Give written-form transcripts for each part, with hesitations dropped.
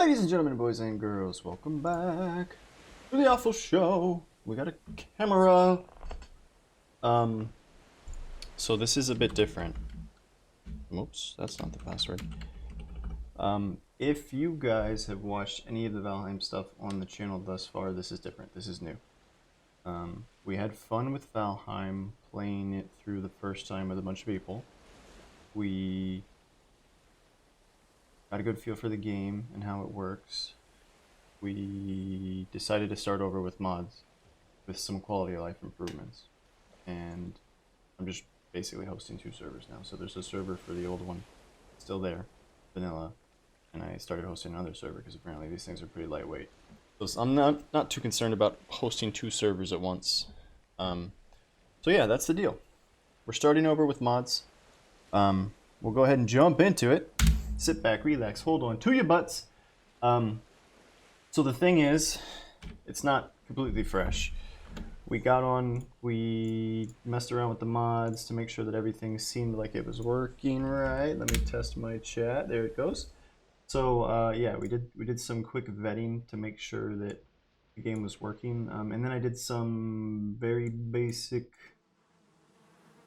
Ladies and gentlemen, boys and girls, welcome back to the Awfl show. We got a camera. So this is a bit different. Oops, that's not the password. If you guys have watched any of the Valheim stuff on the channel thus far, this is different. This is new. We had fun with Valheim, playing it through the first time with a bunch of people. We got a good feel for the game and how it works. We decided to start over with mods, with some quality of life improvements. And I'm just basically hosting two servers now. So there's a server for the old one, still there, vanilla, and I started hosting another server because apparently these things are pretty lightweight. So I'm not too concerned about hosting two servers at once. So yeah, that's the deal. We're starting over with mods. We'll go ahead and jump into it. Sit back, relax, hold on to your butts. So the thing is, it's not completely fresh. We messed around with the mods to make sure that everything seemed like it was working right. Let me test my chat. There it goes. So yeah, we did some quick vetting to make sure that the game was working, and then I did some very basic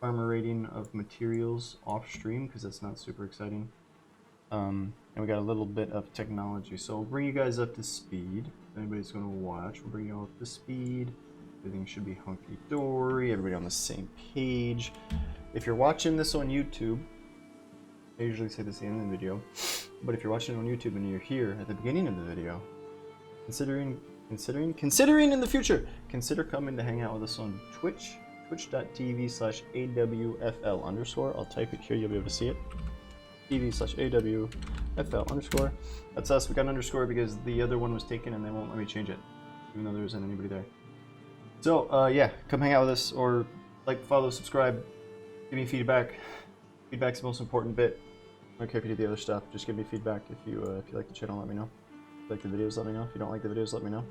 farmer rating of materials off stream because that's not super exciting. And we got a little bit of technology, so we'll bring you guys up to speed. If anybody's going to watch, we'll bring you all up to speed. Everything should be hunky-dory, everybody on the same page. If you're watching this on YouTube, I usually say this at the end of the video, but if you're watching it on YouTube and you're here at the beginning of the video, considering in the future, consider coming to hang out with us on Twitch, twitch.tv/awfl_. I'll type it here, you'll be able to see it. tv/awfl_. That's us. We got an underscore because the other one was taken and they won't let me change it, even though there isn't anybody there. So yeah, come hang out with us, or like, follow, subscribe, give me feedback. Feedback's the most important bit. I don't care if you do the other stuff. Just give me feedback. If you like the channel, let me know. If you like the videos, let me know. If you don't like the videos, let me know.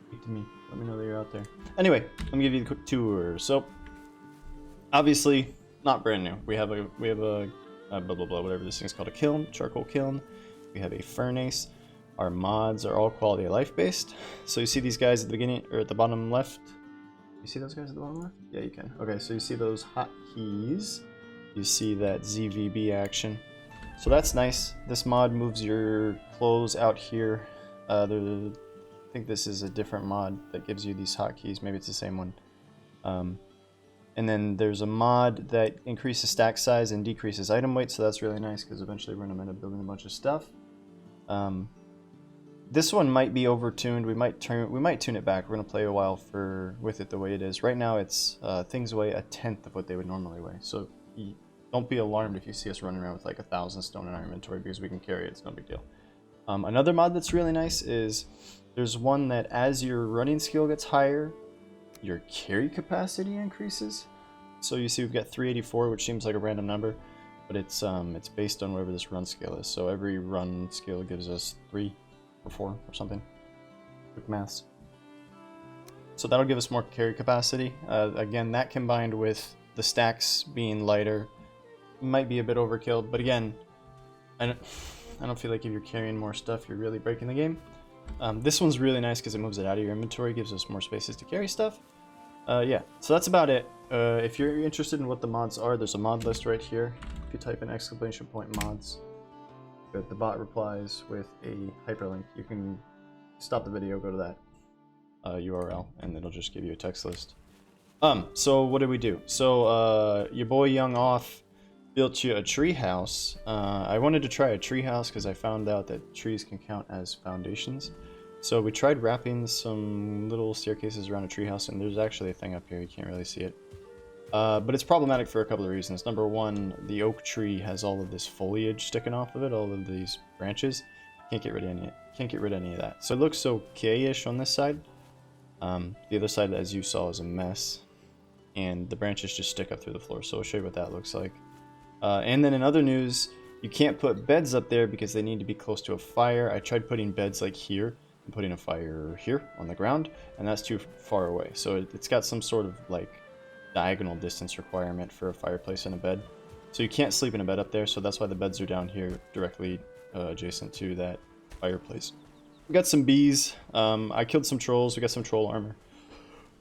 Speak to me. Let me know that you're out there. Anyway, let me give you a quick tour. So obviously not brand new. We have a blah blah blah, whatever this thing's called, a kiln, charcoal kiln. We have a furnace. Our mods are all quality of life based. So you see these guys at the beginning, or at the bottom left. You see those guys at the bottom left? Yeah, you can. Okay, so you see those hotkeys. You see that ZVB action. So that's nice. This mod moves your clothes out here. I think this is a different mod that gives you these hotkeys. Maybe it's the same one. And then there's a mod that increases stack size and decreases item weight, so that's really nice because eventually we're going to end up building a bunch of stuff. This one might be overtuned. We might tune it back. We're going to play a while with it the way it is. Right now it's things weigh 1/10 of what they would normally weigh. So don't be alarmed if you see us running around with like 1,000 stone in our inventory, because we can carry it. It's no big deal. Another mod that's really nice is there's one that as your running skill gets higher, your carry capacity increases. So you see we've got 384, which seems like a random number, but it's based on whatever this run skill is. So every run skill gives us 3 or 4 or something. Quick maths. So that'll give us more carry capacity. Again, that combined with the stacks being lighter might be a bit overkill, but again, I don't feel like if you're carrying more stuff, you're really breaking the game. This one's really nice because it moves it out of your inventory, gives us more spaces to carry stuff. Yeah, so that's about it. If you're interested in what the mods are, there's a mod list right here. If you type in !mods, the bot replies with a hyperlink. You can stop the video, go to that URL, and it'll just give you a text list. So what did we do? So your boy Young Off built you a tree house. I wanted to try a tree house because I found out that trees can count as foundations. So we tried wrapping some little staircases around a treehouse, and there's actually a thing up here. You can't really see it. But it's problematic for a couple of reasons. Number one, the oak tree has all of this foliage sticking off of it, all of these branches. Can't get rid of any of that. So it looks okay-ish on this side. The other side, as you saw, is a mess. And the branches just stick up through the floor. So I'll show you what that looks like. And then in other news, you can't put beds up there because they need to be close to a fire. I tried putting beds like here and putting a fire here on the ground, and that's too far away. So it's got some sort of like diagonal distance requirement for a fireplace and a bed. So you can't sleep in a bed up there, so that's why the beds are down here directly adjacent to that fireplace. We got some bees. I killed some trolls. We got some troll armor.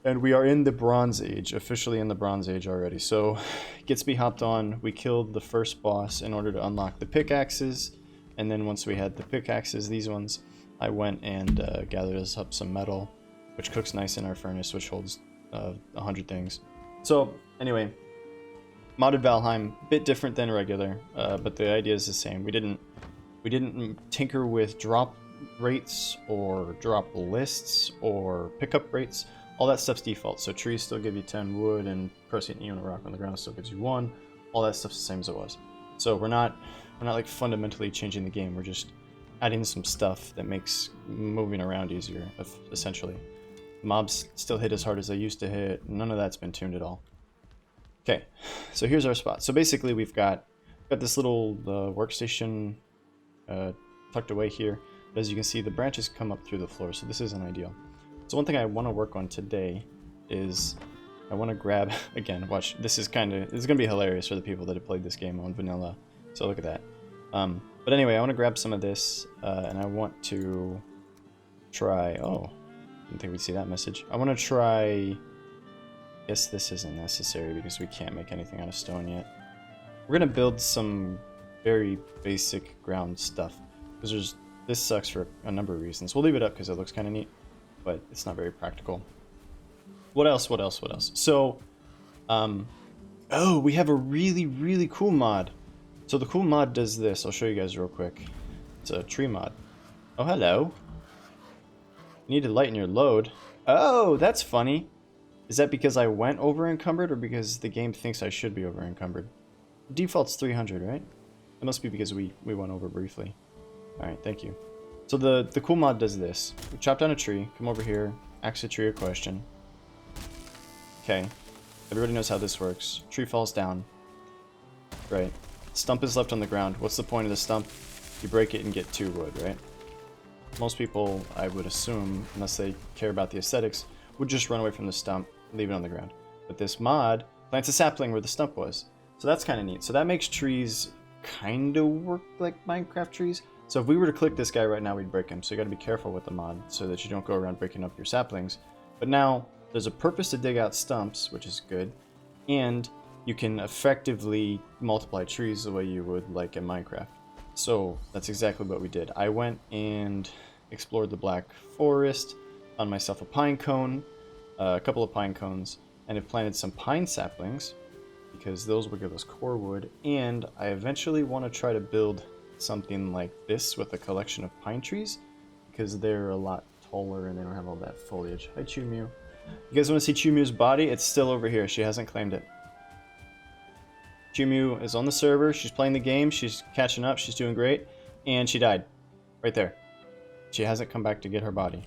And we are in the Bronze Age, officially in the Bronze Age already. So, Gitsby hopped on. We killed the first boss in order to unlock the pickaxes. And then once we had the pickaxes, these ones, I went and gathered us up some metal, which cooks nice in our furnace, which holds 100 things. So, anyway, modded Valheim, bit different than regular, but the idea is the same. We didn't tinker with drop rates or drop lists or pickup rates. All that stuff's default. So trees still give you 10 wood, and pressing E on a rock on the ground still gives you 1. All that stuff's the same as it was. So we're not like fundamentally changing the game. We're just adding some stuff that makes moving around easier, essentially. Mobs still hit as hard as they used to hit. None of that's been tuned at all. Okay, so here's our spot. So basically we've got this little workstation tucked away here. But as you can see, the branches come up through the floor, so this isn't ideal. So one thing I want to work on today is I want to grab, again, watch, this is going to be hilarious for the people that have played this game on vanilla. So look at that. But anyway, I want to grab some of this, and I want to try, oh, didn't think we'd see that message. I want to try, I guess this isn't necessary because we can't make anything out of stone yet. We're going to build some very basic ground stuff, because this sucks for a number of reasons. We'll leave it up because it looks kind of neat, but it's not very practical. What else? So, oh, we have a really, really cool mod. So the cool mod does this. I'll show you guys real quick. It's a tree mod. Oh, hello. You need to lighten your load. Oh, that's funny. Is that because I went over encumbered, or because the game thinks I should be over encumbered? Default's 300, right? It must be because we went over briefly. Alright, thank you. So the cool mod does this. We chop down a tree, come over here, ask the tree a question. Okay. Everybody knows how this works. Tree falls down. Right. Stump is left on the ground. What's the point of the stump? You break it and get 2 wood, right? Most people, I would assume, unless they care about the aesthetics, would just run away from the stump, leave it on the ground. But this mod plants a sapling where the stump was. So that's kind of neat. So that makes trees kind of work like Minecraft trees. So if we were to click this guy right now, we'd break him. So you got to be careful with the mod so that you don't go around breaking up your saplings. But now there's a purpose to dig out stumps, which is good. And you can effectively multiply trees the way you would like in Minecraft. So that's exactly what we did. I went and explored the Black Forest, found myself a pine cone, a couple of pine cones, and have planted some pine saplings because those will give us core wood. And I eventually want to try to build something like this with a collection of pine trees because they're a lot taller and they don't have all that foliage. Hi, Chumew. You guys want to see Chumew's body? It's still over here. She hasn't claimed it. Chumew is on the server. She's playing the game. She's catching up. She's doing great. And she died. Right there. She hasn't come back to get her body.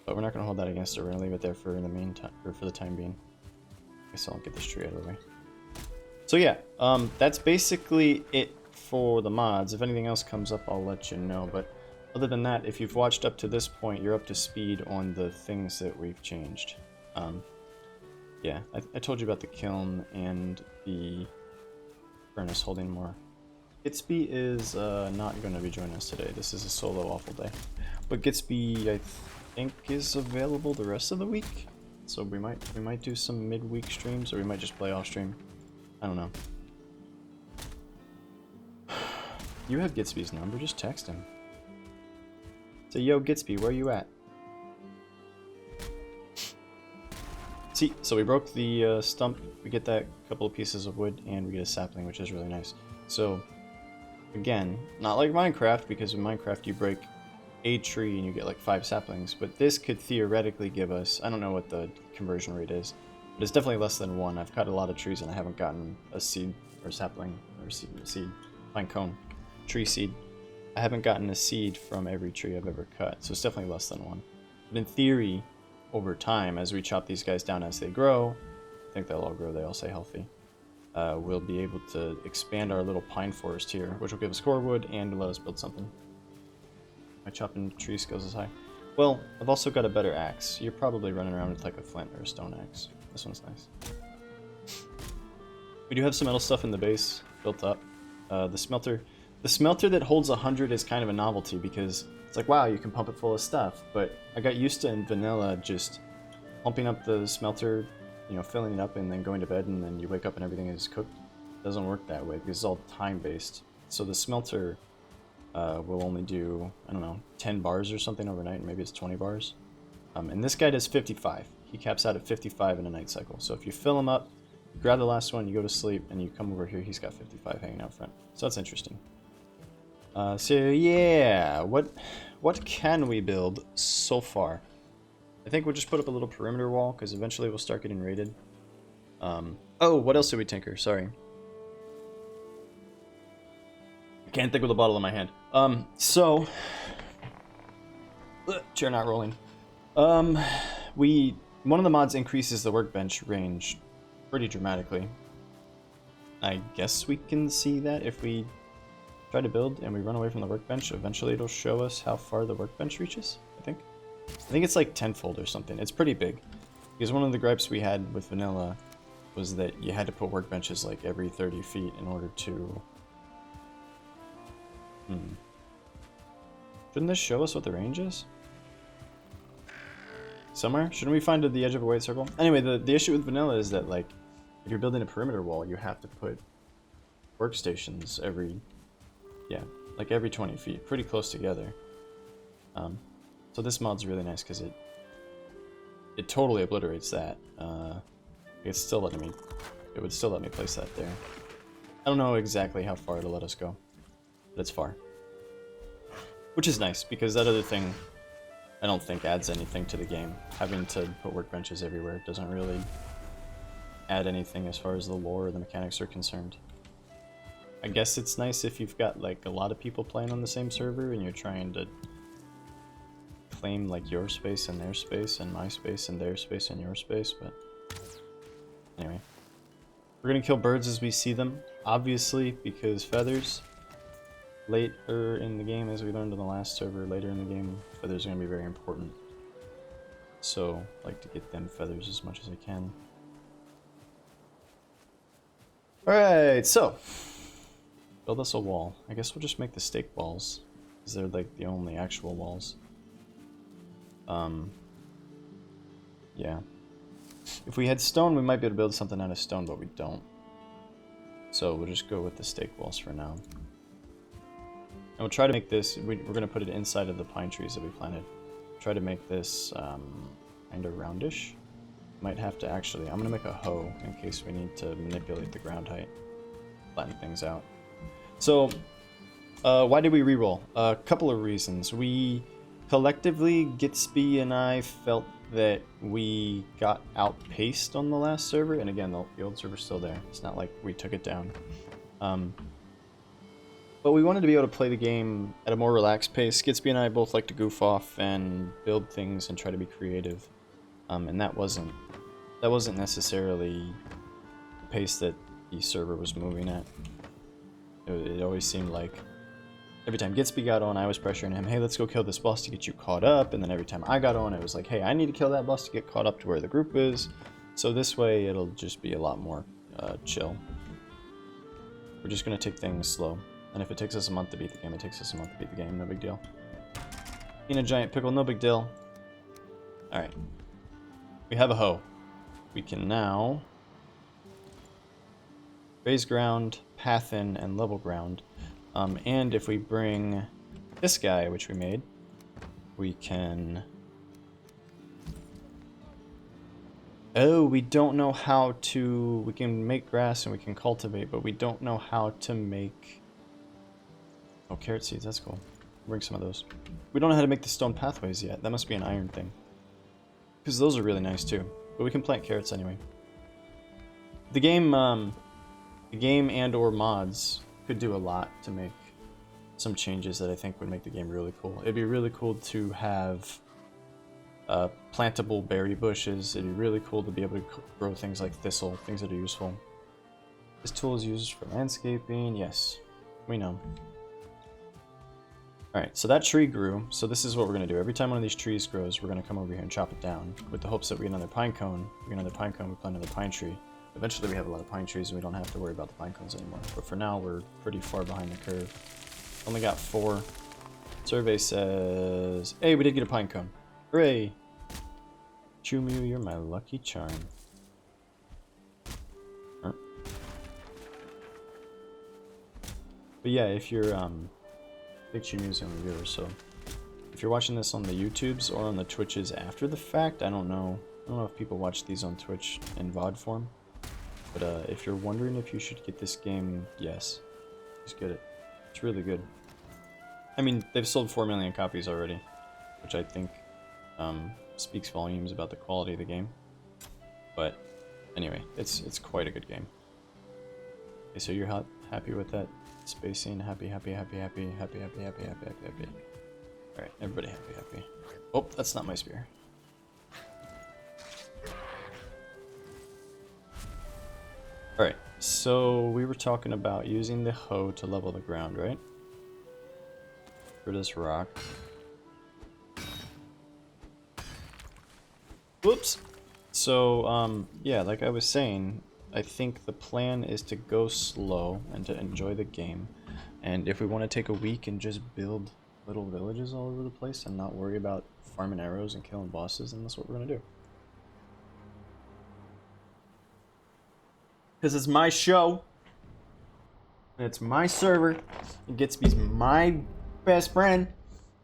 But we're not going to hold that against her. We're going to leave it there for the meantime, or for the time being. I guess I'll get this tree out of the way. So yeah, that's basically it for the mods. If anything else comes up, I'll let you know. But other than that, if you've watched up to this point, you're up to speed on the things that we've changed. Yeah, I told you about the kiln and the furnace holding more. Gitsby is not going to be joining us today. This is a solo Awfl day. But Gitsby, I think, is available the rest of the week. So we might do some midweek streams, or we might just play off stream. I don't know. You have Gitsby's number, just text him. Say, yo, Gitsby, where you at? See, so we broke the stump, we get that couple of pieces of wood, and we get a sapling, which is really nice. So, again, not like Minecraft, because in Minecraft you break a tree and you get like 5 saplings, but this could theoretically give us, I don't know what the conversion rate is, but it's definitely less than 1. I've cut a lot of trees and I haven't gotten a seed, or sapling, or seed, pine cone, tree seed. I haven't gotten a seed from every tree I've ever cut, so it's definitely less than 1. But in theory, over time, as we chop these guys down as they grow, I think they'll all grow, they all stay healthy, we'll be able to expand our little pine forest here, which will give us core wood and let us build something. My chopping tree skills is high. Well, I've also got a better axe. You're probably running around with like a flint or a stone axe. This one's nice. We do have some metal stuff in the base built up. The smelter The smelter that holds 100 is kind of a novelty because it's like, wow, you can pump it full of stuff. But I got used to in vanilla just pumping up the smelter, you know, filling it up and then going to bed, and then you wake up and everything is cooked. It doesn't work that way because it's all time-based. So the smelter will only do, I don't know, 10 bars or something overnight, and maybe it's 20 bars. And this guy does 55. He caps out at 55 in a night cycle. So if you fill him up, you grab the last one, you go to sleep, and you come over here, he's got 55 hanging out front. So that's interesting. So yeah, what can we build so far? I think we'll just put up a little perimeter wall, because eventually we'll start getting raided. Oh, what else did we tinker? Sorry. I can't think with a bottle in my hand. Chair not rolling. One of the mods increases the workbench range pretty dramatically. I guess we can see that if we try to build and we run away from the workbench, eventually it'll show us how far the workbench reaches, I think. I think it's like tenfold or something. It's pretty big. Because one of the gripes we had with vanilla was that you had to put workbenches like every 30 feet in order to... Shouldn't this show us what the range is? Somewhere? Shouldn't we find the edge of a white circle? Anyway, the issue with vanilla is that, like, if you're building a perimeter wall, you have to put workstations every 20 feet, pretty close together. So this mod's really nice because it totally obliterates that. It's still letting me, it would still let me place that there. I don't know exactly how far it'll let us go, but it's far. Which is nice, because that other thing, I don't think adds anything to the game. Having to put workbenches everywhere doesn't really add anything as far as the lore or the mechanics are concerned. I guess it's nice if you've got like a lot of people playing on the same server and you're trying to claim like your space and their space and my space and their space and your space, but anyway. We're gonna kill birds as we see them, obviously, because feathers. Later in the game, as we learned on the last server, later in the game, feathers are going to be very important. So, I like to get them feathers as much as I can. Alright, so. Build us a wall. I guess we'll just make the stake walls, because they're like the only actual walls. Yeah. If we had stone, we might be able to build something out of stone, but we don't. So we'll just go with the stake walls for now. And we'll try to make this, we're going to put it inside of the pine trees that we planted. Try to make this kind of roundish. Might have to actually, I'm going to make a hoe in case we need to manipulate the ground height. Flatten things out. So, why did we reroll? A couple of reasons. We collectively, Gitsby and I felt that we got outpaced on the last server. And again, the old server's still there. It's not like we took it down. But we wanted to be able to play the game at a more relaxed pace. Gitsby and I both like to goof off and build things and try to be creative. And that wasn't necessarily the pace that the server was moving at. It always seemed like every time Gitsby got on, I was pressuring him, hey, let's go kill this boss to get you caught up. And then every time I got on, it was like, hey, I need to kill that boss to get caught up to where the group is. So this way, it'll just be a lot more chill. We're just going to take things slow. And if it takes us a month to beat the game, it takes us a month to beat the game. No big deal. In a giant pickle, no big deal. Alright. We have a hoe. We can now raise ground, path in, and level ground. And if we bring this guy, which we made, we can... Oh, we don't know how to... We can make grass and we can cultivate, but we don't know how to make... Oh, carrot seeds, that's cool. Bring some of those. We don't know how to make the stone pathways yet. That must be an iron thing. Because those are really nice too. But we can plant carrots anyway. The game and or mods could do a lot to make some changes that I think would make the game really cool. It'd be really cool to have plantable berry bushes. It'd be really cool to be able to grow things like thistle, things that are useful. This tool is used for landscaping. Yes, we know. Alright, so that tree grew, so this is what we're going to do. Every time one of these trees grows, we're going to come over here and chop it down, with the hopes that we get another pine cone. We get another pine cone, we plant another pine tree. Eventually we have a lot of pine trees and we don't have to worry about the pine cones anymore. But for now, we're pretty far behind the curve. Only got 4. Survey says, hey, we did get a pine cone. Hooray! Chumu, you're my lucky charm. But yeah, if you're, Big Chumu's the only viewer, so if you're watching this on the YouTubes or on the Twitches after the fact, I don't know. I don't know if people watch these on Twitch in VOD form. But if you're wondering if you should get this game, yes. Just get it. It's really good. I mean, they've sold 4 million copies already, which I think speaks volumes about the quality of the game. But anyway, it's quite a good game. Okay, so you're happy with that spacing? Happy. Alright, everybody happy. Oh, that's not my spear. Alright, so we were talking about using the hoe to level the ground, right? For this rock. Whoops! So, yeah, like I was saying, I think the plan is to go slow and to enjoy the game. And if we want to take a week and just build little villages all over the place and not worry about farming arrows and killing bosses, then that's what we're going to do. Because it's my show. And it's my server. And Gitsby's my best friend.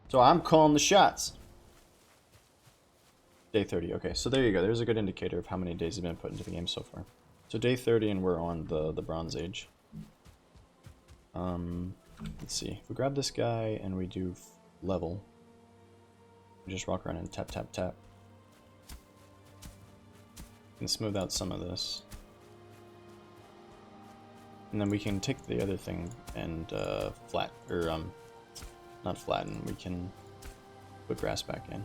So I'm calling the shots. Day 30. Okay, so there you go. There's a good indicator of how many days have been put into the game so far. So day 30 and we're on the Bronze Age. Let's see. If we grab this guy and we do level. We just walk around and tap. And smooth out some of this. And then we can take the other thing and not flatten, we can put grass back in.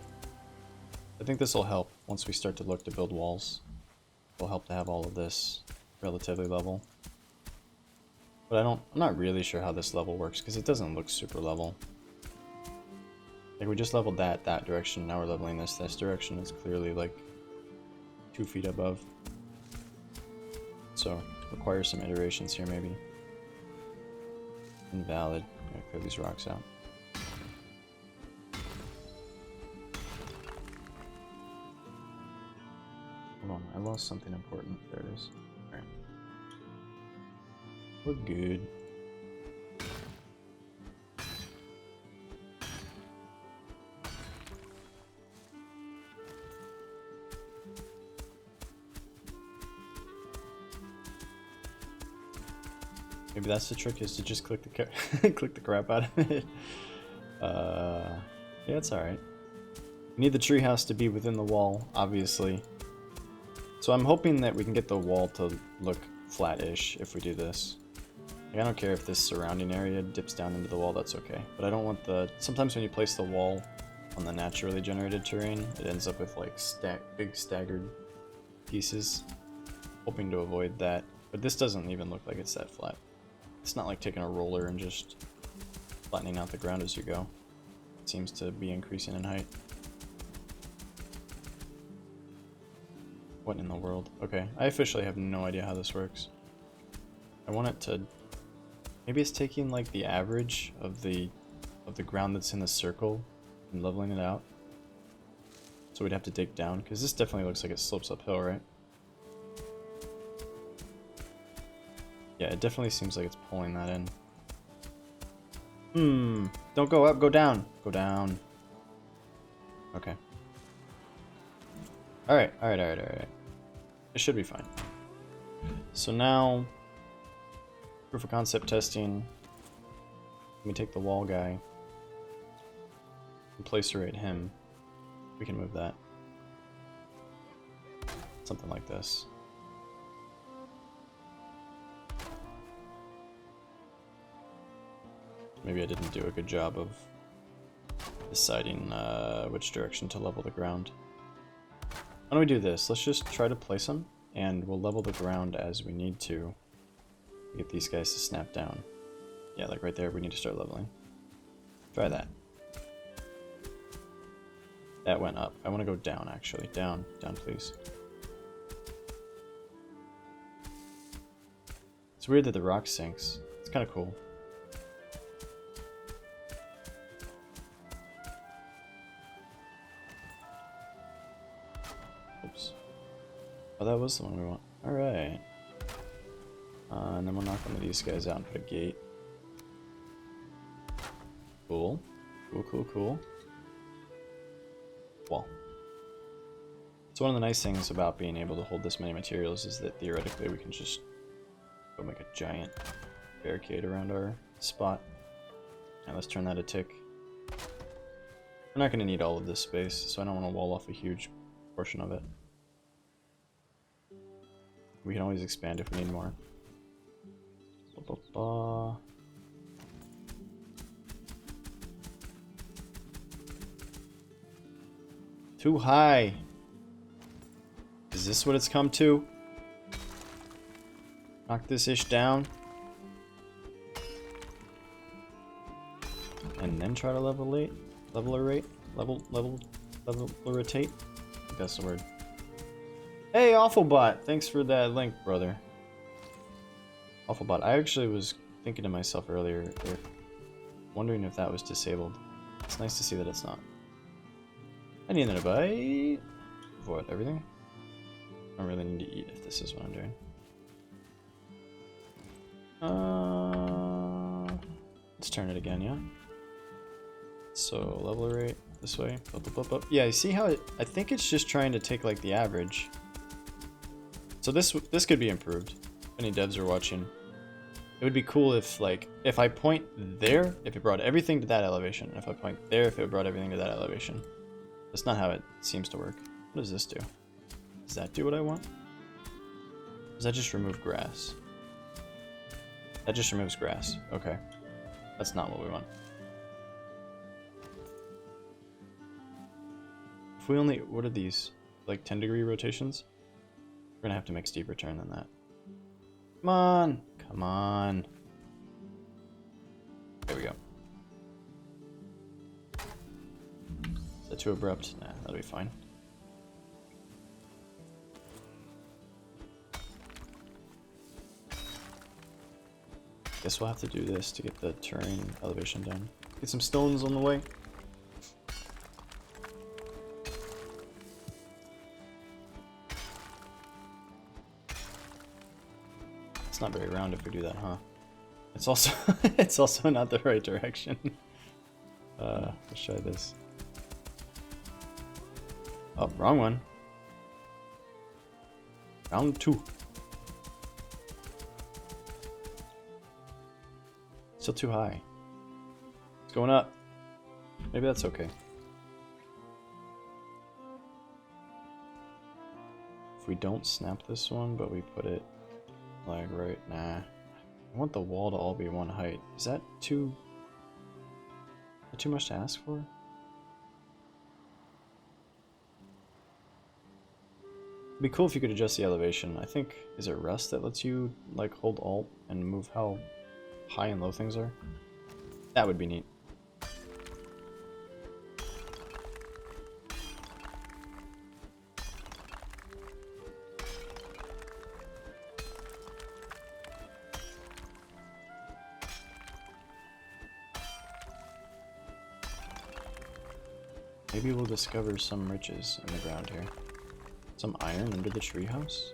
I think this will help once we start to look to build walls. It'll help to have all of this relatively level. But I'm not really sure how this level works because it doesn't look super level. Like we just leveled that direction, now we're leveling this direction. It's clearly like 2 feet above. So requires some iterations here maybe. Invalid. I'm gonna clear these rocks out. Hold on, I lost something important. There it is. Alright. We're good. Maybe that's the trick, is to just click the click the crap out of it. Yeah, it's alright. We need the treehouse to be within the wall, obviously. So I'm hoping that we can get the wall to look flat-ish if we do this. Like, I don't care if this surrounding area dips down into the wall, that's okay. But I don't want the... Sometimes when you place the wall on the naturally generated terrain, it ends up with like big staggered pieces. Hoping to avoid that. But this doesn't even look like it's that flat. It's not like taking a roller and just flattening out the ground as you go. It seems to be increasing in height. What in the world? Okay, I officially have no idea how this works. I want it to... Maybe it's taking like the average of the ground that's in the circle and leveling it out. So we'd have to dig down, because this definitely looks like it slopes uphill, right? Yeah, it definitely seems like it's pulling that in. Don't go up, go down. Go down. Okay. Alright. It should be fine. So now, proof of concept testing. Let me take the wall guy and placerate him. We can move that. Something like this. Maybe I didn't do a good job of deciding which direction to level the ground. Why don't we do this? Let's just try to place them, and we'll level the ground as we need to get these guys to snap down. Yeah, like right there, we need to start leveling. Try that. That went up. I want to go down, actually. Down, please. It's weird that the rock sinks. It's kind of cool. Oops. Oh, that was the one we want. Alright. And then we'll knock one of these guys out and put a gate. Cool. Cool. Well. So one of the nice things about being able to hold this many materials is that theoretically we can just go make a giant barricade around our spot. And let's turn that a tick. We're not going to need all of this space, so I don't want to wall off a huge portion of it. We can always expand if we need more. Too high. Is this what it's come to? Knock this ish down. And then try to levelate? Levelerate? Levelerate? I think that's the word. Hey, Awflbot! Thanks for that link, brother. Awflbot. I actually was thinking to myself earlier, wondering if that was disabled. It's nice to see that it's not. I need another bite. What, everything? I don't really need to eat if this is what I'm doing. Let's turn it again, yeah? So, level rate this way. Up. Yeah, you see how I think it's just trying to take like the average. So this could be improved. If any devs are watching, it would be cool if if I point there, if it brought everything to that elevation. If I point there, if it brought everything to that elevation. That's not how it seems to work. What does this do? Does that do what I want? Does that just remove grass? That just removes grass. Okay. That's not what we want. If we only... What are these? Like 10-degree rotations? We're gonna have to make steeper turn than that. Come on! Come on! There we go. Is that too abrupt? Nah, that'll be fine. Guess we'll have to do this to get the terrain elevation down. Get some stones on the way. It's not very round if we do that, huh? It's also it's also not the right direction. Let's try this. Oh, wrong one. Round 2. Still too high. It's going up. Maybe that's okay. If we don't snap this one, but we put it like right, nah. I want the wall to all be one height. Is that too much to ask for? It'd be cool if you could adjust the elevation. I think, is it Rust that lets you like hold Alt and move how high and low things are? That would be neat. Maybe we'll discover some riches in the ground here. Some iron under the treehouse?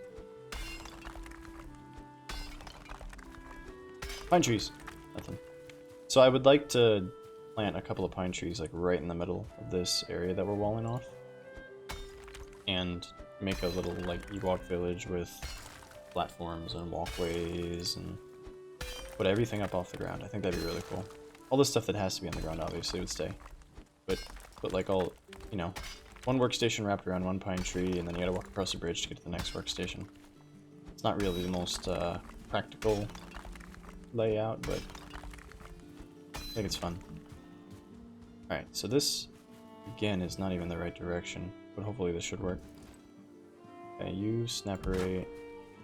Pine trees. Nothing. So I would like to plant a couple of pine trees like right in the middle of this area that we're walling off. And make a little like Ewok village with platforms and walkways and put everything up off the ground. I think that'd be really cool. All the stuff that has to be on the ground obviously would stay. But like all, you know, one workstation wrapped around one pine tree, and then you gotta walk across a bridge to get to the next workstation. It's not really the most practical layout, but I think it's fun. Alright, so this, again, is not even the right direction, but hopefully this should work. Okay, you snapperate,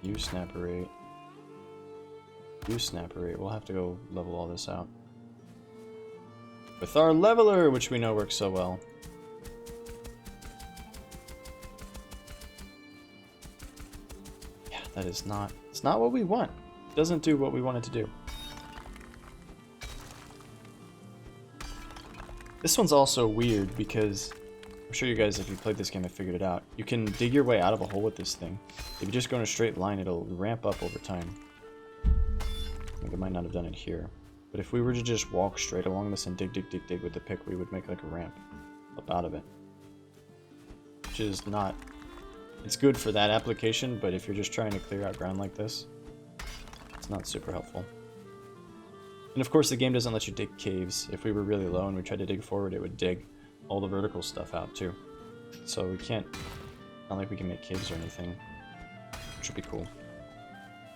you snapperate, you snapperate. We'll have to go level all this out with our leveler, which we know works so well. Yeah, that is not, it's not what we want. It doesn't do what we want it to do. This one's also weird because I'm sure you guys, if you played this game, have figured it out. You can dig your way out of a hole with this thing. If you just go in a straight line, it'll ramp up over time. I think I might not have done it here. But if we were to just walk straight along this and dig with the pick, we would make like a ramp up out of it. Which is not... It's good for that application, but if you're just trying to clear out ground like this, it's not super helpful. And of course the game doesn't let you dig caves. If we were really low and we tried to dig forward, it would dig all the vertical stuff out too. So we can't... Not like we can make caves or anything. Which would be cool.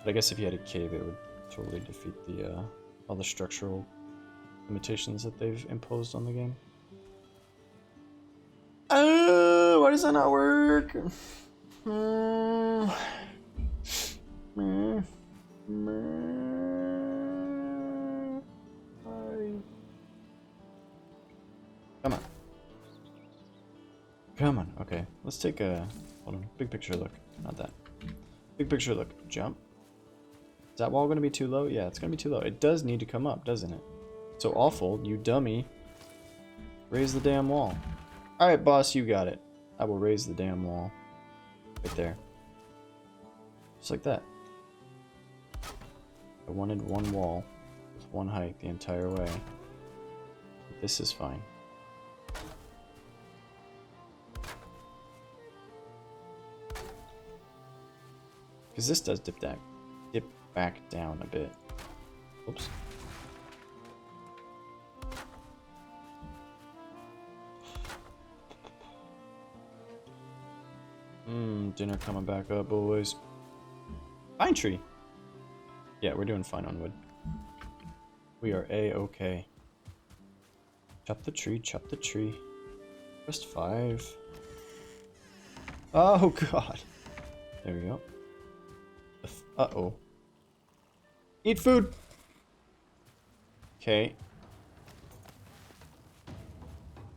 But I guess if you had a cave, it would totally defeat the all the structural limitations that they've imposed on the game. Why does that not work? Come on. Come on. Okay, let's take a... Hold on. Big picture look. Not that. Big picture look. Jump. Is that wall going to be too low? Yeah, it's going to be too low. It does need to come up, doesn't it? So Awfl, you dummy. Raise the damn wall. Alright, boss, you got it. I will raise the damn wall. Right there. Just like that. I wanted one wall with one height the entire way. This is fine. Because this does dip back down a bit. Oops. Dinner coming back up, boys. Pine tree. Yeah, we're doing fine on wood. We are A-okay. Chop the tree, chop the tree. Quest 5. Oh, God. There we go. Uh-oh. Eat food! Okay.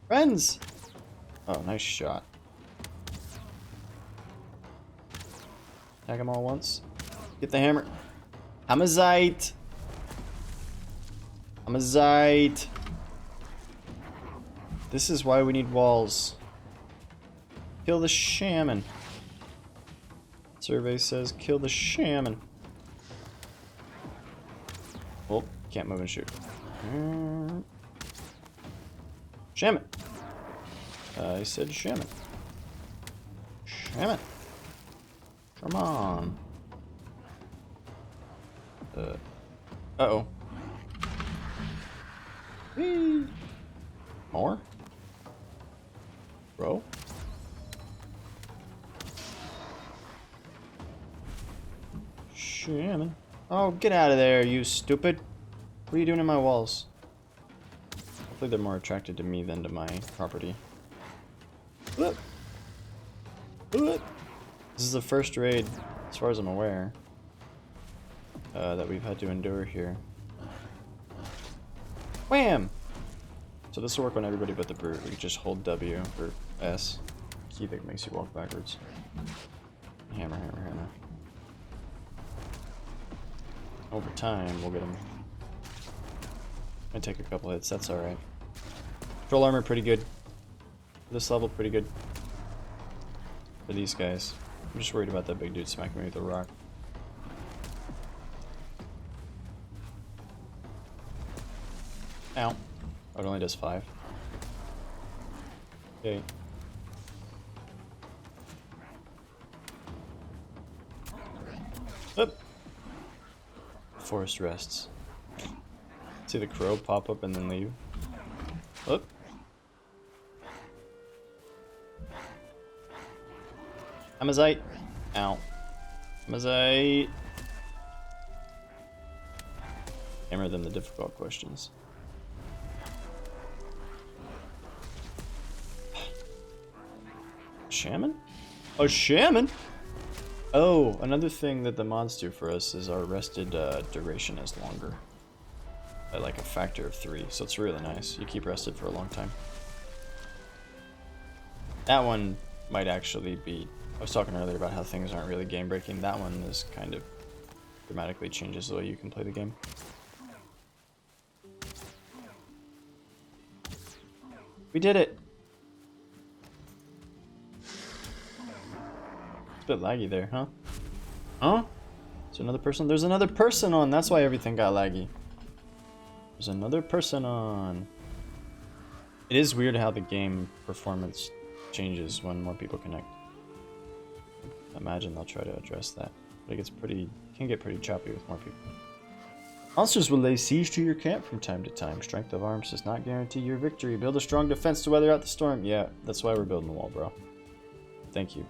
Friends! Oh, nice shot. Tag them all once. Get the hammer. Hamazite! Hamazite! This is why we need walls. Kill the shaman. Survey says kill the shaman. Oh, can't move and shoot. Shaman. I said shaman. Shaman. Come on. Uh-oh. Whee! More? Bro? Shaman. Oh, get out of there, you stupid. What are you doing in my walls? Hopefully they're more attracted to me than to my property. Look. Look. This is the first raid, as far as I'm aware, that we've had to endure here. Wham! So this will work on everybody but the brute. We can just hold W or S. Key that makes you walk backwards. Hammer, hammer, hammer. Over time, we'll get him. Might take a couple hits, that's alright. Control armor, pretty good. For this level, pretty good. For these guys. I'm just worried about that big dude smacking me with a rock. Ow. Oh, it only does 5. Okay. Oop. Forest rests. See the crow pop up and then leave. Oop. Amazite. Ow. Amazite. Hammer them the difficult questions. Shaman? Oh, shaman? Oh, another thing that the mods do for us is our rested duration is longer. By like a factor of 3, so it's really nice. You keep rested for a long time. That one might actually be... I was talking earlier about how things aren't really game breaking. That one is kind of dramatically changes the way you can play the game. We did it! a bit laggy there, huh? Huh? Is there another person? There's another person on! That's why everything got laggy. There's another person on. It is weird how the game performance changes when more people connect. I imagine they'll try to address that. But it gets pretty, can get pretty choppy with more people. Monsters will lay siege to your camp from time to time. Strength of arms does not guarantee your victory. Build a strong defense to weather out the storm. Yeah, that's why we're building the wall, bro. Thank you.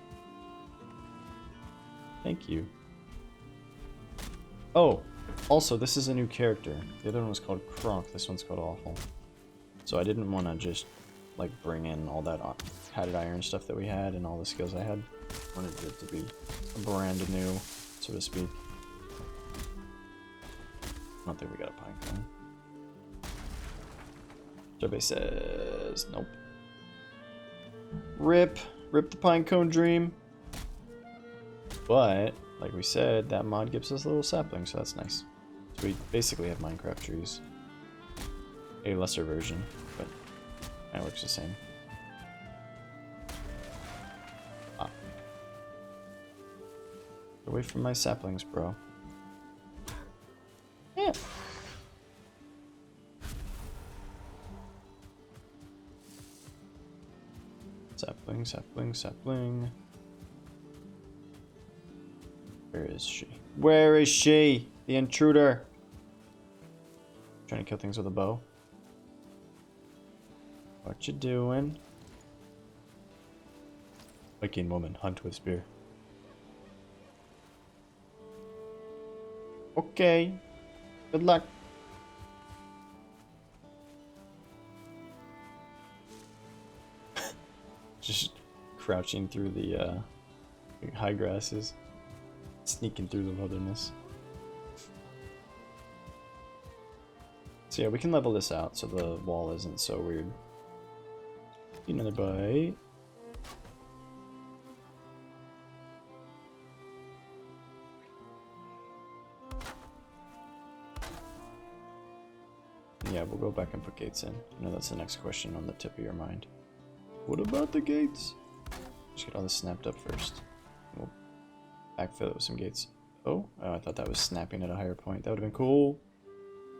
Thank you. Oh, also, this is a new character. The other one was called Kronk. This one's called Awfl. So I didn't want to just, like, bring in all that padded iron stuff that we had and all the skills I had. I wanted it to be brand new, so to speak. I don't think we got a pine cone. Survey says nope. Rip the pine cone dream. But like we said, that mod gives us little saplings, so that's nice. So we basically have Minecraft trees, a lesser version, but it works the same. Ah. Get away from my saplings, bro. Yeah. Sapling, sapling, sapling. Where is she? Where is she? The intruder. Trying to kill things with a bow. What you doing? Viking woman, hunt with spear. Okay. Good luck. Just crouching through the high grasses. Sneaking through the wilderness. So yeah, we can level this out so the wall isn't so weird. Another bite. Yeah, we'll go back and put gates in. I know that's the next question on the tip of your mind. What about the gates? Just get all this snapped up first. We'll backfill it with some gates. Oh, I thought that was snapping at a higher point. That would have been cool.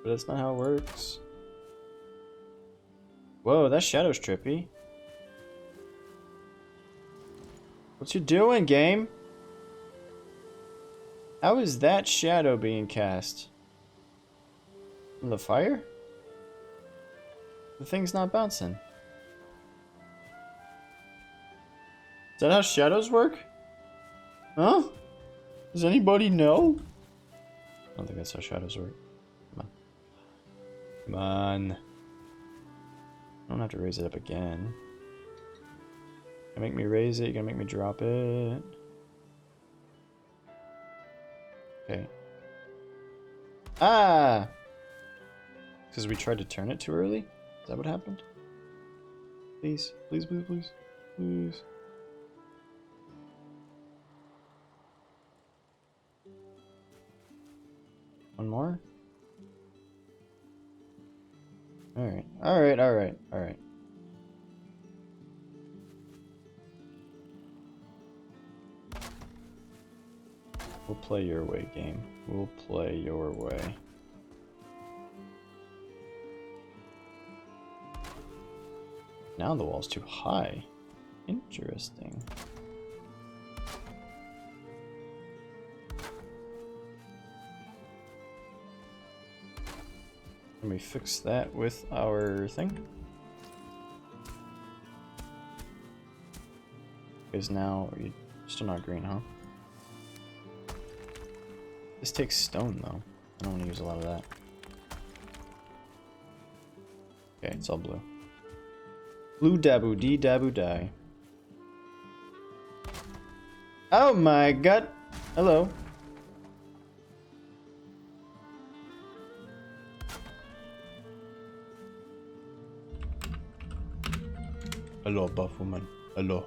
But that's not how it works. Whoa, that shadow's trippy. What you doing, game? How is that shadow being cast? From the fire? The thing's not bouncing. Is that how shadows work? Huh? Does anybody know? I don't think that's how shadows work. Come on. Come on. I don't have to raise it up again. You gonna make me raise it? You gonna make me drop it? Okay. Ah! Because we tried to turn it too early? Is that what happened? Please. Please, please, please. Please. One more? Alright. Alright, alright, alright. We'll play your way, game. We'll play your way. Now the wall's too high. Interesting. Can we fix that with our thing? Because now you're still not green, huh? This takes stone though. I don't want to use a lot of that. Okay, it's all blue. Blue dabu dee dabu die. Oh my god! Hello. Hello, buff woman. Hello.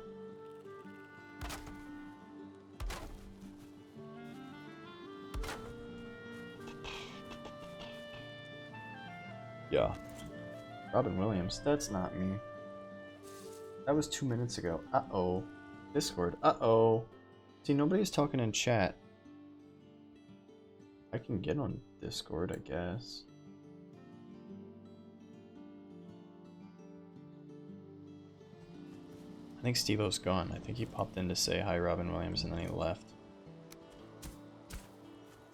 Yeah. Robin Williams. That's not me. That was 2 minutes ago. Uh-oh. Discord. Uh-oh. See, nobody's talking in chat. I can get on Discord, I guess. I think Steve-O's gone. I think he popped in to say hi, Robin Williams, and then he left.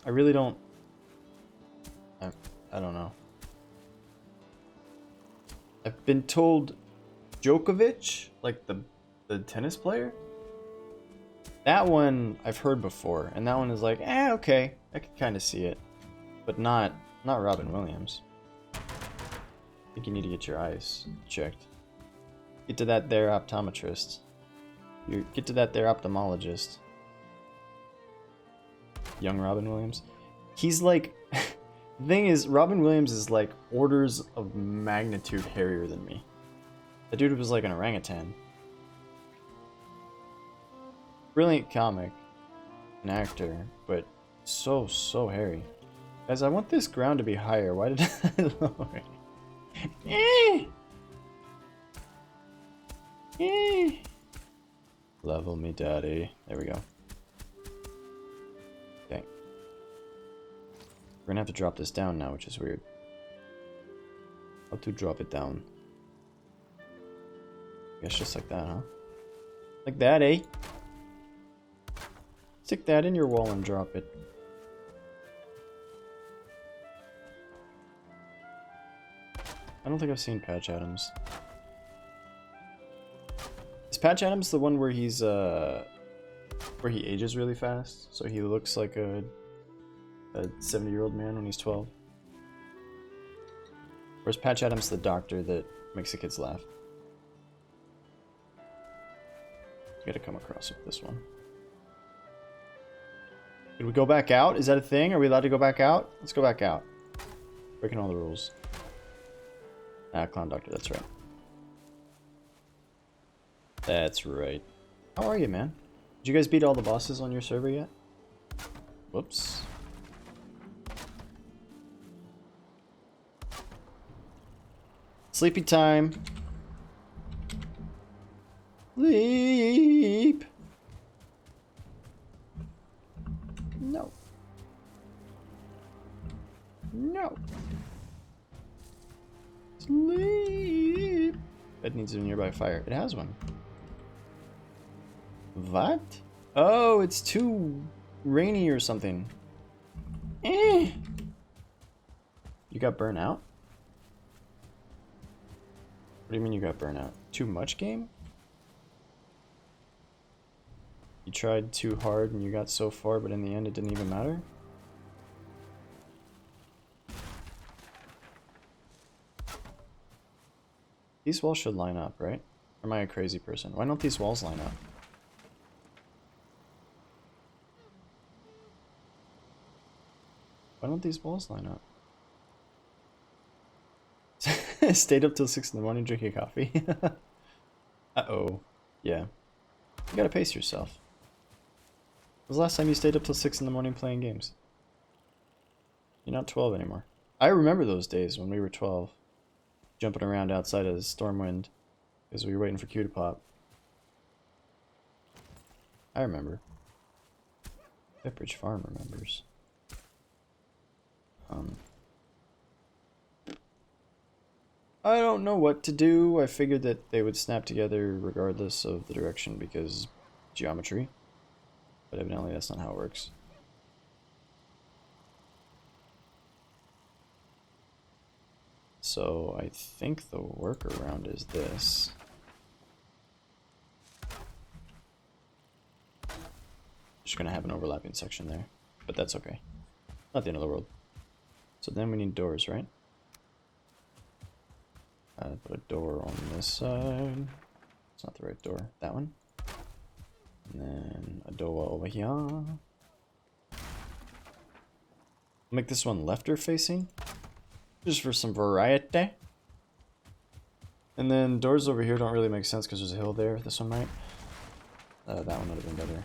I really don't... I don't know. I've been told Djokovic, like the tennis player, that one I've heard before, and that one is like, okay, I can kind of see it, but not Robin Williams. I think you need to get your eyes checked. Get to that there optometrist. Get to that there ophthalmologist. Young Robin Williams. He's like, the thing is, Robin Williams is like orders of magnitude hairier than me. The dude was like an orangutan. Brilliant comic, an actor, but so hairy. Guys, I want this ground to be higher. Why did I lower it? Level me, daddy. There we go. Okay. We're gonna have to drop this down now, which is weird. How to drop it down? I guess just like that, huh? Like that, eh? Stick that in your wall and drop it. I don't think I've seen Patch Adams. Is Patch Adams the one where he's where he ages really fast? So he looks like a 70-year-old man when he's 12? Or is Patch Adams the doctor that makes the kids laugh? You gotta come across with this one. Did we go back out? Is that a thing? Are we allowed to go back out? Let's go back out. Breaking all the rules. Ah, Clown Doctor, that's right. That's right. How are you, man? Did you guys beat all the bosses on your server yet? Whoops. Sleepy time. Sleep. No. No. Sleep. Bed needs a nearby fire. It has one. What? Oh, it's too rainy or something. You got burnt out? What do you mean you got burnt out? Too much game? You tried too hard and you got so far, but in the end it didn't even matter? These walls should line up, right? Or am I a crazy person? Why don't these walls line up? Why don't these walls line up? Stayed up till 6 in the morning drinking coffee. Uh-oh. Yeah. You gotta pace yourself. When was the last time you stayed up till 6 in the morning playing games? You're not 12 anymore. I remember those days when we were 12. Jumping around outside of Stormwind because we were waiting for Q to pop. I remember. Pepperidge Farm remembers. I don't know what to do. I figured that they would snap together regardless of the direction because geometry. But evidently that's not how it works. So I think the workaround is this. Just gonna have an overlapping section there, but that's okay. Not the end of the world. So then we need doors, right? Put a door on this side. It's not the right door. That one. And then a door over here. Make this one lefter facing. Just for some variety. And then doors over here don't really make sense because there's a hill there. This one might. That one would have been better.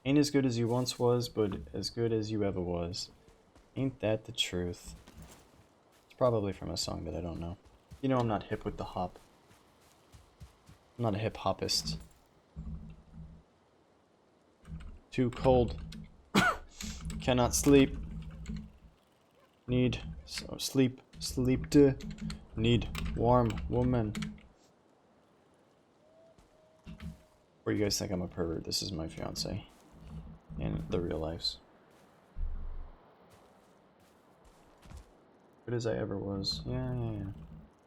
Ain't as good as you once was, but as good as you ever was. Ain't that the truth? It's probably from a song that I don't know. You know I'm not hip with the hop. I'm not a hip-hopist. Too cold. Cannot sleep. Need sleep to need warm woman. Or you guys think I'm a pervert? This is my fiance in the real lives. Good as I ever was. Yeah.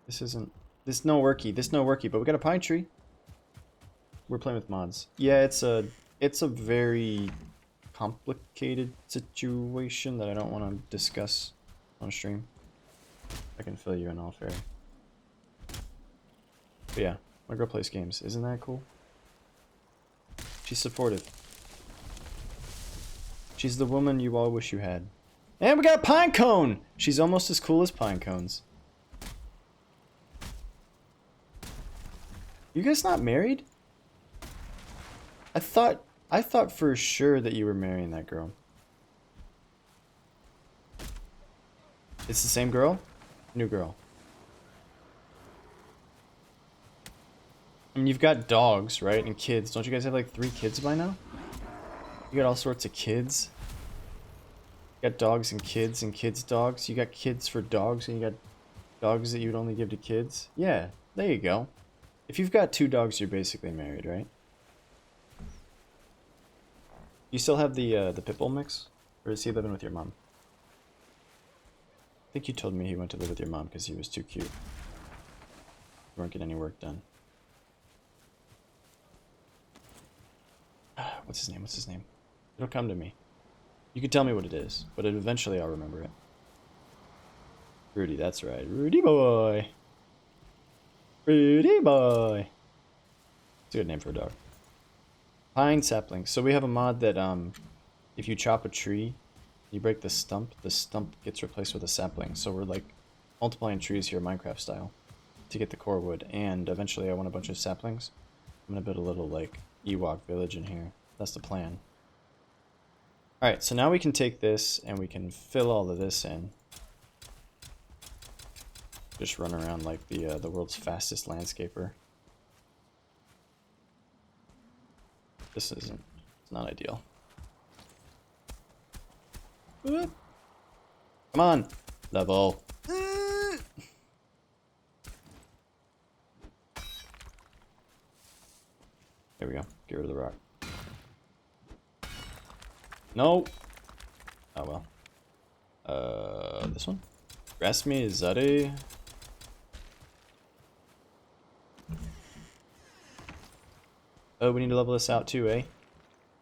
This isn't. This no worky. But we got a pine tree. We're playing with mods. Yeah, it's a very complicated situation that I don't want to discuss on stream. I can fill you in all fair. But yeah, my girl plays games. Isn't that cool? She's supportive. She's the woman you all wish you had. And we got a pine cone! She's almost as cool as pine cones. You guys not married? I thought for sure that you were marrying that girl. It's the same girl? New girl. I mean, you've got dogs, right? And kids. Don't you guys have like 3 kids by now? You got all sorts of kids. You got dogs and kids dogs. You got kids for dogs and you got dogs that you'd only give to kids. Yeah, there you go. If you've got 2 dogs, you're basically married, right? You still have the Pitbull mix? Or is he living with your mom? I think you told me he went to live with your mom because he was too cute. You weren't getting any work done. What's his name? It'll come to me. You can tell me what it is, but eventually I'll remember it. Rudy, that's right. Rudy boy! Rudy boy! It's a good name for a dog. Pine saplings. So we have a mod that if you chop a tree, you break the stump gets replaced with a sapling. So we're like multiplying trees here Minecraft style to get the core wood, and eventually I want a bunch of saplings. I'm gonna build a little like Ewok village in here. That's the plan. Alright, so now we can take this and we can fill all of this in. Just run around like the world's fastest landscaper. This isn't, it's not ideal. Come on! Level. There we go. Get rid of the rock. No! Oh well. This one? Rasmi Zade. Oh, we need to level this out too, eh?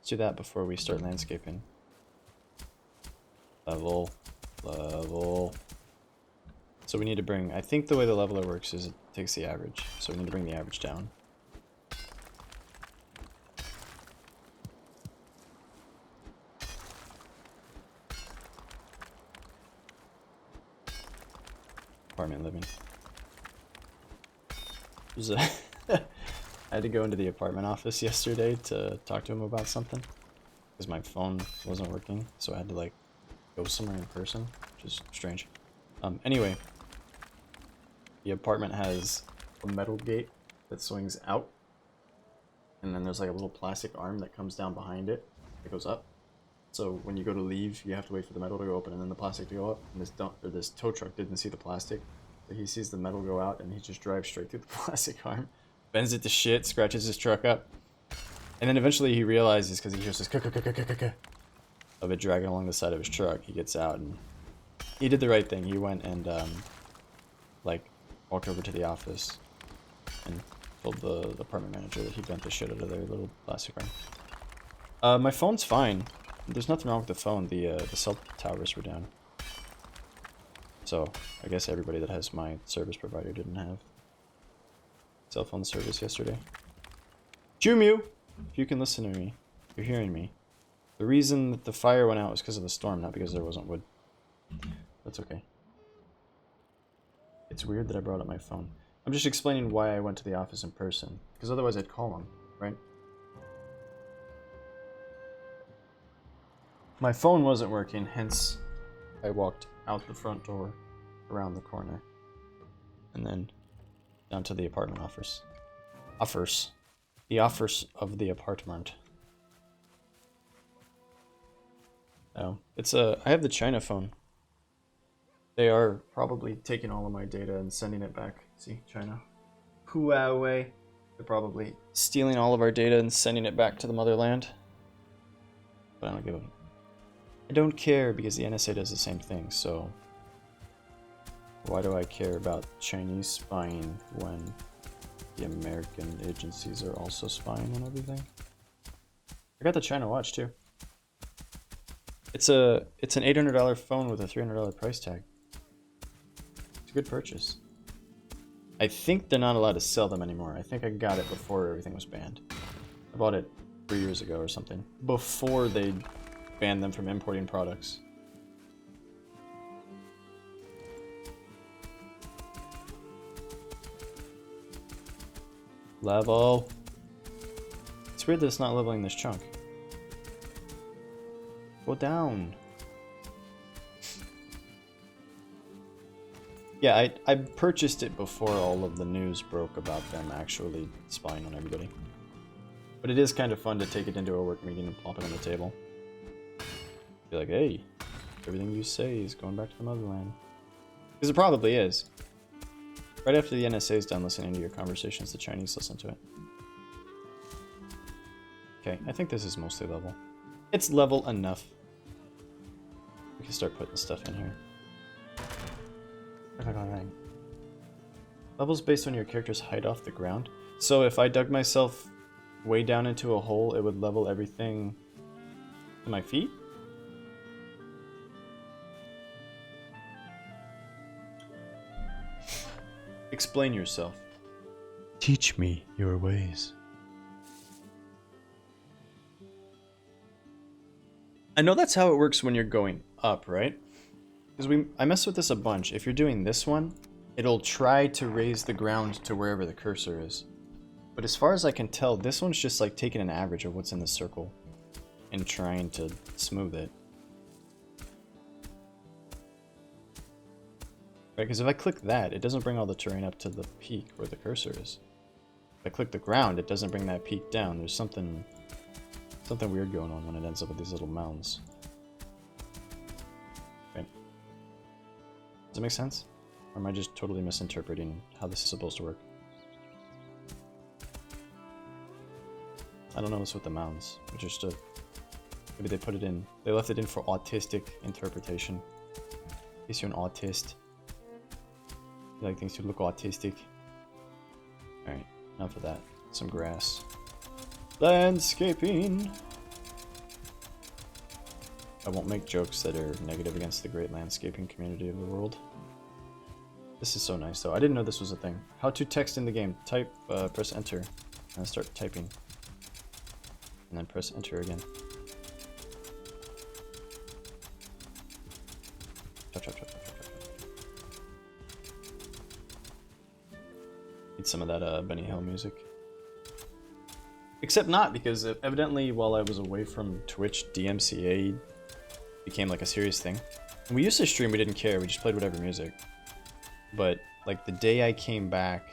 Let's do that before we start landscaping. Level. So we need to bring, I think the way the leveler works is it takes the average. So we need to bring the average down. Apartment living. I had to go into the apartment office yesterday to talk to him about something because my phone wasn't working, so I had to like go somewhere in person, which is strange. Anyway, the apartment has a metal gate that swings out, and then there's like a little plastic arm that comes down behind it that goes up. So when you go to leave, you have to wait for the metal to go open and then the plastic to go up. And this tow truck didn't see the plastic, so he sees the metal go out and he just drives straight through the plastic arm, bends it to shit, scratches his truck up, and then eventually he realizes because he hears this of it dragging along the side of his truck. He gets out and he did the right thing. He went and like walked over to the office and told the apartment manager that he bent the shit out of their little plastic arm. My phone's fine. There's nothing wrong with the phone. The cell towers were down. So I guess everybody that has my service provider didn't have cell phone service yesterday. Jumu! If you can listen to me, you're hearing me. The reason that the fire went out was because of the storm, not because there wasn't wood. That's okay. It's weird that I brought up my phone. I'm just explaining why I went to the office in person, because otherwise I'd call him, right? My phone wasn't working, hence I walked out the front door, around the corner, and then down to the apartment offers. The offers of the apartment. Oh, I have the China phone. They are probably taking all of my data and sending it back. See, China. Huawei. They're probably stealing all of our data and sending it back to the motherland. But I don't give a... I don't care because the NSA does the same thing, so... Why do I care about Chinese spying when the American agencies are also spying on everything? I got the China watch too. It's an $800 phone with a $300 price tag. It's a good purchase. I think they're not allowed to sell them anymore. I think I got it before everything was banned. I bought it 3 years ago or something. Before they banned them from importing products. Level. It's weird that it's not leveling this chunk. Go down. Yeah, I purchased it before all of the news broke about them actually spying on everybody. But it is kind of fun to take it into a work meeting and plop it on the table. Be like, hey, everything you say is going back to the motherland. Because it probably is. Right after the NSA is done listening to your conversations, the Chinese listen to it. Okay, I think this is mostly level. It's level enough. We can start putting stuff in here. Levels based on your character's height off the ground. So if I dug myself way down into a hole, it would level everything to my feet? Explain yourself. Teach me your ways. I know that's how it works when you're going up, right? Because I messed with this a bunch. If you're doing this one, it'll try to raise the ground to wherever the cursor is. But as far as I can tell, this one's just like taking an average of what's in the circle and trying to smooth it. Right, because if I click that, it doesn't bring all the terrain up to the peak where the cursor is. If I click the ground, it doesn't bring that peak down. There's something weird going on when it ends up with these little mounds. Okay. Does that make sense? Or am I just totally misinterpreting how this is supposed to work? I don't know what's with the mounds. It just maybe they put it in. They left it in for autistic interpretation. In case you're an autist. You like things to look autistic. Alright, enough of that. Some grass. Landscaping! I won't make jokes that are negative against the great landscaping community of the world. This is so nice though. I didn't know this was a thing. How to text in the game. Type, press enter, and then start typing. And then press enter again. Chop, chop, chop, chop, chop, chop. Need some of that Benny Hill music. Except not, because evidently while I was away from Twitch, DMCA became like a serious thing. And we used to stream, we didn't care, we just played whatever music. But like the day I came back,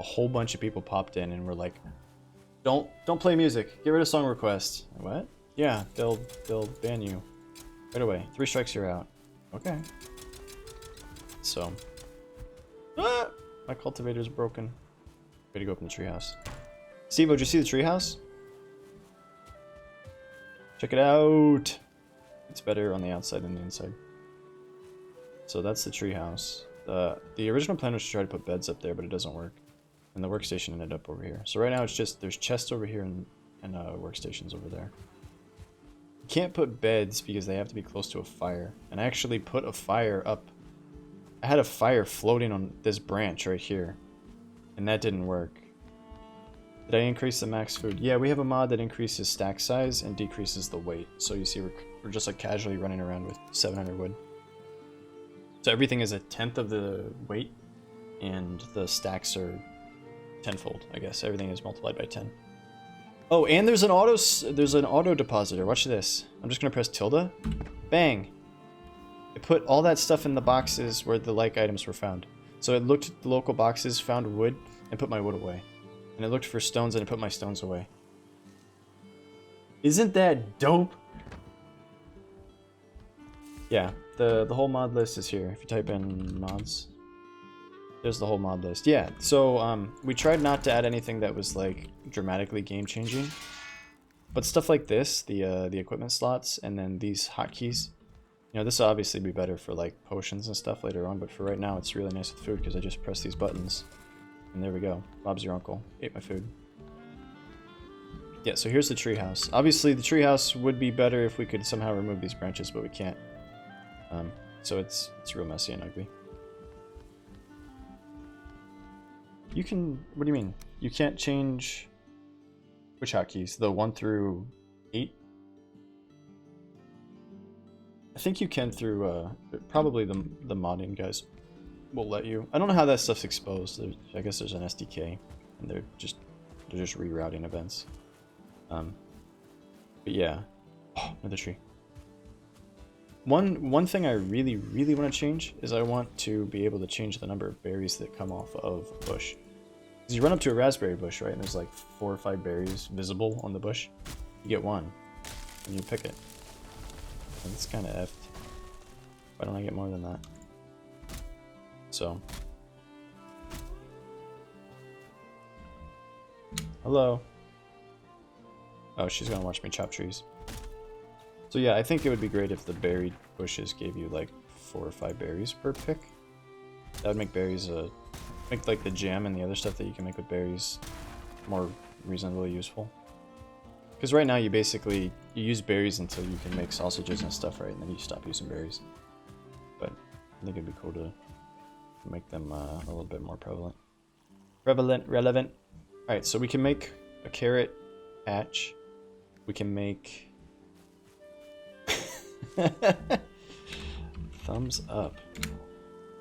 a whole bunch of people popped in and were like, Don't play music, get rid of song requests. What? Yeah, they'll ban you. Right away. 3 strikes, you're out. Okay. So. Ah! My cultivator's broken. Way to go up in the treehouse. Steve, did you see the treehouse? Check it out! It's better on the outside than the inside. So that's the treehouse. The original plan was to try to put beds up there, but it doesn't work. And the workstation ended up over here. So right now it's just, there's chests over here and workstations over there. You can't put beds because they have to be close to a fire. And I actually put a fire up. I had a fire floating on this branch right here. And that didn't work. Did I increase the max food? Yeah, we have a mod that increases stack size and decreases the weight. So you see we're just like casually running around with 700 wood. So everything is 1/10 of the weight, and the stacks are tenfold, I guess. Everything is multiplied by 10. Oh, and there's an auto depositor. Watch this. I'm just gonna press tilde. Bang. it put all that stuff in the boxes where the like items were found. So it looked at the local boxes, found wood, and put my wood away. And it looked for stones and it put my stones away. Isn't that dope? Yeah, the whole mod list is here. If you type in mods, there's the whole mod list. Yeah, so we tried not to add anything that was like dramatically game changing. But stuff like this, the equipment slots, and then these hotkeys, you know, this will obviously be better for like potions and stuff later on, but for right now it's really nice with food because I just press these buttons. And there we go. Bob's your uncle. Ate my food. Yeah, so here's the treehouse. Obviously the treehouse would be better if we could somehow remove these branches, but we can't. So it's real messy and ugly. You can... What do you mean? You can't change... Which hotkeys? The 1 through 8? I think you can through, probably the modding guys will let you. I don't know how that stuff's exposed. I guess there's an SDK, and they're just rerouting events. But yeah. Oh, another tree. One thing I really want to change is I want to be able to change the number of berries that come off of a bush. Because you run up to a raspberry bush, right, and there's like 4 or 5 berries visible on the bush. You get one, and you pick it. And it's kind of effed. Why don't I get more than that? So. Hello. Oh, she's gonna watch me chop trees. So yeah, I think it would be great if the berry bushes gave you like 4 or 5 berries per pick. That would make berries make like the jam and the other stuff that you can make with berries more reasonably useful. Because right now you basically use berries until you can make sausages and stuff, right? And then you stop using berries. But I think it'd be cool to make them a little bit more prevalent. Relevant. Alright, so we can make a carrot patch. We can make... Thumbs up.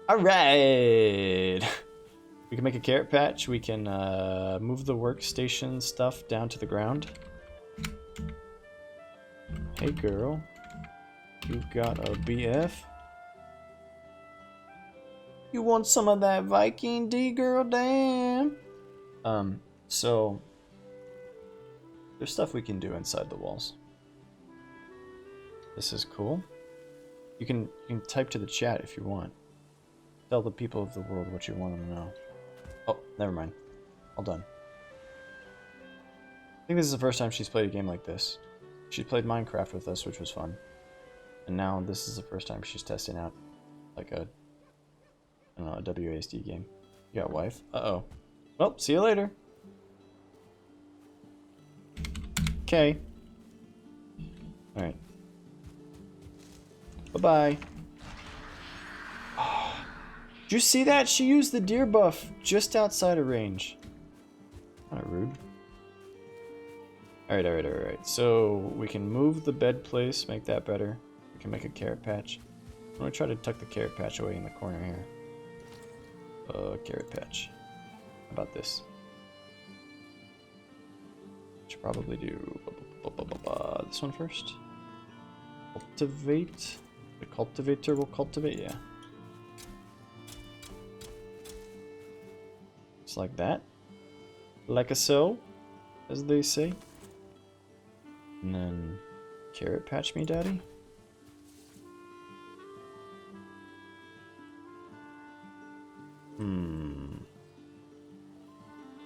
Alright! We can make a carrot patch. We can move the workstation stuff down to the ground. Hey girl. You've got a BF? You want some of that Viking D, girl? Damn! So... There's stuff we can do inside the walls. This is cool. You can type to the chat if you want. Tell the people of the world what you want them to know. Oh, never mind. All done. I think this is the first time she's played a game like this. She played Minecraft with us, which was fun. And now this is the first time she's testing out like a, I don't know, a WASD game. You got a wife? Uh-oh. Well, see you later. Okay. Alright. Bye-bye. Oh, did you see that? She used the deer buff just outside of range. Kind of rude. Alright. So we can move the bed place, make that better. We can make a carrot patch. I'm gonna try to tuck the carrot patch away in the corner here. Carrot patch. How about this? Should probably do this one first. Cultivate. The cultivator will cultivate, yeah. Just like that. Like a so, as they say. And then carrot patch me, daddy.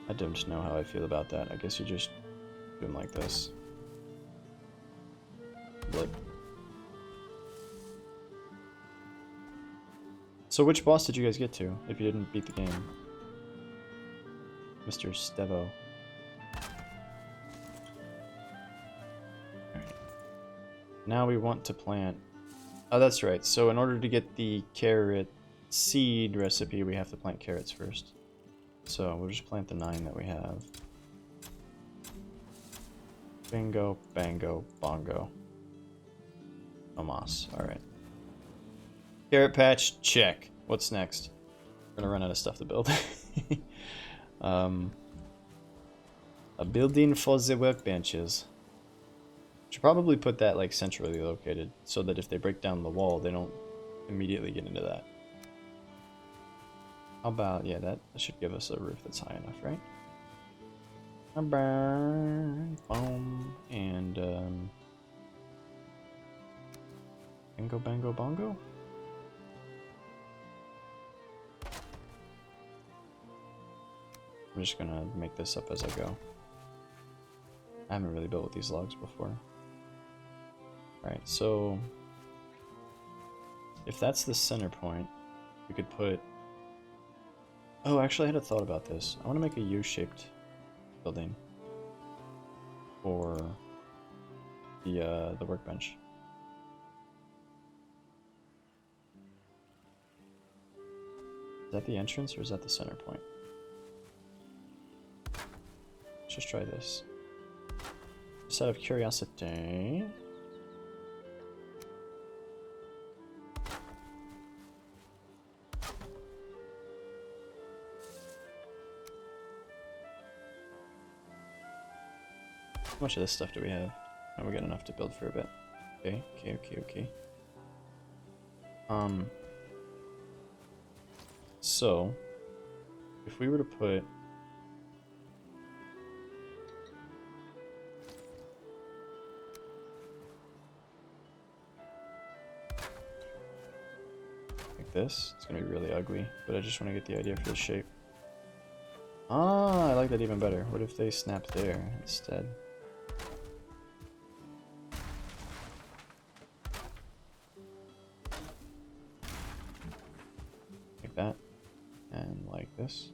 I don't know how I feel about that. I guess you just do them like this. Blip. So which boss did you guys get to, if you didn't beat the game? Mr. Stevo. Alright. Now we want to plant... Oh, that's right. So in order to get the carrot seed recipe, we have to plant carrots first. So we'll just plant the 9 that we have. Bingo, bango, bongo. Omas. Alright. Carrot patch, check. What's next? We're gonna run out of stuff to build. A building for the workbenches. Should probably put that like centrally located so that if they break down the wall, they don't immediately get into that. How about, yeah, that should give us a roof that's high enough, right? Boom, and bingo, bango, bongo. I'm just gonna make this up as I go. I haven't really built with these logs before. Alright, so if that's the center point, we could put... Oh, actually I had a thought about this. I want to make a U-shaped building for the workbench. Is that the entrance or is that the center point? Let's just try this. Just out of curiosity. How much of this stuff do we have? Oh, we got enough to build for a bit. Okay. So, if we were to put... like this, it's gonna be really ugly, but I just want to get the idea for the shape. Ah, I like that even better. What if they snap there instead? Like that. And like this.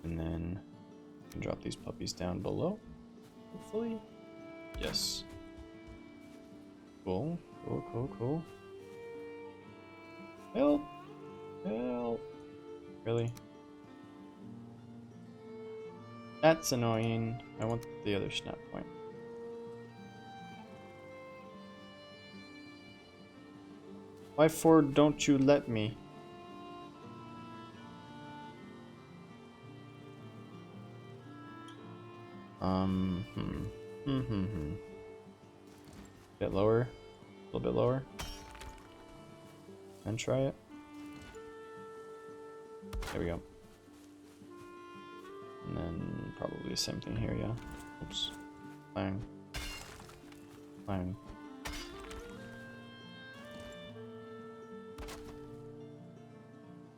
And then you can drop these puppies down below. Hopefully. Yes. Cool. Help! Help! Really? That's annoying. I want the other snap point. Why for don't you let me? Bit lower, a little bit lower. And try it. There we go. And then probably the same thing here, yeah. Oops. Clang. Clang.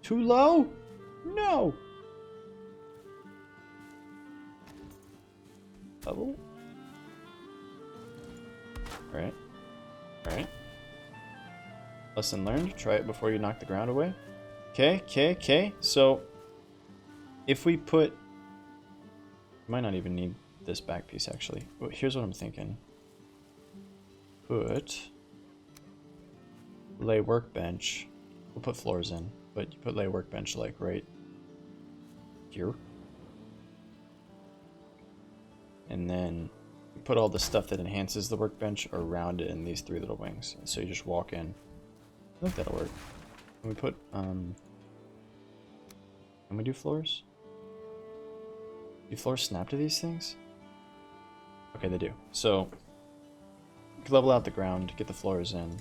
Too low? No! Level? Alright. Alright. Lesson learned. Try it before you knock the ground away. Okay. So, if we put... might not even need this back piece, actually. Well, here's what I'm thinking. Lay workbench. We'll put floors in, but you put lay workbench, like, right here. And then you put all the stuff that enhances the workbench around it in these three little wings. And so you just walk in. I think that'll work. Can we put, can we do floors? Do floors snap to these things? Okay, they do. So, you can level out the ground, get the floors in.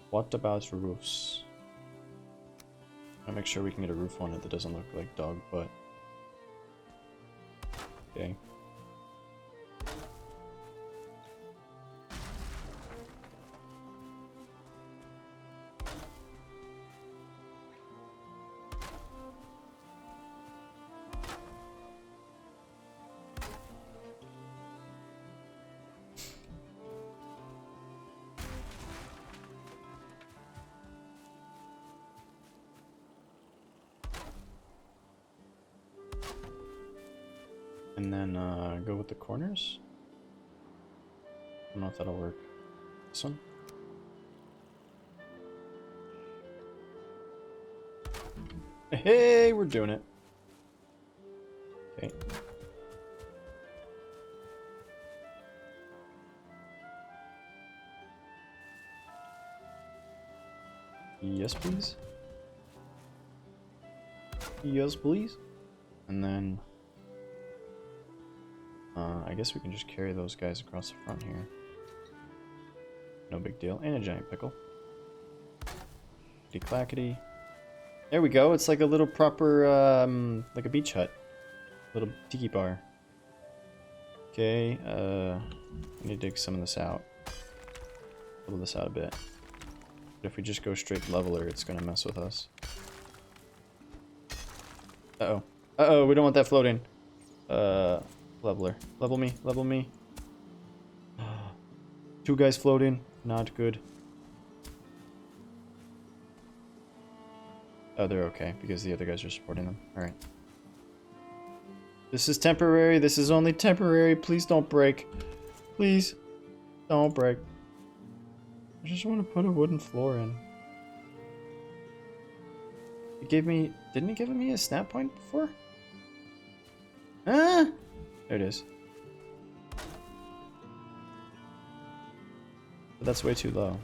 What about roofs? I'll make sure we can get a roof on it that doesn't look like dog butt. Okay. And then go with the corners. I don't know if that'll work. This one. Hey, we're doing it. Okay. Yes, please. Yes, please. And then I guess we can just carry those guys across the front here. No big deal. And a giant pickle. Clackety. There we go. It's like a little proper, like a beach hut. Little tiki bar. Okay, we need to dig some of this out. Level this out a bit. But if we just go straight leveler, it's gonna mess with us. Uh-oh. Uh-oh, we don't want that floating. Leveler. Level me, level me. 2 guys floating. Not good. Oh, they're okay, because the other guys are supporting them. Alright. This is temporary. This is only temporary. Please don't break. Please. Don't break. I just want to put a wooden floor in. It gave me... Didn't it give me a snap point before? Ah! There it is. But that's way too low.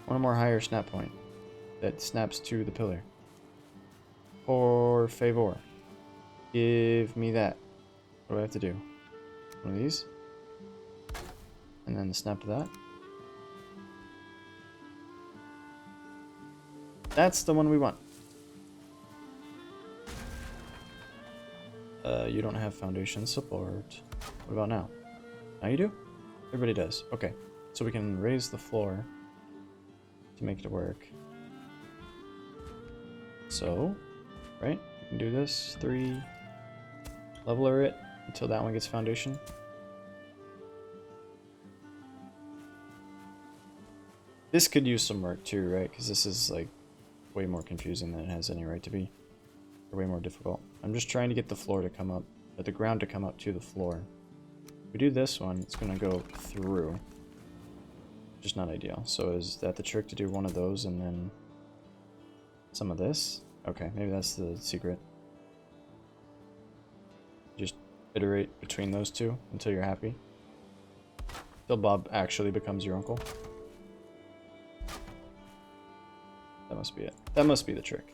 One more higher snap point that snaps to the pillar. Por favor. Give me that. What do I have to do? One of these? And then snap to that. That's the one we want. You don't have foundation support. What about now? Now you do? Everybody does. Okay. So we can raise the floor to make it work. So, right? We can do this. 3. Leveler it until that one gets foundation. This could use some work too, right? Because this is like way more confusing than it has any right to be. Or way more difficult. I'm just trying to get the floor to come up, or the ground to come up to the floor. If we do this one, it's going to go through. Just not ideal. So is that the trick, to do one of those and then some of this? Okay, maybe that's the secret. Just iterate between those two until you're happy. Till Bob actually becomes your uncle. That must be it. That must be the trick.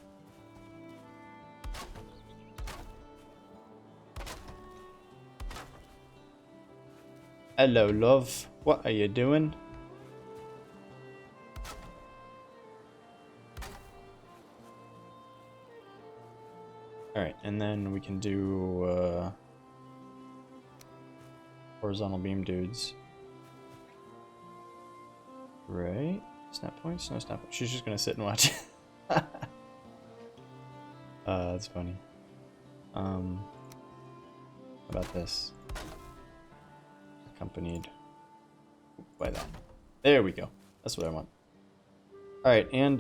Hello, love. What are you doing? Alright, and then we can do horizontal beam dudes. Right? Snap points? No snap points. She's just gonna sit and watch. That's funny. How about this? Accompanied by that. There we go. That's what I want. Alright, and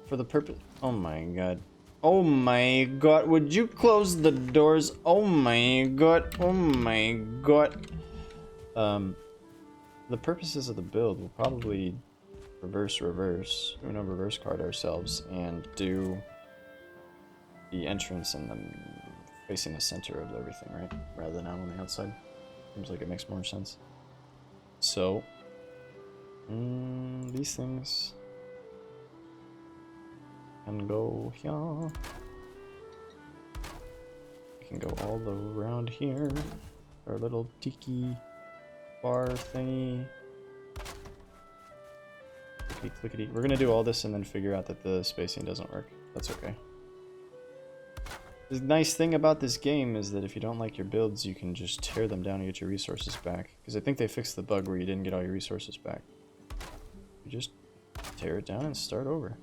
for the purpose... Oh my god. Oh my god, would you close the doors? Oh my god. Oh my god. The purposes of the build, we'll probably reverse, Uno reverse card ourselves, and do the entrance and then facing the center of everything, right? Rather than out on the outside. Seems like it makes more sense. So, these things can go here. We can go all around here. Our little tiki bar thingy. Clickety clickety. We're gonna do all this and then figure out that the spacing doesn't work. That's okay. The nice thing about this game is that if you don't like your builds, you can just tear them down and get your resources back. Because I think they fixed the bug where you didn't get all your resources back. You just tear it down and start over.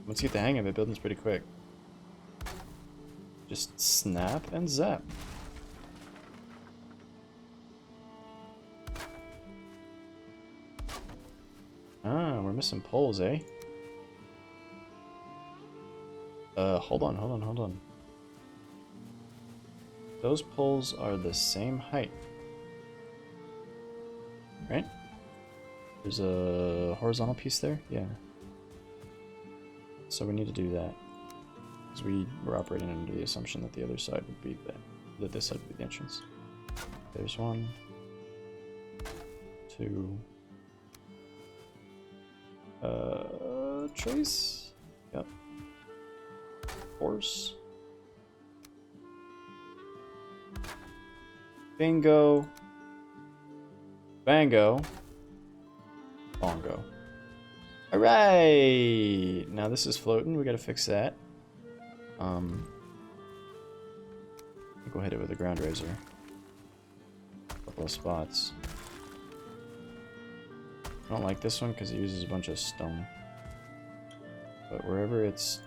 Once you get the hang of it, building's pretty quick. Just snap and zap. Ah, we're missing poles, eh? Hold on. Those poles are the same height. Right? There's a horizontal piece there? Yeah. So we need to do that. Because we were operating under the assumption that the other side would be that this side would be the entrance. There's 1, 2. Trace? Yep. Force. Bingo. Bango. Bongo. Alright! Now this is floating. We gotta fix that. Go hit it with a ground razor. A couple of spots. I don't like this one because it uses a bunch of stone. But wherever it's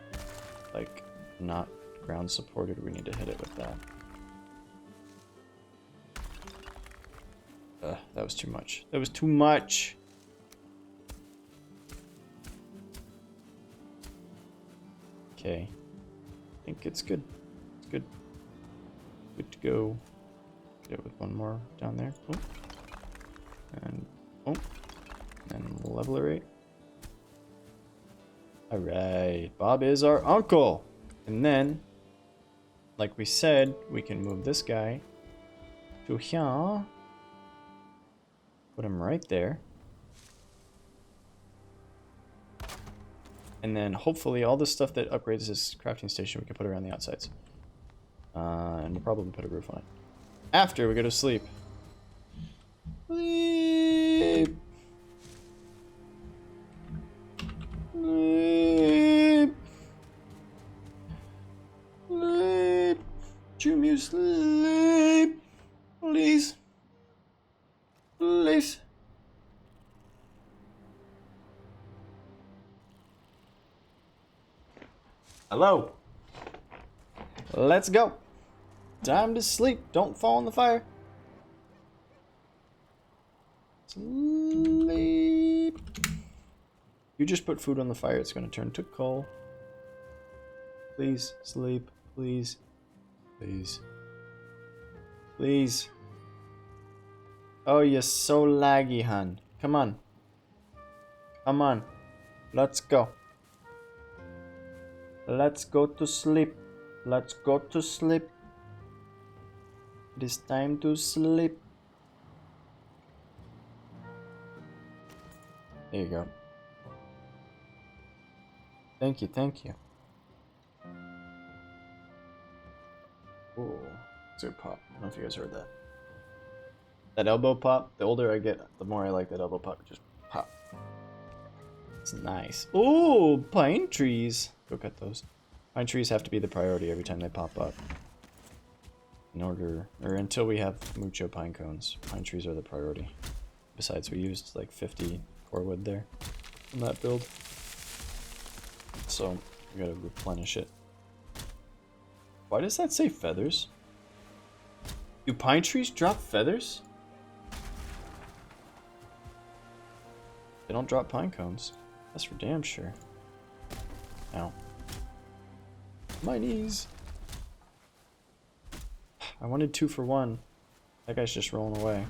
like not ground supported, we need to hit it with that. That was too much. That was too much! Okay. I think it's good. It's good. Good to go. Get it with one more down there. Boom. And boom. And level it right. Alright. Bob is our uncle. And then, like we said, we can move this guy to here. Put him right there. And then hopefully all the stuff that upgrades this crafting station we can put around the outsides. And we'll probably put a roof on it. After we go to sleep. Sleep. Sleep. Sleep. Jimmy, sleep. Please. Please. Hello. Let's go. Time to sleep. Don't fall in the fire. Sleep. You just put food on the fire, it's going to turn to coal. Please, sleep. Please. Please. Please. Oh, you're so laggy, hun. Come on. Come on. Let's go. Let's go to sleep. Let's go to sleep. It is time to sleep. There you go. Thank you, thank you. Ooh, it's a pop. I don't know if you guys heard that. That elbow pop, the older I get, the more I like that elbow pop. Just pop. It's nice. Ooh, pine trees. Go cut those. Pine trees have to be the priority every time they pop up. In order, or until we have mucho pine cones, pine trees are the priority. Besides, we used like 50 core wood there in that build. So, we gotta replenish it. Why does that say feathers? Do pine trees drop feathers? They don't drop pine cones. That's for damn sure. Ow. My knees. I wanted 2 for 1. That guy's just rolling away.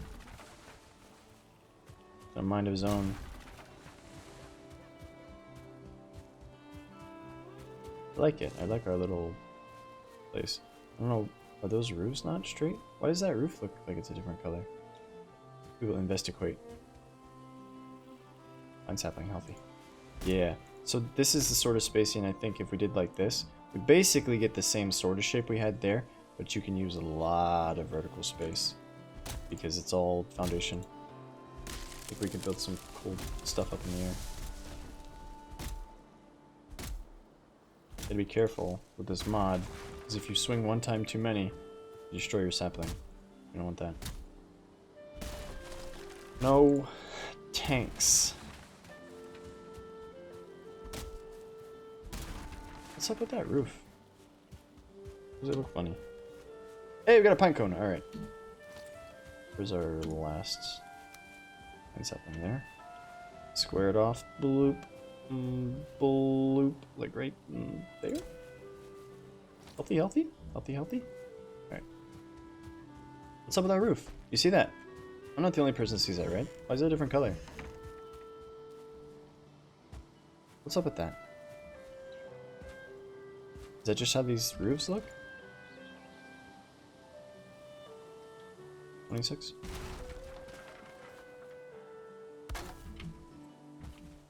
A mind of his own. I like it. I like our little place. I don't know. Are those roofs not straight? Why does that roof look like it's a different color? We will investigate. Mine's happening healthy. Yeah. So this is the sort of spacing I think if we did like this, we basically get the same sort of shape we had there, but you can use a lot of vertical space because it's all foundation. I think we can build some cool stuff up in the air. Gotta be careful with this mod, because if you swing one time too many, you destroy your sapling. You don't want that. No tanks. What's up with that roof? Does it look funny? Hey, we got a pine cone. Alright. Where's our last sapling there? Square it off. Bloop. Bloop. Like right there? Healthy, healthy? Healthy, healthy? Alright. What's up with that roof? You see that? I'm not the only person that sees that, right? Why is it a different color? What's up with that? Is that just how these roofs look? 26?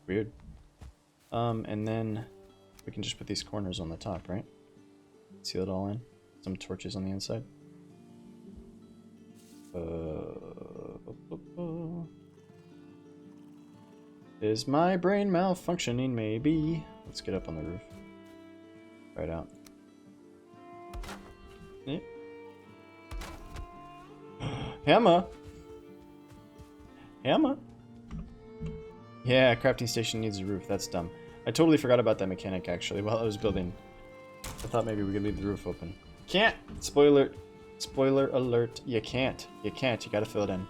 Weird. And then we can just put these corners on the top, right? Seal it all in. Some torches on the inside. Is my brain malfunctioning? Maybe. Let's get up on the roof. Right out. Yeah. Hammer! Hammer! Yeah, crafting station needs a roof. That's dumb. I totally forgot about that mechanic, actually, while I was building. I thought maybe we could leave the roof open. Can't! Spoiler alert. You can't. You can't. You gotta fill it in.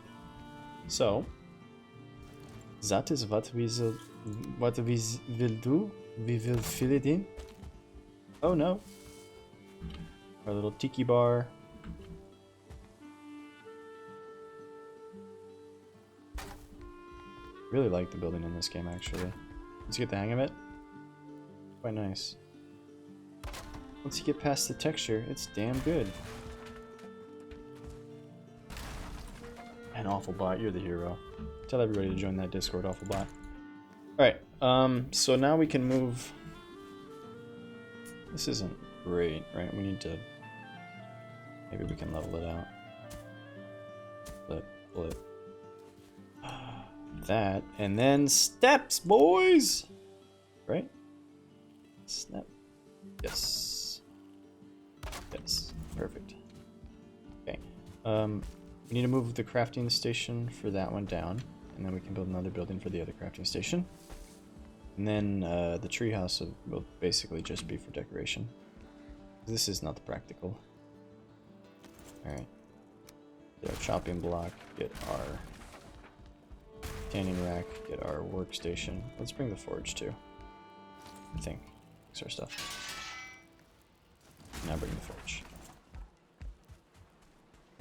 So, that is what we will do. We will fill it in. Oh no. Our little tiki bar. Really like the building in this game, actually. Once you get the hang of it, quite nice. Once you get past the texture, it's damn good. And Awflbot, you're the hero. Tell everybody to join that Discord, Awflbot. Alright, so now we can move. This isn't great, right? We need to. Maybe we can level it out. Flip. That, and then steps, boys! Right? Snap. Yes. Yes. Perfect. Okay. We need to move the crafting station for that one down, and then we can build another building for the other crafting station. And then the treehouse will basically just be for decoration. This is not the practical. Alright. Get our chopping block, get our tanning rack, get our workstation. Let's bring the forge too. I think. Fix our stuff. Now bring the forge.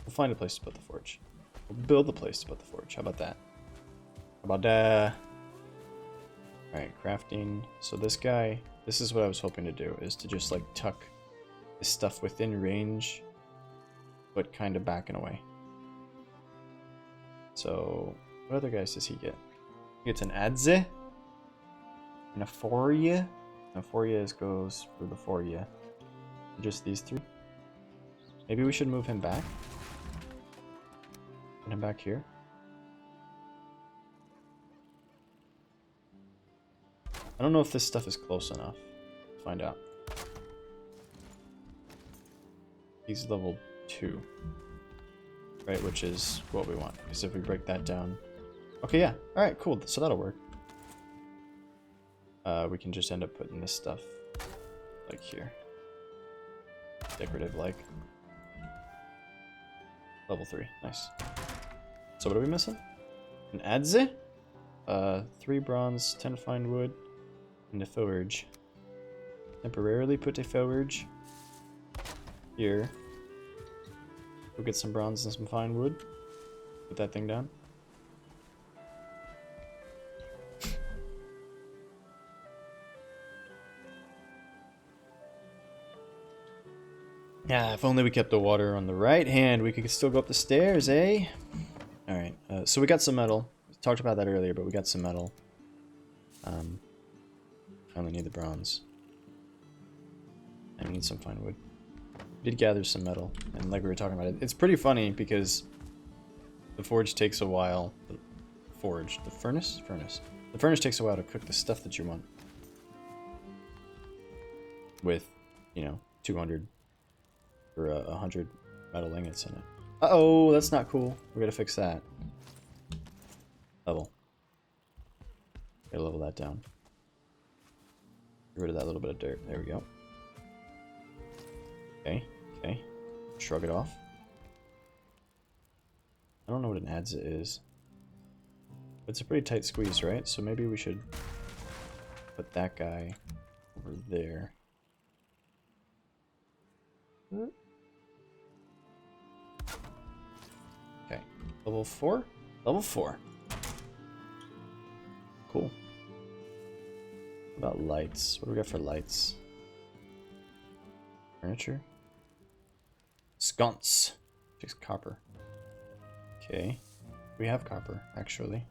We'll find a place to put the forge. We'll build the place to put the forge. How about that? How about that? Alright, crafting. So this guy, this is what I was hoping to do, is to just like tuck this stuff within range, but kind of back and away. So, what other guys does he get? He gets an Adze, an Aphoria. Aphoria goes for the Foria. Just these three. Maybe we should move him back. Put him back here. I don't know if this stuff is close enough. Let's find out. He's level 2. Right, which is what we want. Because if we break that down... Okay, yeah. Alright, cool. So that'll work. We can just end up putting this stuff like here. Decorative like. Level 3. Nice. So what are we missing? An Adze? 3 bronze, 10 fine wood, and a forge. Temporarily put a forge here. Go get some bronze and some fine wood. Put that thing down. Yeah, if only we kept the water on the right hand, we could still go up the stairs, eh? Alright, so we got some metal. We talked about that earlier, but we got some metal. I only need the bronze. And we need some fine wood. We did gather some metal, and like we were talking about, it's pretty funny because the forge takes a while. The furnace? The furnace takes a while to cook the stuff that you want. With, you know, 200 or 100 metal ingots in it. Uh-oh, that's not cool. We gotta fix that. Level. Gotta level that down. Get rid of that little bit of dirt. There we go. Okay, okay. Shrug it off. I don't know what an adze is. It's a pretty tight squeeze, right? So maybe we should put that guy over there. Okay, level 4? Level 4. Cool. What about lights? What do we got for lights? Furniture? Sconce. Takes copper. Okay. We have copper, actually.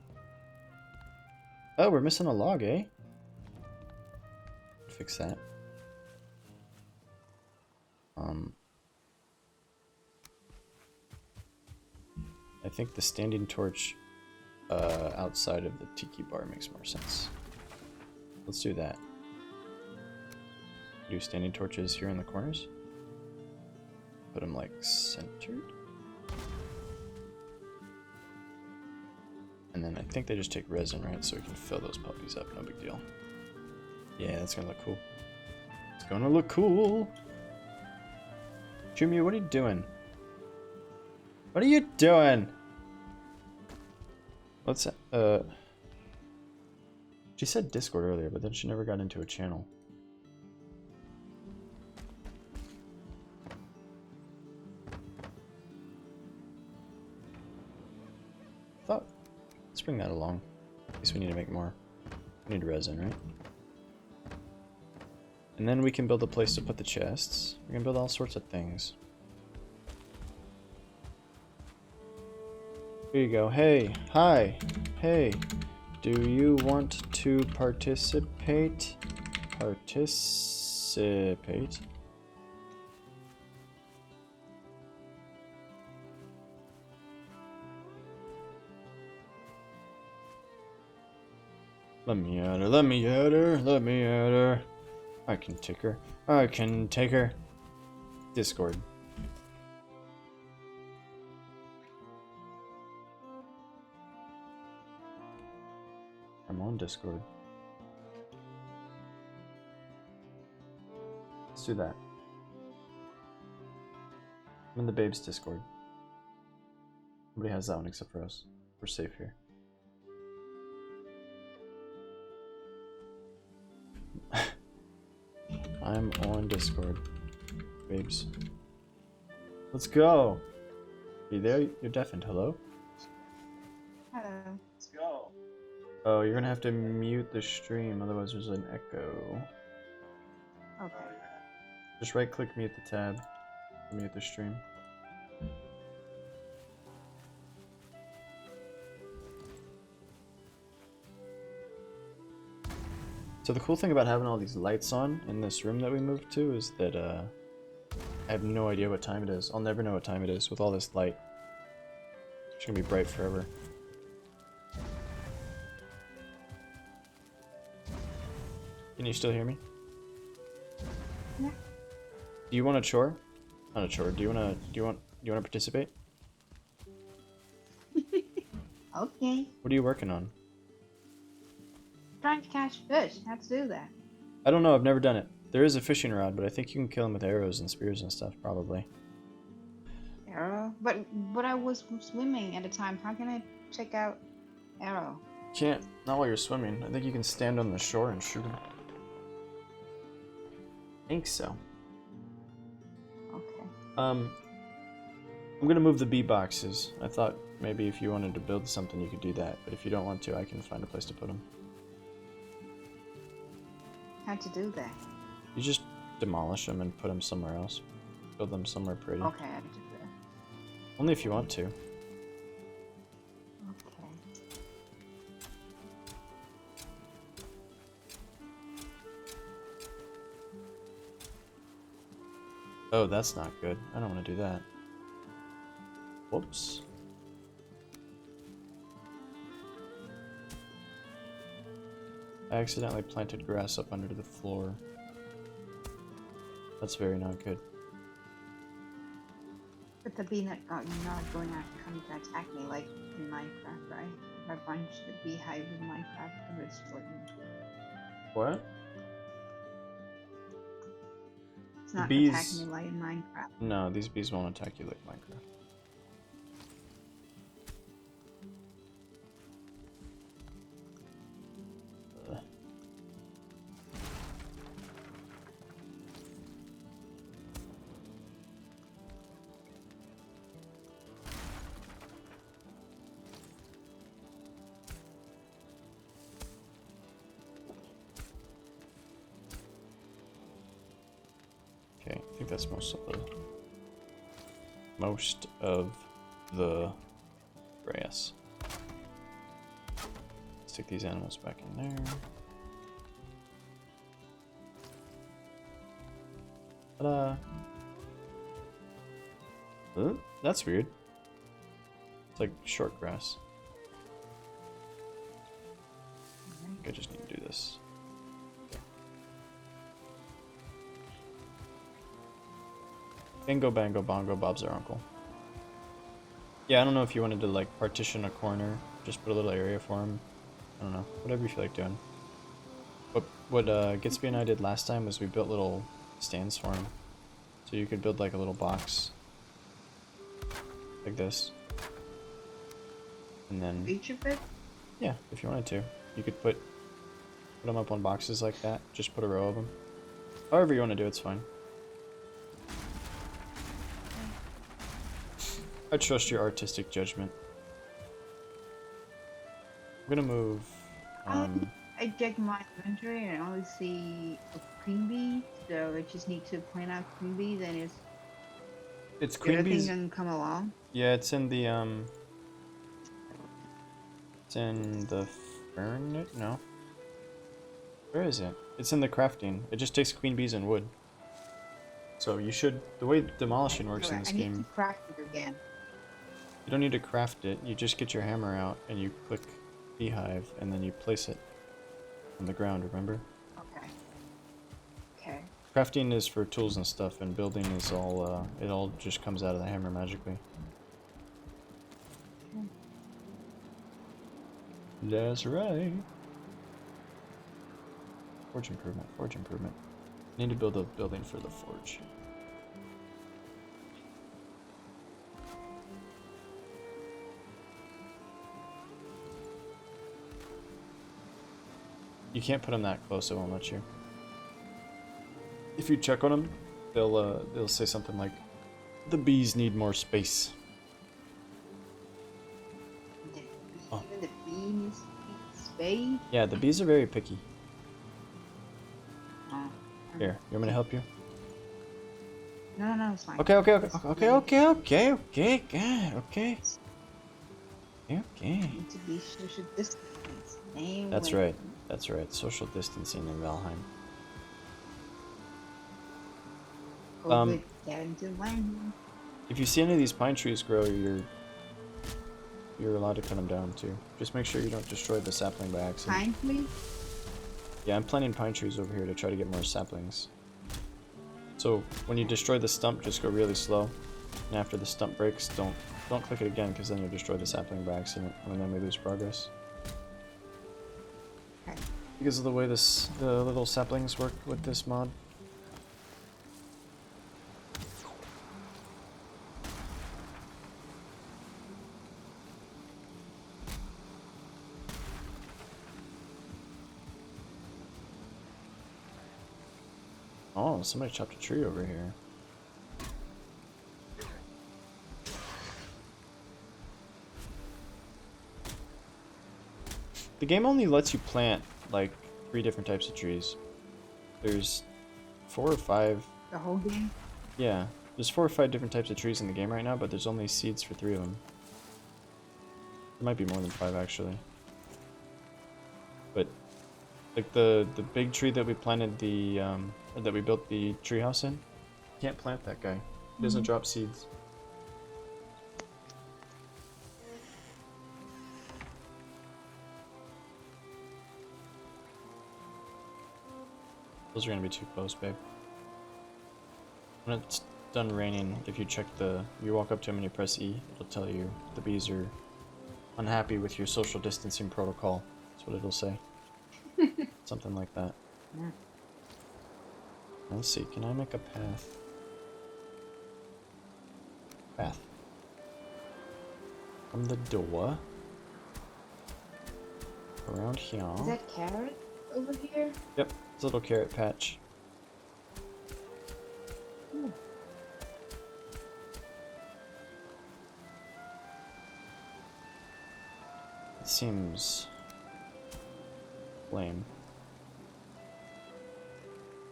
Oh, we're missing a log, eh? Fix that. think the standing torch outside of the tiki bar makes more sense. Let's do that. Do standing torches here in the corners. Put them like centered. And then I think they just take resin, right? So we can fill those puppies up, no big deal. Yeah, that's gonna look cool. It's gonna look cool. Jimmy, what are you doing? What are you doing? What's that? She said Discord earlier, but then she never got into a channel. Thought. Let's bring that along. In case we need to make more. We need resin, right? And then we can build a place to put the chests. We can build all sorts of things. Here you go. Hey, hi, hey. Do you want to participate? Participate. Let me at her, let me at her, let me at her. I can take her, I can take her. Discord. I'm on Discord. Let's do that. I'm in the babes Discord. Nobody has that one except for us. We're safe here. I'm on Discord. Babes. Let's go! Are you there? You're deafened. Hello? Hello. Let's go. Oh, you're gonna have to mute the stream, otherwise there's an echo. Okay. Just right click mute the tab. Mute the stream. So the cool thing about having all these lights on in this room that we moved to is that I have no idea what time it is. I'll never know what time it is with all this light. It's gonna be bright forever. Can you still hear me? Yeah. Do you want a chore? Not a chore. Do you wanna participate? Okay. What are you working on? Trying to catch fish. Let's do that. I don't know, I've never done it. There is a fishing rod, but I think you can kill them with arrows and spears and stuff, probably. Arrow? But I was swimming at the time. How can I check out arrow? Can't. Not while you're swimming. I think you can stand on the shore and shoot them. I think so. Okay. I'm gonna move the bee boxes. I thought maybe if you wanted to build something you could do that, but if you don't want to, I can find a place to put them. How to do that? You just demolish them and put them somewhere else. Build them somewhere pretty. Okay, I do that. Only if you want to. Okay. Oh, that's not good. I don't want to do that. Whoops. I accidentally planted grass up under the floor. That's very not good. But the bee not going to come to attack me like in Minecraft, right? If I bunch the beehive in Minecraft, it would destroy me. What? It's not bees... attacking me like in Minecraft. No, these bees won't attack you like Minecraft. Okay, I think that's most of the grass. Stick these animals back in there. Ta-da! Huh? That's weird. like short grass. I Alright. think I just need to do this. Bingo, bango, bongo, Bob's our uncle. Yeah, I don't know if you wanted to like partition a corner, just put a little area for him. I don't know, whatever you feel like doing. What Gitsby and I did last time was we built little stands for him. So you could build like a little box. Like this. And then, Each of it? yeah, if you wanted to. You could put them up on boxes like that. Just put a row of them. However you want to do it's fine. I trust your artistic judgment. I'm gonna move. I checked my inventory and I only see a queen bee, so I just need to point out queen bees and It's the queen other thing bees. can come along. Yeah, it's in the It's in the furnace. No. Where is it? It's in the crafting. It just takes queen bees and wood. So you should. The way demolishing works in Alright, this I need game. to craft it again. You don't need to craft it, you just get your hammer out and you click beehive and then you place it on the ground, remember? Okay. Okay. Crafting is for tools and stuff and building is all, it all just comes out of the hammer magically. That's right. Forge improvement, forge improvement. Need to build a building for the forge. You can't put them that close, it won't let you. If you check on them, they'll say something like, "The bees need more space." Oh. Even the bees need space. Yeah, the bees are very picky. Oh. Here, you want me to help you? No, it's fine. Okay, okay, okay, Just okay, okay, okay, okay, God, okay. Okay. need to be social distance. Name That's when- right. That's right. Social distancing in Valheim. COVID, get into land. If you see any of these pine trees grow, you're allowed to cut them down too. Just make sure you don't destroy the sapling by accident. Pine tree? Yeah, I'm planting pine trees over here to try to get more saplings. So when you destroy the stump, just go really slow. And after the stump breaks, don't click it again because then you'll destroy the sapling by accident, and then we lose progress. Okay. Because of the way the little saplings work with this mod. Oh, somebody chopped a tree over here. The game only lets you plant like 3 different types of trees. There's 4 or 5. The whole game? Yeah, there's 4 or 5 different types of trees in the game right now, but there's only seeds for 3 of them. There might be more than 5 actually. But like the big tree that we planted or that we built the treehouse in, can't plant that guy. He doesn't drop seeds. Those are gonna be too close, babe. When it's done raining, if you you walk up to him and you press E, it'll tell you the bees are unhappy with your social distancing protocol. That's what it'll say. Something like that. Yeah. Let's see, can I make a path? Path. From the door. Around here. Is that carrot over here? Yep, it's a little carrot patch. Ooh. It seems lame.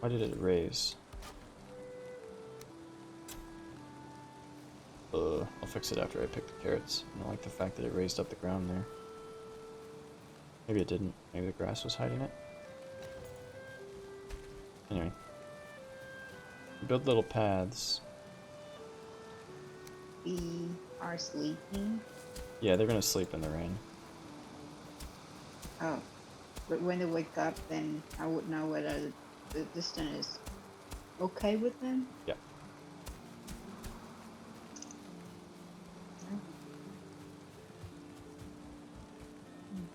Why did it raise? I'll fix it after I pick the carrots. I don't like the fact that it raised up the ground there. Maybe it didn't. Maybe the grass was hiding it. Anyway. Build little paths. We are sleeping. Yeah, they're gonna sleep in the rain. Oh. But when they wake up, then I would know whether the distance is okay with them. Yeah.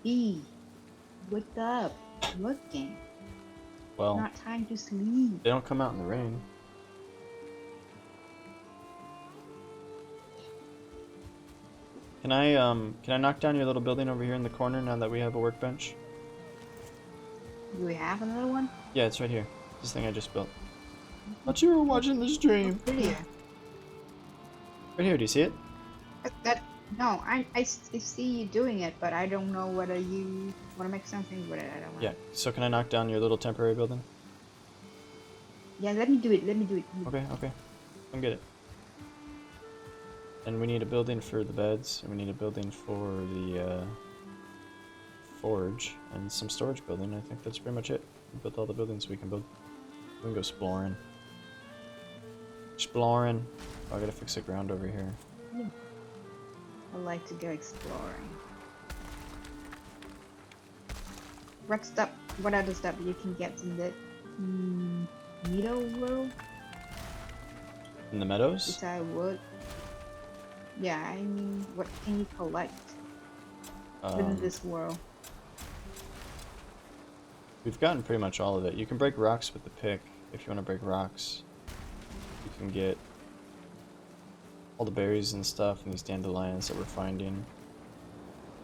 B, wake up. Looking. Well, Not time to sleep. they don't come out in the rain. Can I knock down your little building over here in the corner now that we have a workbench? Do we have another one? Yeah, it's right here. This thing I just built. Thought you were watching the stream. Prettier. Right here, do you see it? No, I see you doing it, but I don't know whether you want to make something with it. I don't know. Yeah, so can I knock down your little temporary building? Yeah, let me do it. Let me do it. Okay, okay. Come get it. And we need a building for the beds, and we need a building for the forge, and some storage building. I think that's pretty much it. We built all the buildings we can build. We can go exploring. Exploring. Oh, I gotta fix the ground over here. I like to go exploring. What other stuff you can get in the needle world? In the meadows? Besides wood? Yeah, I mean, what can you collect within this world? We've gotten pretty much all of it. You can break rocks with the pick if you want to break rocks. You can get all the berries and stuff and these dandelions that we're finding.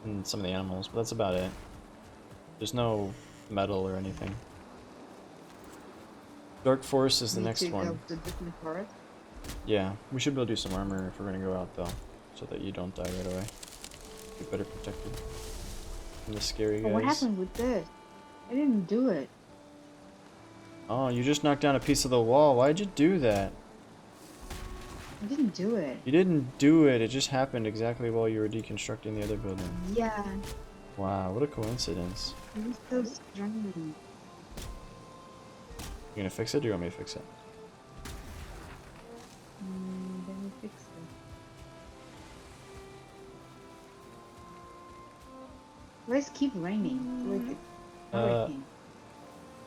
And some of the animals, but that's about it. There's no metal or anything. Dark Forest is the next one. The different forest? Yeah, we should be able to do some armor if we're gonna go out though, so that you don't die right away. Be better protected from the scary guys. Oh, what happened with this? I didn't do it. Oh, you just knocked down a piece of the wall. Why'd you do that? I didn't do it. You didn't do it. It just happened exactly while you were deconstructing the other building. Yeah. Wow, what a coincidence. It was so strange. You gonna fix it, or do you want me to fix it? Let me fix it. Why does it keep raining? Like a hurricane.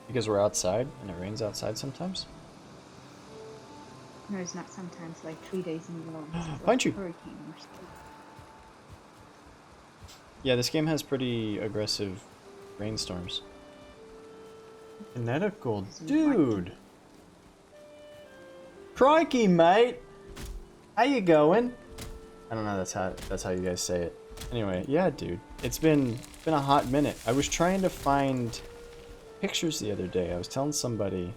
Because we're outside, and it rains outside sometimes? No, it's not sometimes, like 3 days in a row. It's like Pine tree. hurricane or something. Yeah, this game has pretty aggressive rainstorms. Kinetical, dude! Crikey, mate! How you going? I don't know, that's how you guys say it. Anyway, yeah, dude. It's been a hot minute. I was trying to find pictures the other day. I was telling somebody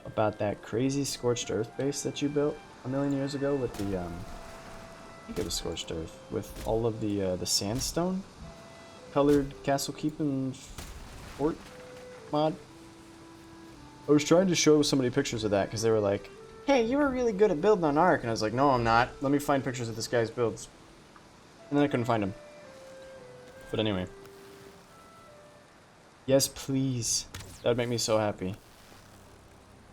about that crazy scorched earth base that you built a million years ago with the I think it was scorched earth with all of the sandstone colored castle keeping fort mod. I was trying to show somebody pictures of that because they were like, "Hey, you were really good at building on Ark," and I was like, "No, I'm not. Let me find pictures of this guy's builds." And then I couldn't find them. But anyway. Yes, please. That would make me so happy.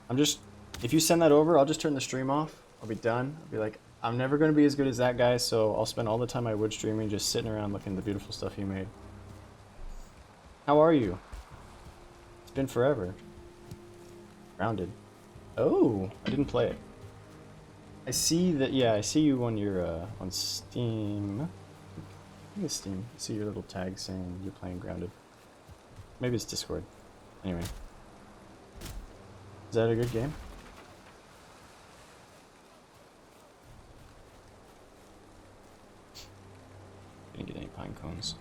If you send that over, I'll just turn the stream off. I'll be done. I'll be like, I'm never going to be as good as that guy, so I'll spend all the time I would streaming just sitting around looking at the beautiful stuff you made. How are you? It's been forever. Grounded. Oh, I didn't play it. I see that, yeah, I see you on your, on Steam. I think it's Steam. I see your little tag saying you're playing Grounded. Maybe it's Discord. Anyway. Is that a good game? Didn't get any pine cones.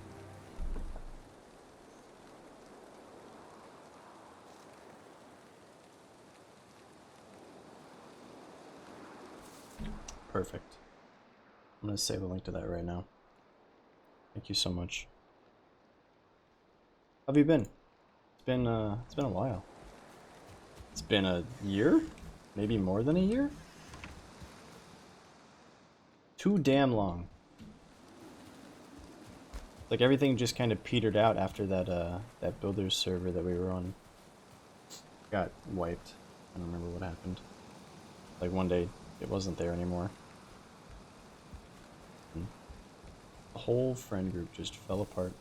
Perfect. I'm gonna save a link to that right now. Thank you so much. How have you been? It's been a while. It's been a year? Maybe more than a year? Too damn long. Like everything just kind of petered out after that builder's server that we were on got wiped. I don't remember what happened. Like one day it wasn't there anymore. The whole friend group just fell apart.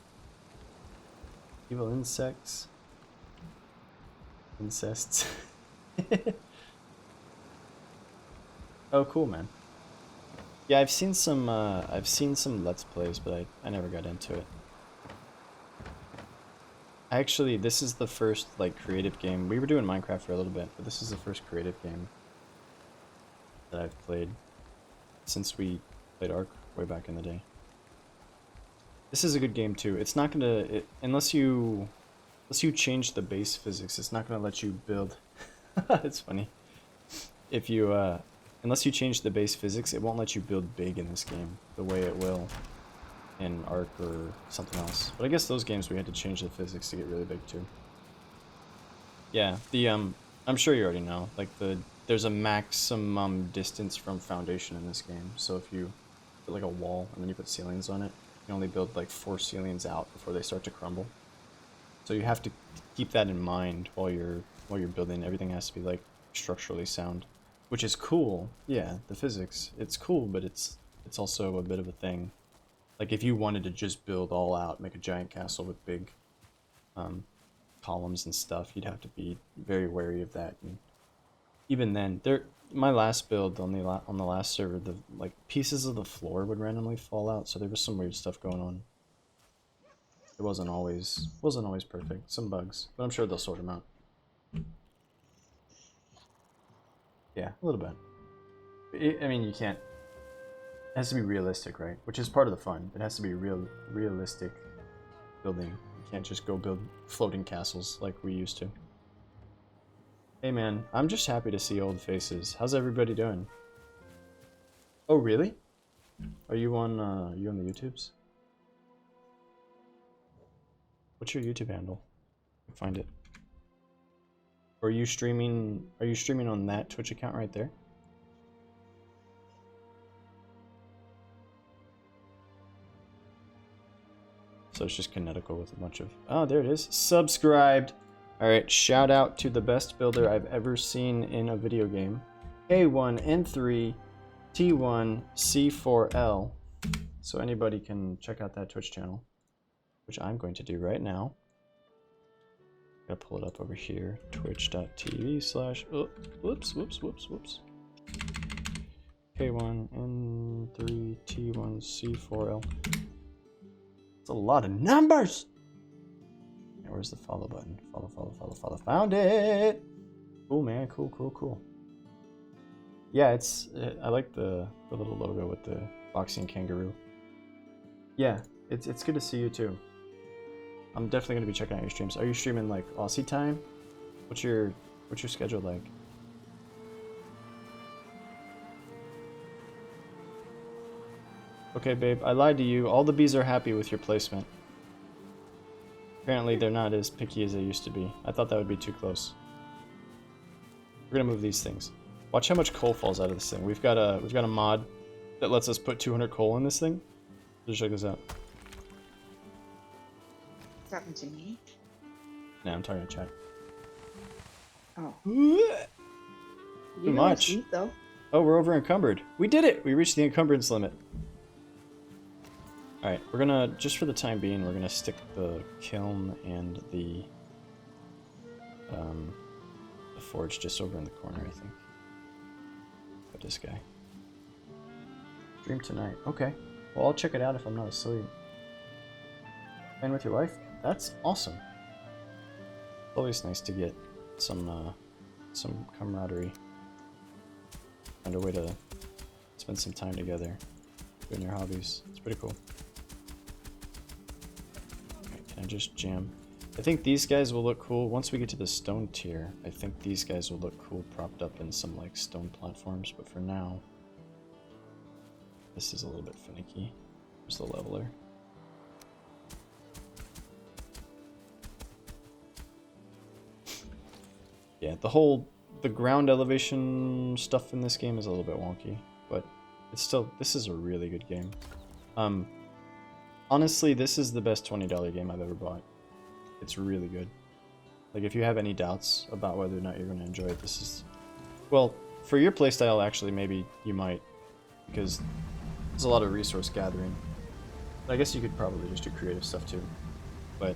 Evil insects. Incests. Oh, cool, man. Yeah, I've seen some Let's Plays, but I never got into it. Actually, this is the first, like, creative game. We were doing Minecraft for a little bit, but this is the first creative game that I've played since we played Ark way back in the day. This is a good game, too. It's not gonna... unless you change the base physics, it's not gonna let you build... It's funny. If you, unless you change the base physics, it won't let you build big in this game the way it will in Ark or something else. But I guess those games we had to change the physics to get really big too. Yeah, I'm sure you already know, like there's a maximum distance from foundation in this game. So if you put like a wall and then you put ceilings on it, you can only build like 4 ceilings out before they start to crumble. So you have to keep that in mind while you're building. Everything has to be like structurally sound, which is cool. Yeah, the physics, it's cool, but it's also a bit of a thing. Like if you wanted to just build all out, make a giant castle with big columns and stuff, you'd have to be very wary of that. And even then, my last build on the last server, the like pieces of the floor would randomly fall out, so there was some weird stuff going on. It wasn't always perfect. Some bugs, but I'm sure they'll sort them out. Yeah, a little bit. I mean, you can't. It has to be realistic, right? Which is part of the fun. It has to be realistic building. You can't just go build floating castles like we used to. Hey man, I'm just happy to see old faces. How's everybody doing? Oh really? Are you on the YouTubes? What's your YouTube handle? Find it. Or are you streaming on that Twitch account right there? So it's just Kinetical with a bunch of... Oh, there it is. Subscribed! Alright, shout out to the best builder I've ever seen in a video game. A1N3 T1 C4L. So anybody can check out that Twitch channel, which I'm going to do right now. Gotta pull it up over here. Twitch.tv/ oh, whoops. K1N3 T1 C4L. It's a lot of numbers! Yeah, where's the follow button? Follow. Found it! Cool, man. Cool. Yeah, I like the little logo with the boxing kangaroo. Yeah, it's good to see you too. I'm definitely gonna be checking out your streams. Are you streaming like Aussie time? What's your schedule like? Okay, babe, I lied to you. All the bees are happy with your placement. Apparently, they're not as picky as they used to be. I thought that would be too close. We're gonna move these things. Watch how much coal falls out of this thing. We've got a mod that lets us put 200 coal in this thing. Just check this out. What's happened to me? Nah, I'm talking to chat. Oh. Too much. Eat, though. Oh, we're over encumbered. We did it! We reached the encumbrance limit. Alright, we're gonna, just for the time being, we're gonna stick the kiln and the forge just over in the corner, I think. Put this guy. Stream tonight. Okay. Well, I'll check it out if I'm not asleep. Playing with your wife? That's awesome. It's always nice to get some camaraderie. Find a way to spend some time together doing your hobbies. It's pretty cool. Okay, can I just jam? I think these guys will look cool once we get to the stone tier. I think these guys will look cool propped up in some like stone platforms, but for now, this is a little bit finicky. There's the leveler. Yeah, the ground elevation stuff in this game is a little bit wonky, but it's still, this is a really good game. Honestly, this is the best $20 game I've ever bought. It's really good. Like, if you have any doubts about whether or not you're going to enjoy it, this is... Well, for your playstyle, actually, maybe you might, because there's a lot of resource gathering. I guess you could probably just do creative stuff too. But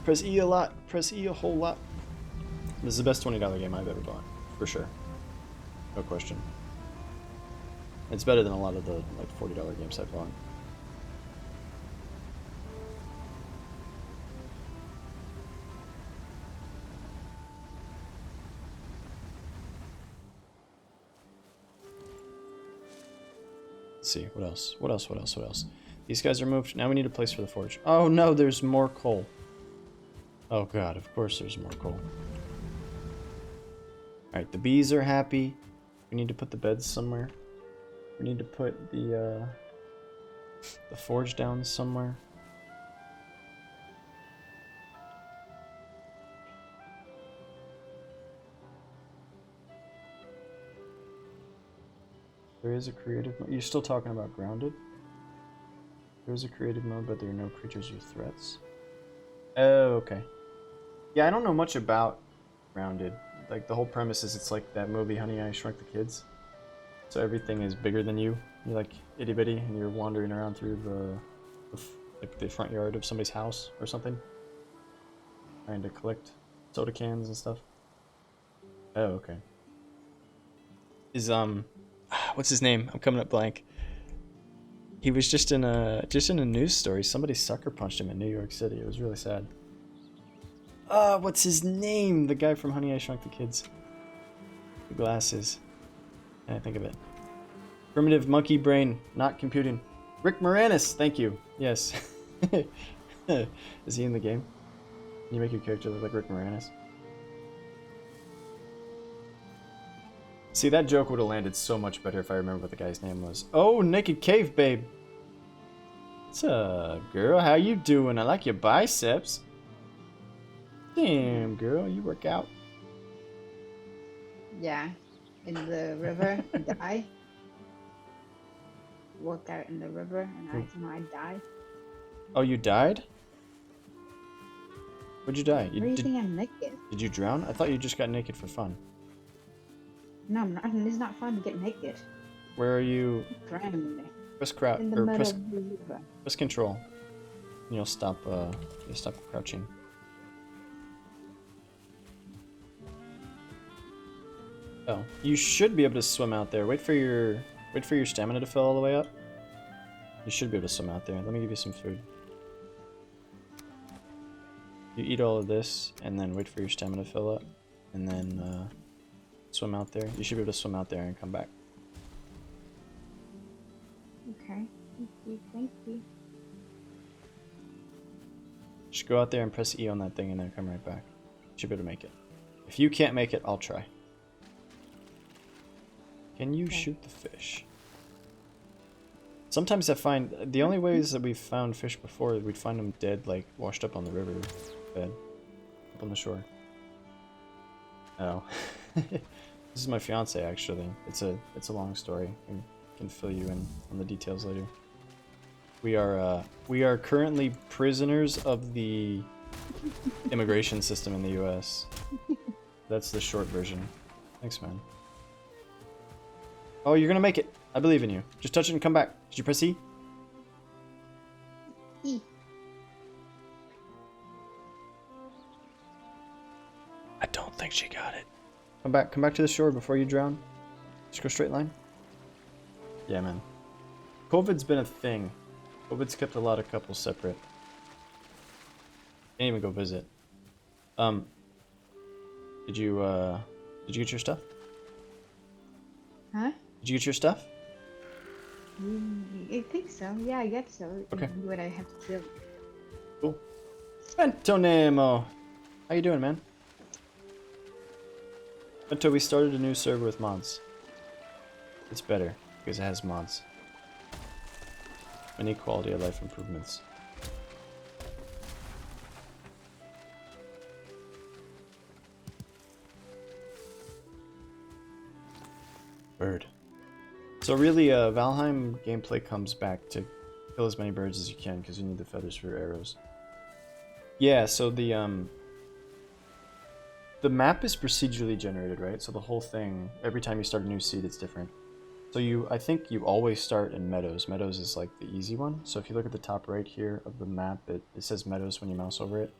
press E a lot. Press E a whole lot. This is the best $20 game I've ever bought, for sure. No question. It's better than a lot of the like $40 games I've bought. Let's see, what else? What else? What else? What else? These guys are moved. Now we need a place for the forge. Oh no, there's more coal. Oh god, of course there's more coal. Alright, the bees are happy. We need to put the beds somewhere. We need to put the forge down somewhere. There is a creative mode. You're still talking about grounded? There is a creative mode, but there are no creatures or threats. Oh, okay. Yeah, I don't know much about grounded. Like, the whole premise is it's like that movie Honey, I Shrunk the Kids. So everything is bigger than you. You're like itty bitty, and you're wandering around through the front yard of somebody's house or something, trying to collect soda cans and stuff. Oh, okay. Is what's his name? I'm coming up blank. He was just in a news story. Somebody sucker punched him in New York City. It was really sad. What's his name? The guy from Honey, I Shrunk the Kids. The glasses. Can't think of it. Primitive monkey brain, not computing. Rick Moranis, thank you. Yes. Is he in the game? Can you make your character look like Rick Moranis? See, that joke would have landed so much better if I remember what the guy's name was. Oh, Naked Cave Babe. What's up, girl? How you doing? I like your biceps. Damn, girl, you work out. Yeah. In the river, die. Worked out in the river, and I died. Oh, you died? Where'd you die? Why do you think I'm naked? Did you drown? I thought you just got naked for fun. No, I'm not. It's not fun to get naked. Where are you? Drowned. Press crouch In the or middle press of the river. press control. And you'll stop crouching. Oh, you should be able to swim out there. Wait for your stamina to fill all the way up. You should be able to swim out there. Let me give you some food. You eat all of this, and then wait for your stamina to fill up, and then swim out there. You should be able to swim out there and come back. Okay. Thank you. Just go out there and press E on that thing, and then come right back. You should be able to make it. If you can't make it, I'll try. Can you shoot the fish? Sometimes I find the only ways that we've found fish before, we'd find them dead, like washed up on the river bed, up on the shore. Oh, this is my fiance actually. It's a long story. I can fill you in on the details later. We are currently prisoners of the immigration system in the U.S. That's the short version. Thanks, man. Oh, you're gonna make it. I believe in you. Just touch it and come back. Did you press E? E. I don't think she got it. Come back to the shore before you drown. Just go straight line. Yeah, man. COVID's been a thing. COVID's kept a lot of couples separate. Can't even go visit. Did you get your stuff? Huh? Did you get your stuff? I think so. Yeah, I guess so. Okay. What I have to do. Cool. Bentonemo! How you doing, man? Until we started a new server with mods. It's better, because it has mods. Many quality of life improvements. Bird. So really, Valheim gameplay comes back to kill as many birds as you can, because you need the feathers for arrows. Yeah, so the map is procedurally generated, right? So the whole thing, every time you start a new seed, it's different. So I think you always start in Meadows. Meadows is like the easy one. So if you look at the top right here of the map, it says Meadows when you mouse over it.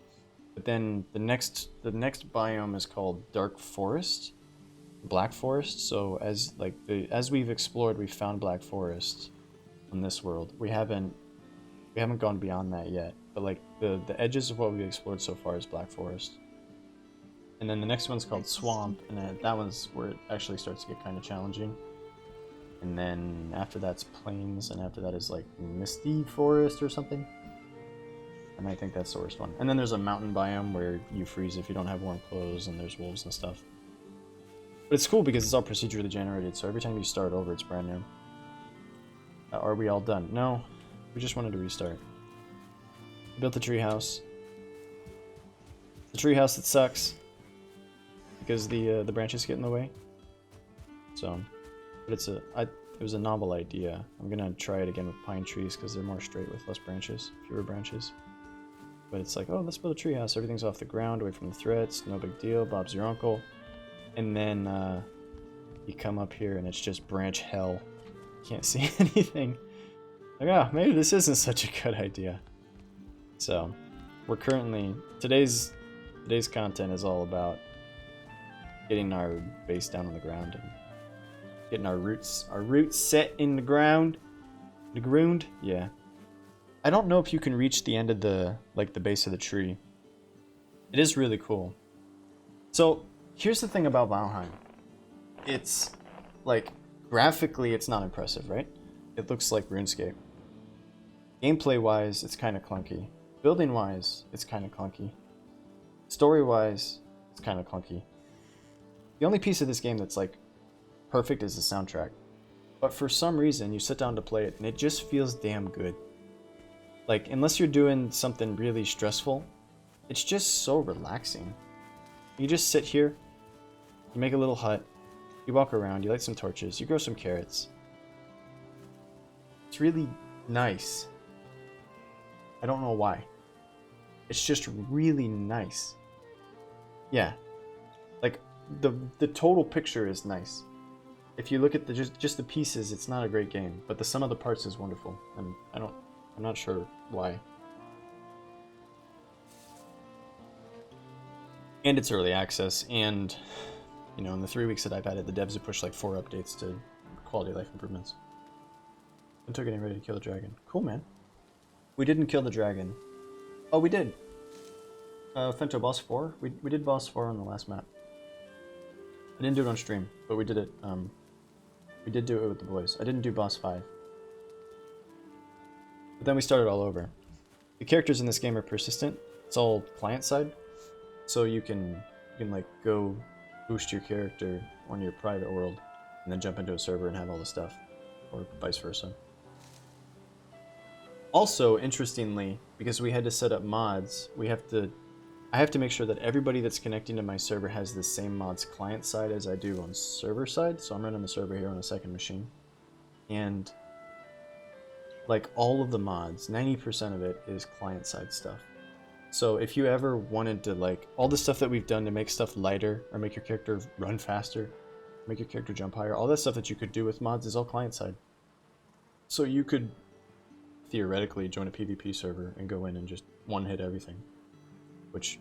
But then the next biome is called Dark Forest, Black Forest. So as we've explored, we've found Black Forest on this world. We haven't gone beyond that yet. But like the edges of what we've explored so far is Black Forest. And then the next one's called Swamp, and that one's where it actually starts to get kind of challenging. And then after that's Plains, and after that is like Misty Forest or something. And I think that's the worst one. And then there's a mountain biome where you freeze if you don't have warm clothes, and there's wolves and stuff. But it's cool because it's all procedurally generated, so every time you start over, it's brand new. Are we all done? No, we just wanted to restart. We built the treehouse. The treehouse that sucks because the branches get in the way. So. But it was a novel idea. I'm gonna try it again with pine trees because they're more straight with less branches, fewer branches. But it's like, oh, let's build a treehouse. Everything's off the ground, away from the threats. No big deal. Bob's your uncle. And then you come up here and it's just branch hell. Can't see anything. Like, oh, maybe this isn't such a good idea. So, we're currently today's content is all about getting our base down on the ground and getting our roots set in the ground. The ground? Yeah. I don't know if you can reach the end of the base of the tree. It is really cool. So, here's the thing about Valheim. It's, like, graphically it's not impressive, right? It looks like RuneScape. Gameplay-wise, it's kind of clunky. Building-wise, it's kind of clunky. Story-wise, it's kind of clunky. The only piece of this game that's, like, perfect is the soundtrack. But for some reason, you sit down to play it, and it just feels damn good. Like, unless you're doing something really stressful, it's just so relaxing. You just sit here, you make a little hut, you walk around, you light some torches, you grow some carrots. It's really nice. I don't know why. It's just really nice. Yeah. Like, the total picture is nice. If you look at just the pieces, it's not a great game, but the sum of the parts is wonderful, and I'm not sure why. And it's early access, and in the 3 weeks that I've had it, the devs have pushed like 4 updates to quality of life improvements. Until getting ready to kill the dragon. Cool, man. We didn't kill the dragon. Oh, we did. Fento boss 4. We did boss 4 on the last map. I didn't do it on stream, but we did it. We did do it with the boys. I didn't do boss 5. But then we started all over. The characters in this game are persistent. It's all client side. So you can like go boost your character on your private world and then jump into a server and have all the stuff. Or vice versa. Also, interestingly, because we had to set up mods, I have to make sure that everybody that's connecting to my server has the same mods client side as I do on server side. So I'm running the server here on a second machine. And like all of the mods, 90% of it is client side stuff. So if you ever wanted to, like, all the stuff that we've done to make stuff lighter or make your character run faster, make your character jump higher, all that stuff that you could do with mods is all client side. So you could theoretically join a PvP server and go in and just one-hit everything. Which,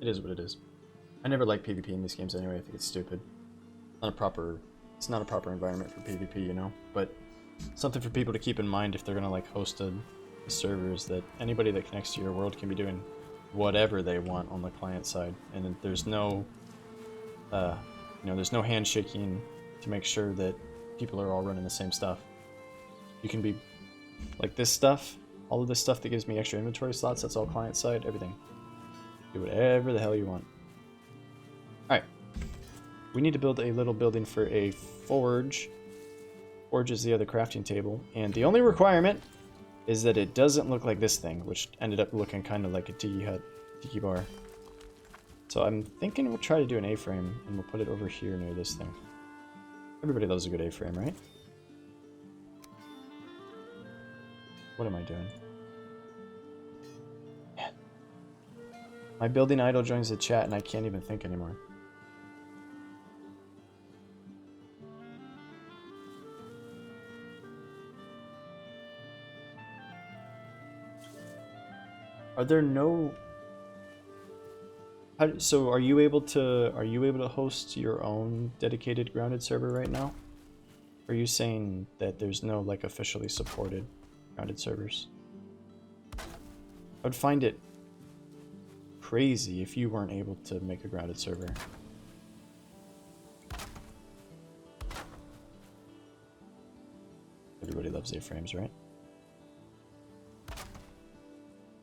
it is what it is. I never like PvP in these games anyway. I think it's stupid. It's not a proper environment for PvP, But something for people to keep in mind if they're gonna like host a server is that anybody that connects to your world can be doing whatever they want on the client side, and there's no, there's no handshaking to make sure that people are all running the same stuff. You can be like this stuff. All of this stuff that gives me extra inventory slots, that's all client side, everything. Do whatever the hell you want. Alright. We need to build a little building for a forge. Forge is the other crafting table. And the only requirement is that it doesn't look like this thing, which ended up looking kind of like a tiki hut, tiki bar. So I'm thinking we'll try to do an A-frame, and we'll put it over here near this thing. Everybody loves a good A-frame, right? What am I doing? Man. My building idol joins the chat and I can't even think anymore. Are there no... So are you able to host your own dedicated grounded server right now? Or are you saying that there's no like officially supported grounded servers? I would find it crazy if you weren't able to make a grounded server. Everybody loves A-frames, right?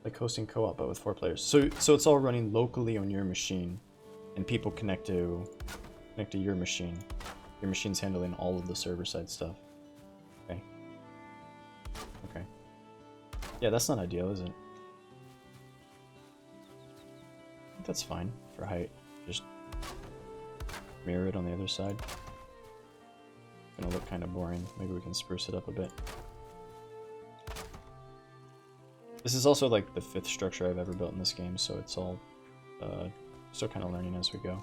Like hosting co-op, but with 4 players. So it's all running locally on your machine, and people connect to your machine. Your machine's handling all of the server-side stuff. Okay. Okay. Yeah, that's not ideal, is it? I think that's fine for height. Just mirror it on the other side. It's gonna look kind of boring. Maybe we can spruce it up a bit. This is also like the 5th structure I've ever built in this game, so it's all still kind of learning as we go.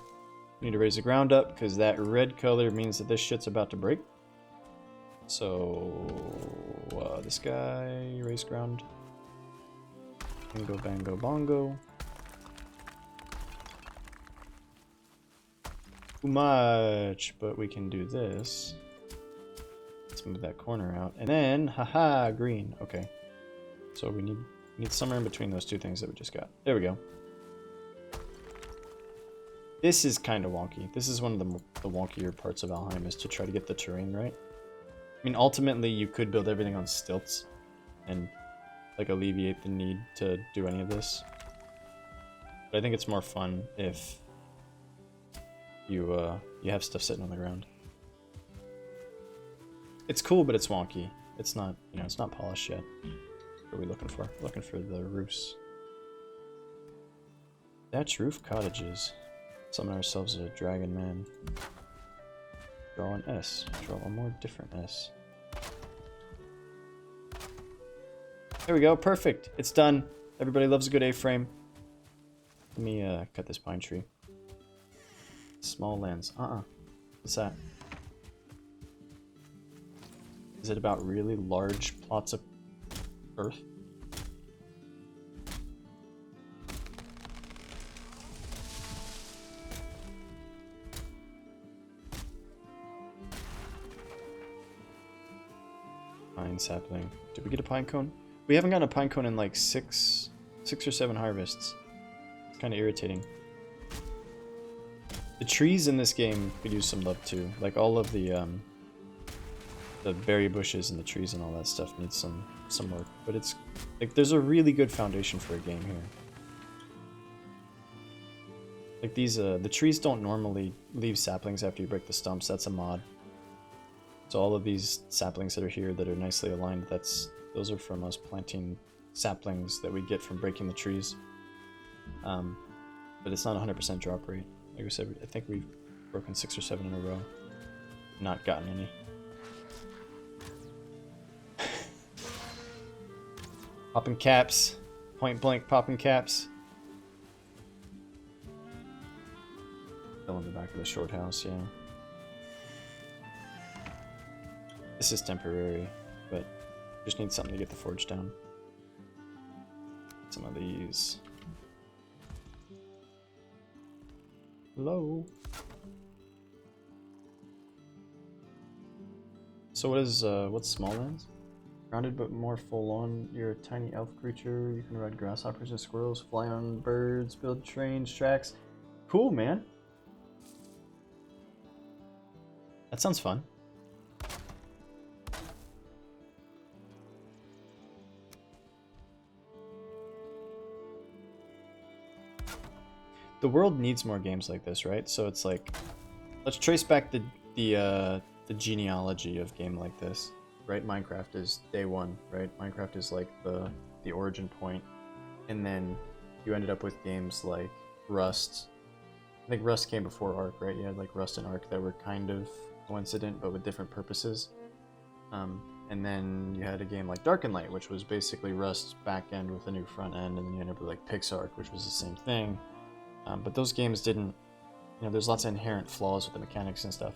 We need to raise the ground up because that red color means that this shit's about to break. So this guy, raise ground. Bingo, bango, bongo. Too much, but we can do this. Let's move that corner out, and then haha, green. Okay. So we need somewhere in between those 2 things that we just got. There we go. This is kind of wonky. This is one of the wonkier parts of Valheim, is to try to get the terrain right. I mean, ultimately, you could build everything on stilts and like alleviate the need to do any of this. But I think it's more fun if you have stuff sitting on the ground. It's cool, but it's wonky. It's not, you know, it's not polished yet. What are we looking for? Looking for the roofs. Thatch roof cottages. Summon ourselves a dragon man. Draw an S. Draw a more different S. There we go. Perfect. It's done. Everybody loves a good A-frame. Let me cut this pine tree. Small lands. What's that? Is it about really large plots of earth? Pine sapling. Did we get a pine cone? We haven't gotten a pine cone in like six or 7 harvests. It's kind of irritating. The trees in this game could use some love too. Like all of the berry bushes and the trees and all that stuff needs some work. But it's like there's a really good foundation for a game here. Like these the trees don't normally leave saplings after you break the stumps. That's a mod. So all of these saplings that are here that are nicely aligned, those are from us planting saplings that we get from breaking the trees. But it's not 100% drop rate. Like we said, I think we've broken 6 or 7 in a row. Not gotten any. Popping caps. Point blank popping caps. Still in the back of the short house, yeah. This is temporary, but just need something to get the forge down. Some of these. Hello. So what's small lands? Grounded but more full on. You're a tiny elf creature. You can ride grasshoppers and squirrels, fly on birds, build trains, tracks. Cool, man. That sounds fun. The world needs more games like this, right? So it's like, let's trace back the genealogy of game like this, right? Minecraft is day 1, right? Minecraft is like the origin point, and then you ended up with games like Rust. I think Rust came before Ark, right? You had like Rust and Ark that were kind of coincident, but with different purposes. And then you had a game like Dark and Light, which was basically Rust's back end with a new front end, and then you ended up with like PixArk, which was the same thing. But those games didn't, you know, there's lots of inherent flaws with the mechanics and stuff.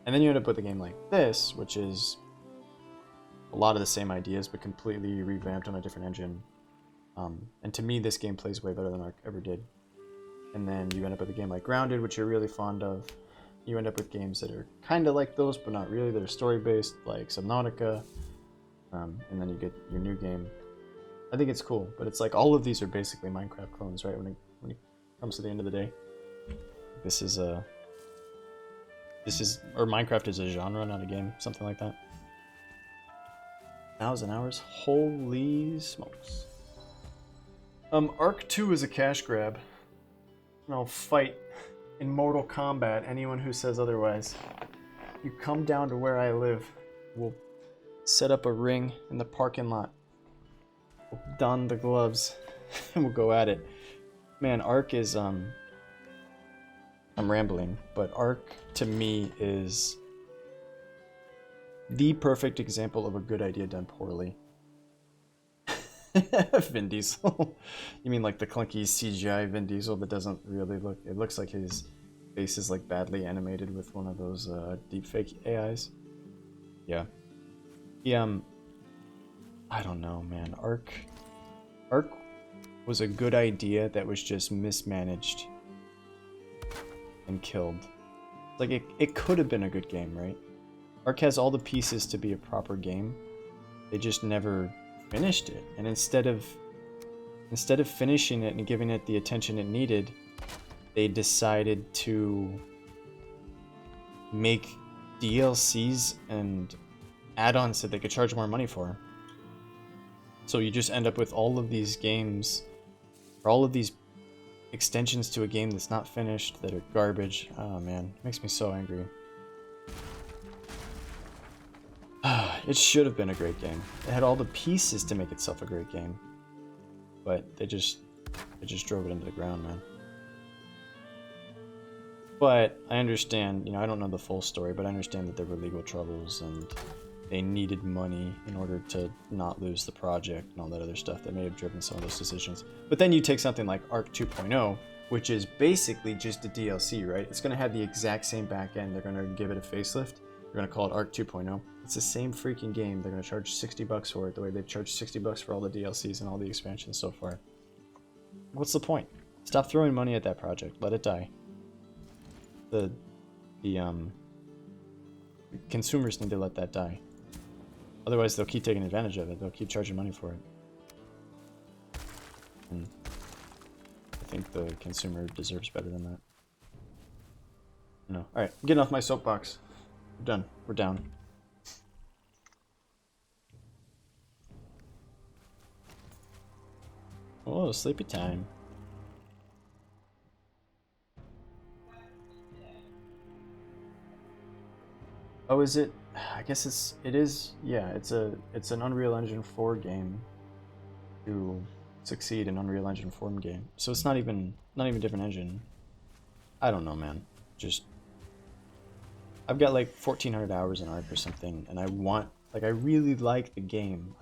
And then you end up with a game like this, which is a lot of the same ideas, but completely revamped on a different engine. And to me, this game plays way better than Ark ever did. And then you end up with a game like Grounded, which you're really fond of. You end up with games that are kind of like those, but not really. They're story-based, like Subnautica. And then you get your new game. I think it's cool, but it's like all of these are basically Minecraft clones, right? When it comes to the end of the day, this is or Minecraft is a genre, not a game, something like that. 1,000 hours, holy smokes! Ark 2 is a cash grab, and I'll fight in Mortal Kombat anyone who says otherwise. You come down to where I live, we'll set up a ring in the parking lot. We'll don the gloves and we'll go at it. Man, Ark is I'm rambling, but Ark to me is the perfect example of a good idea done poorly. Vin Diesel. You mean like the clunky CGI Vin Diesel that doesn't really look, it looks like his face is like badly animated with one of those deepfake AIs. Yeah. I don't know, man. Ark was a good idea that was just mismanaged and killed. Like it could have been a good game, right? Ark has all the pieces to be a proper game. They just never finished it. And instead of finishing it and giving it the attention it needed, they decided to make DLCs and add-ons that they could charge more money for. So you just end up with all of these games, or all of these extensions to a game that's not finished, that are garbage. Oh man, it makes me so angry. It should have been a great game. It had all the pieces to make itself a great game. But they just drove it into the ground, man. But I understand, I don't know the full story, but I understand that there were legal troubles and they needed money in order to not lose the project and all that other stuff that may have driven some of those decisions. But then you take something like Ark 2.0, which is basically just a DLC, right? It's going to have the exact same backend. They're going to give it a facelift. They're going to call it Ark 2.0. It's the same freaking game. They're going to charge $60 for it, the way they've charged $60 for all the DLCs and all the expansions so far. What's the point? Stop throwing money at that project. Let it die. The consumers need to let that die. Otherwise, they'll keep taking advantage of it. They'll keep charging money for it. And I think the consumer deserves better than that. No. Alright, I'm getting off my soapbox. We're done. We're down. Oh, sleepy time. Oh, is it? I guess it is. Yeah, it's an Unreal Engine 4 game to succeed in Unreal Engine 4 game. So it's not even a different engine. I don't know, man. Just I've got like 1,400 hours in Ark or something, and I really like the game.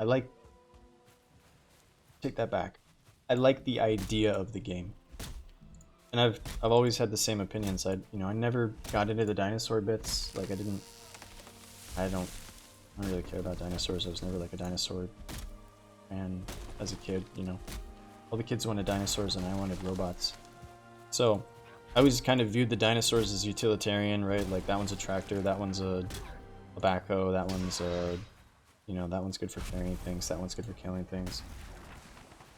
Take that back. I like the idea of the game. And I've always had the same opinions. I never got into the dinosaur bits. Like I don't really care about dinosaurs. I was never like a dinosaur fan as a kid, All the kids wanted dinosaurs and I wanted robots. So I always kind of viewed the dinosaurs as utilitarian, right? Like that one's a tractor, that one's a backhoe, that one's that one's good for carrying things, that one's good for killing things.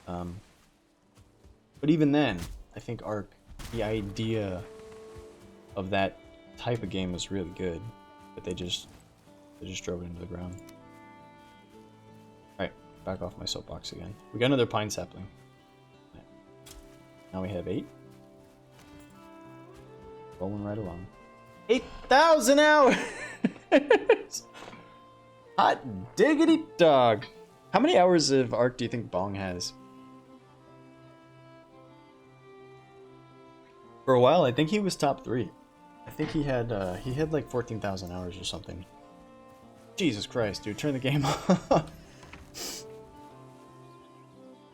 But even then, I think Ark, the idea of that type of game was really good, but they just drove it into the ground. Alright, back off my soapbox again. We got another pine sapling. Now we have 8. Rolling right along. 8,000 hours! Hot diggity dog! How many hours of Ark do you think Bong has? For a while, I think he was top 3. I think he had like 14,000 hours or something. Jesus Christ, dude, turn the game off.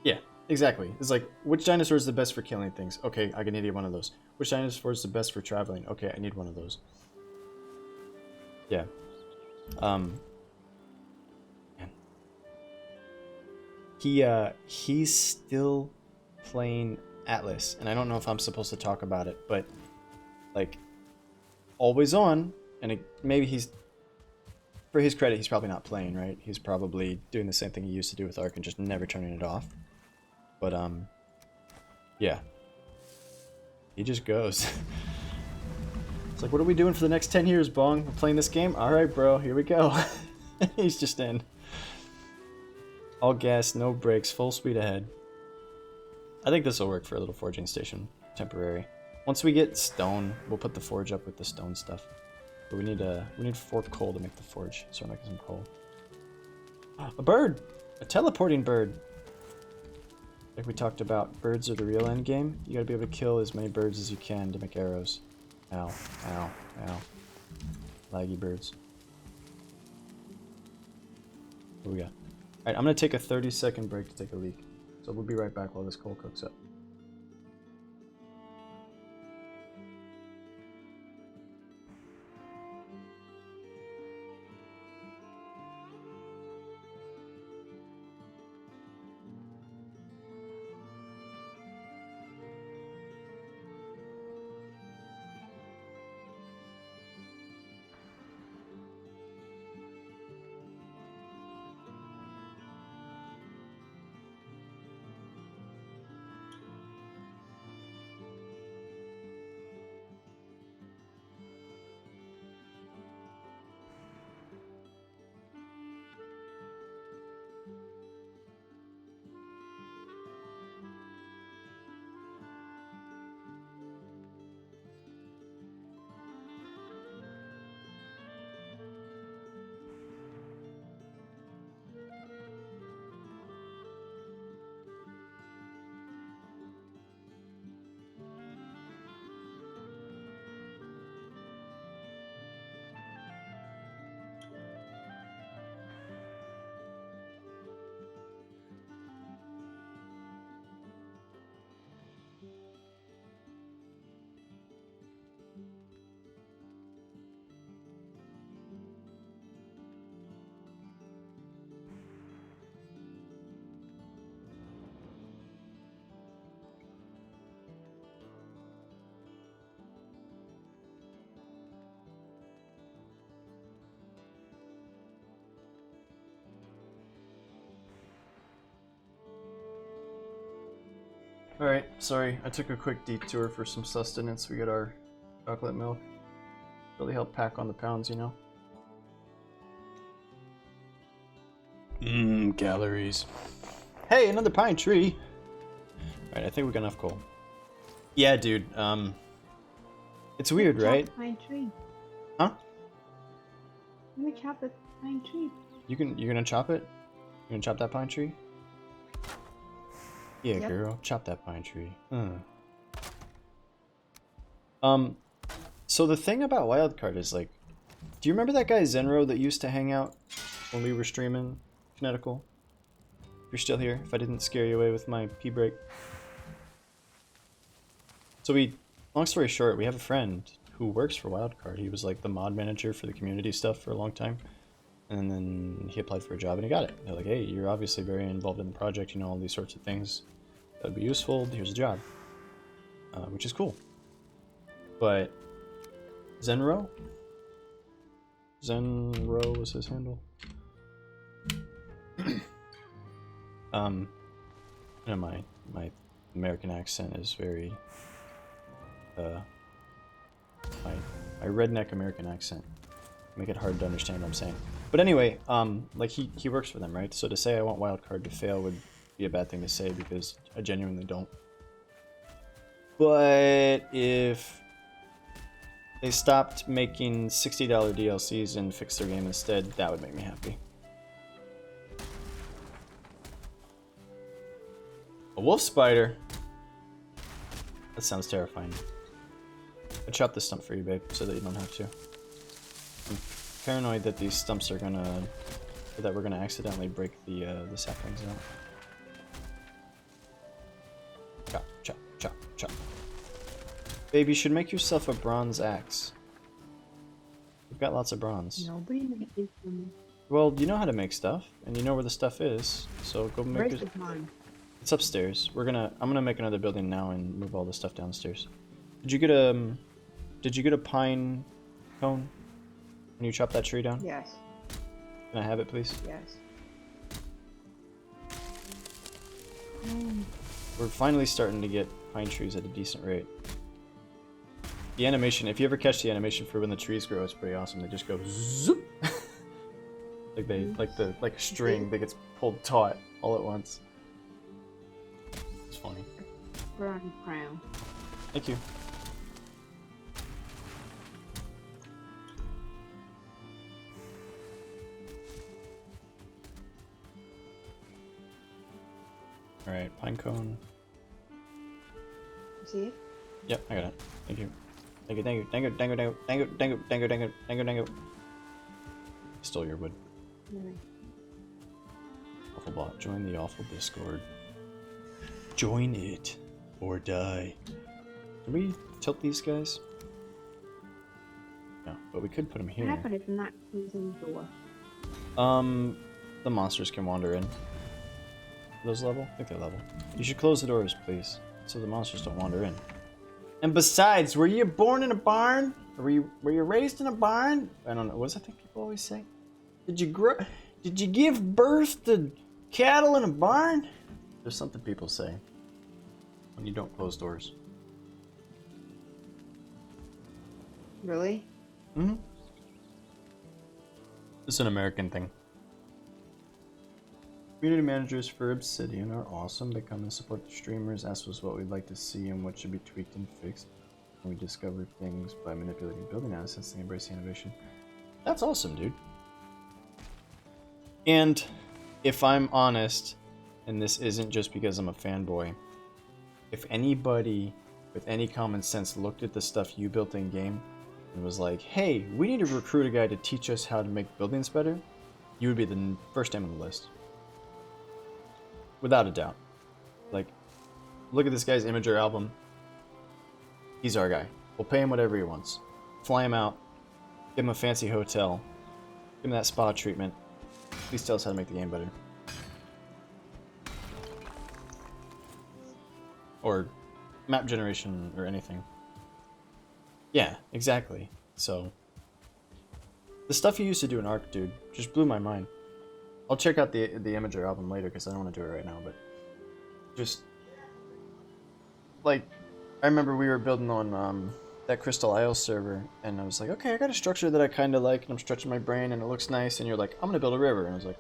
Yeah, exactly. It's like, which dinosaur is the best for killing things? Okay, I need one of those. Which dinosaur is the best for traveling? Okay, I need one of those. Yeah. Man. He's still playing Atlas, and I don't know if I'm supposed to talk about it, but like always on, and maybe he's, for his credit, he's probably not playing, right? He's probably doing the same thing he used to do with Ark and just never turning it off. But yeah, he just goes. It's like, what are we doing for the next 10 years, Bong? We're playing this game? All right, bro, here we go. He's just in. All gas, no brakes, full speed ahead. I think this will work for a little forging station, temporary. Once we get stone, we'll put the forge up with the stone stuff. But we need 4 coal to make the forge, so I'm making some coal. A bird! A teleporting bird! Like we talked about, birds are the real end game. You gotta be able to kill as many birds as you can to make arrows. Ow, ow, ow. Laggy birds. What we got? Alright, I'm gonna take a 30-second break to take a leak. So we'll be right back while this coal cooks up. Alright, sorry, I took a quick detour for some sustenance. We got our chocolate milk. Really help pack on the pounds, you know? Mmm, calories. Hey, another pine tree! Alright, I think we got enough coal. Yeah, dude, it's weird, right? Pine tree. Huh? I'm gonna chop the pine tree. You're gonna chop it? You're gonna chop that pine tree? Yeah, Yep. girl, chop that pine tree. So the thing about Wildcard is, like, do you remember that guy Zenro that used to hang out when we were streaming Kinetical? If you're still here, if I didn't scare you away with my pee break. So long story short, we have a friend who works for Wildcard. He was like the mod manager for the community stuff for a long time. And then he applied for a job and he got it. They're like, hey, you're obviously very involved in the project, you know, all these sorts of things. That'd be useful, here's a job. Which is cool. But Zenro was his handle. You know, my American accent is very my redneck American accent. Make it hard to understand what I'm saying. But anyway, like he works for them, right? So to say I want Wildcard to fail would be a bad thing to say because I genuinely don't. But if they stopped making $60 DLCs and fixed their game instead, that would make me happy. A wolf spider? That sounds terrifying. I chopped this stump for you, babe, so that you don't have to. I'm paranoid that these stumps are gonna... that we're gonna accidentally break the saplings out. Chop, chop, chop, chop. Babe, you should make yourself a bronze axe. We've got lots of bronze. Nobody made it for me. Well, you know how to make stuff, and you know where the stuff is, so go make Where's it. the pond? It's upstairs. I'm gonna make another building now and move all the stuff downstairs. Did you get a pine cone when you chop that tree down? Yes. Can I have it, please? Yes. We're finally starting to get pine trees at a decent rate. The animation, if you ever catch the animation for when the trees grow, it's pretty awesome. They just go zoop. like a string that gets pulled taut all at once. It's funny. Brown crown. Thank you. Alright, pine cone. See? Yep, I got it. Thank you. Thank you, thank you, thank you, thank you, thank you, thank you, thank you, thank you, thank you, thank you, thank you. Stole your wood. Awflbot, join the Awfl Discord. Join it or die. Can we tilt these guys? No, but we could put them What here. happened if not closing the door? The monsters can wander in. Are those level? I think they're level. You should close the doors, please, so the monsters don't wander in. And besides, were you born in a barn? Or were you raised in a barn? I don't know. What does I think people always say? Did you give birth to cattle in a barn? There's something people say when you don't close doors. Really? Mm-hmm. It's an American thing. Community managers for Obsidian are awesome. They come and support the streamers, ask us what we'd like to see and what should be tweaked and fixed. And we discover things by manipulating building assets and embracing innovation. That's awesome, dude. And if I'm honest, and this isn't just because I'm a fanboy, if anybody with any common sense looked at the stuff you built in game and was like, hey, we need to recruit a guy to teach us how to make buildings better, you would be the first name on the list. Without a doubt. Like, look at this guy's Imager album. He's our guy. We'll pay him whatever he wants. Fly him out. Give him a fancy hotel. Give him that spa treatment. Please tell us how to make the game better. Or map generation or anything. Yeah, exactly. So, the stuff you used to do in Arc, dude, just blew my mind. I'll check out the Imager album later because I don't want to do it right now, but just like I remember we were building on that Crystal Isle server, and I was like, okay, I got a structure that I kind of like, and I'm stretching my brain, and it looks nice. And you're like, I'm gonna build a river, and I was like,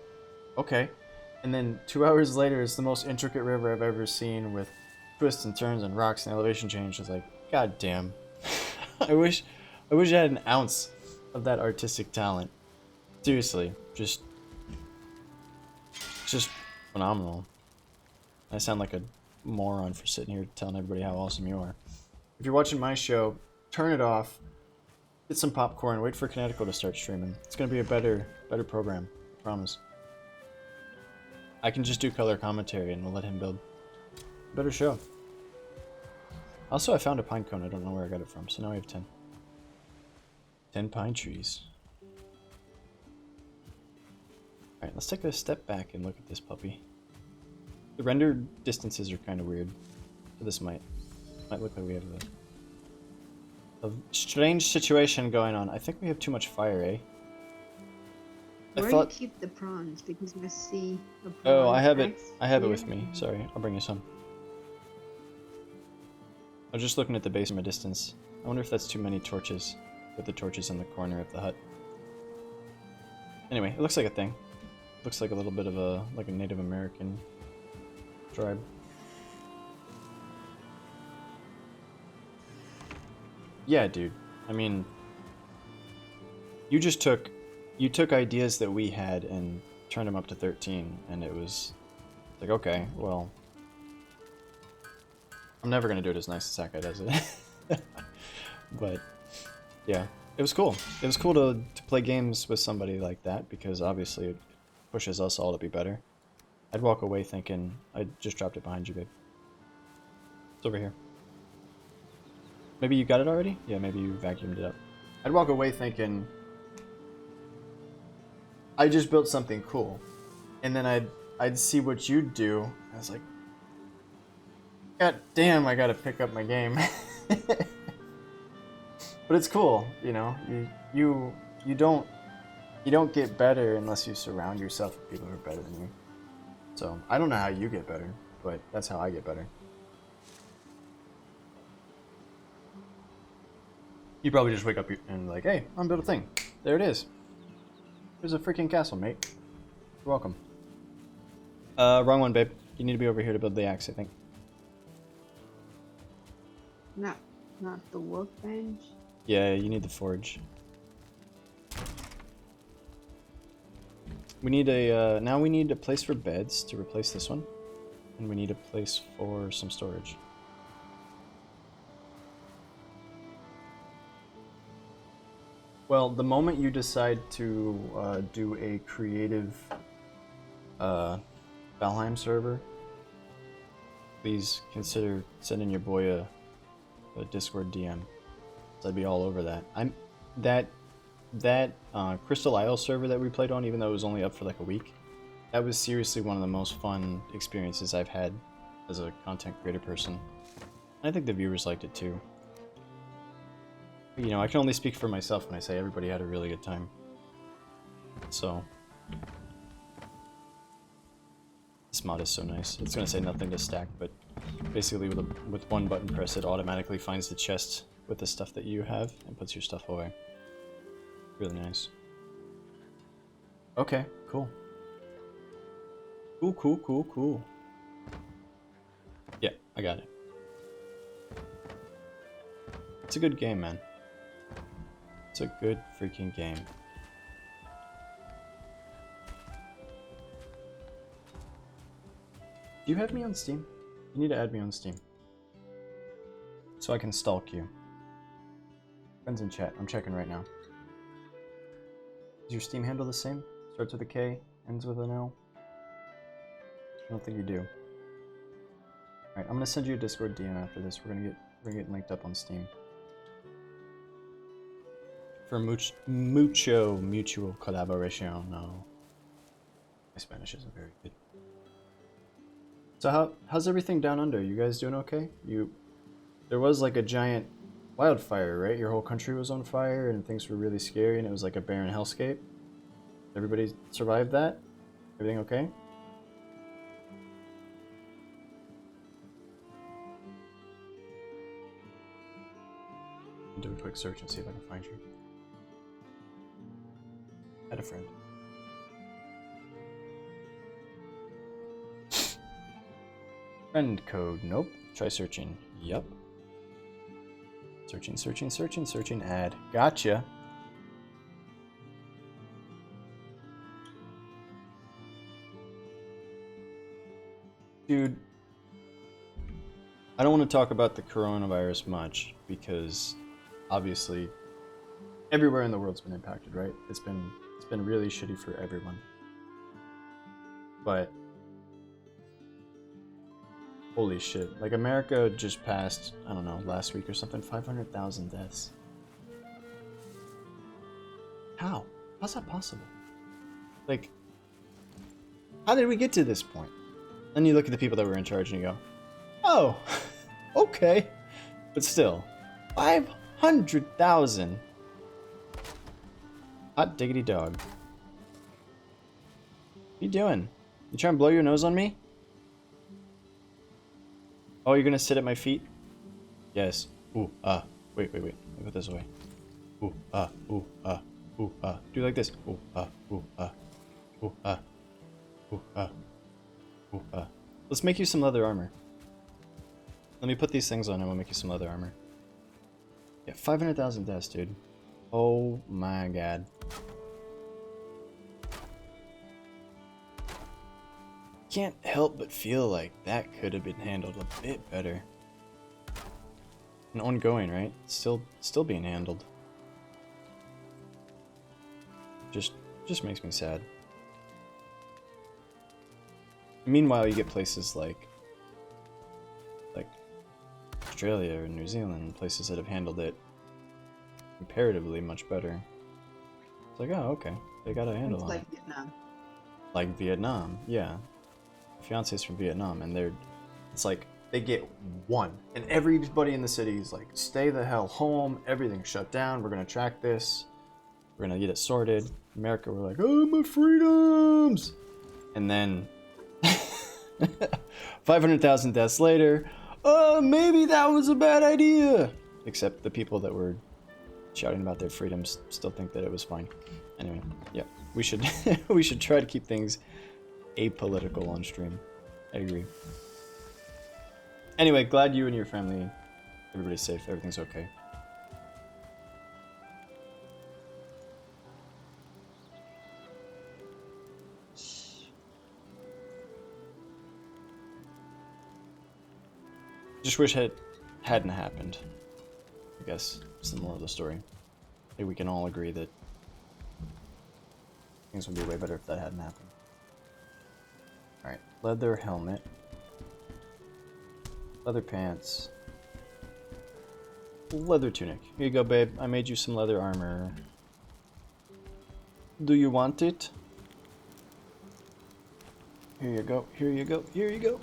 okay. And then 2 hours later, it's the most intricate river I've ever seen with twists and turns and rocks and elevation change. I was like, god damn. I wish I had an ounce of that artistic talent. Seriously, just phenomenal. I sound like a moron for sitting here telling everybody how awesome you are. If you're watching my show, turn it off, get some popcorn, wait for Kinetico to start streaming. It's gonna be a better program, I promise. I can just do color commentary and we'll let him build. Better show. Also, I found a pine cone. I don't know where I got it from, so now we have 10. 10 pine trees. Alright, let's take a step back and look at this puppy. The render distances are kind of weird. So this might look like we have a strange situation going on. I think we have too much fire, eh? Where do you keep the prawns? Because I see a prawn. Oh, I have it here. with me. Sorry, I'll bring you some. I was just looking at the base from a distance. I wonder if that's too many torches. Put the torches in the corner of the hut. Anyway, it looks like a thing. Looks like a little bit of a Native American tribe. Yeah, dude. I mean, you took ideas that we had and turned them up to 13, and it was like, okay, well, I'm never gonna do it as nice as that guy does it. But yeah, it was cool. It was cool to play games with somebody like that because obviously it pushes us all to be better. I'd walk away thinking, I just dropped it behind you, babe. It's over here. Maybe you got it already? Yeah, maybe you vacuumed it up. I'd walk away thinking, I just built something cool, and then I'd see what you'd do. I was like, God damn, I gotta pick up my game. But it's cool, you know. You don't get better unless you surround yourself with people who are better than you. So I don't know how you get better, but that's how I get better. You probably just wake up and like, hey, I'm built a thing. There it is. There's a freaking castle, mate. You're welcome. Wrong one, babe. You need to be over here to build the axe, I think. Not the workbench. Yeah, you need the forge. We need a, now we need a place for beds to replace this one. And we need a place for some storage. Well, the moment you decide to do a creative Valheim server, please consider sending your boy a Discord DM. I'd be all over that. That Crystal Isle server that we played on, even though it was only up for like a week, that was seriously one of the most fun experiences I've had as a content creator person. I think the viewers liked it too. But, you know, I can only speak for myself when I say everybody had a really good time. So this mod is so nice. It's gonna say nothing to stack, but basically with one button press, it automatically finds the chest with the stuff that you have and puts your stuff away. Really nice. Okay, cool. Cool. Yeah, I got it. It's a good game, man. It's a good freaking game. Do you have me on Steam? You need to add me on Steam. So I can stalk you. Friends in chat, I'm checking right now. Is your Steam handle the same? Starts with a K, ends with an L? I don't think you do. Alright, I'm gonna send you a Discord DM after this. We're gonna get linked up on Steam. For mutual collaboration. No. My Spanish isn't very good. So how's everything down under? You guys doing okay? There was like a giant wildfire, right? Your whole country was on fire and things were really scary and it was like a barren hellscape. Everybody survived that? Everything okay? I'll do a quick search and see if I can find you. Add a friend. Friend code, nope. Try searching, yup. Searching, add. Gotcha. Dude, I don't want to talk about the coronavirus much because obviously everywhere in the world's been impacted, right? It's been really shitty for everyone. But holy shit. Like America just passed, I don't know, last week or something, 500,000 deaths. How? How's that possible? Like, how did we get to this point? Then you look at the people that were in charge and you go, oh, okay. But still, 500,000. Hot diggity dog. What are you doing? You trying to blow your nose on me? Oh, you're gonna sit at my feet? Yes. Ooh, wait. Let me put this away. Ooh, ooh, ooh, do like this. Ooh, ooh, ooh, ooh, ooh, Let's make you some leather armor. Let me put these things on and we'll make you some leather armor. Yeah, 500,000 deaths, dude. Oh my god. Can't help but feel like that could have been handled a bit better. And ongoing, right? Still being handled. Just makes me sad. Meanwhile, you get places like Australia or New Zealand, places that have handled it comparatively much better. It's like, oh, okay. They got a handle It's on it. like Vietnam. Like Vietnam, yeah. My fiance's from Vietnam, and it's like they get one, and everybody in the city is like, stay the hell home. Everything's shut down. We're gonna track this. We're gonna get it sorted. America, we're like, oh, my freedoms, and then 500,000 deaths later. Oh, maybe that was a bad idea. Except the people that were shouting about their freedoms still think that it was fine. Anyway, yeah, we should we should try to keep things apolitical on stream. I agree. Anyway, glad you and your family, everybody's safe, everything's okay. Just wish it hadn't happened. I guess it's the moral of the story. I think we can all agree that things would be way better if that hadn't happened. Alright, leather helmet. Leather pants. Leather tunic. Here you go, babe. I made you some leather armor. Do you want it? Here you go, here you go, here you go.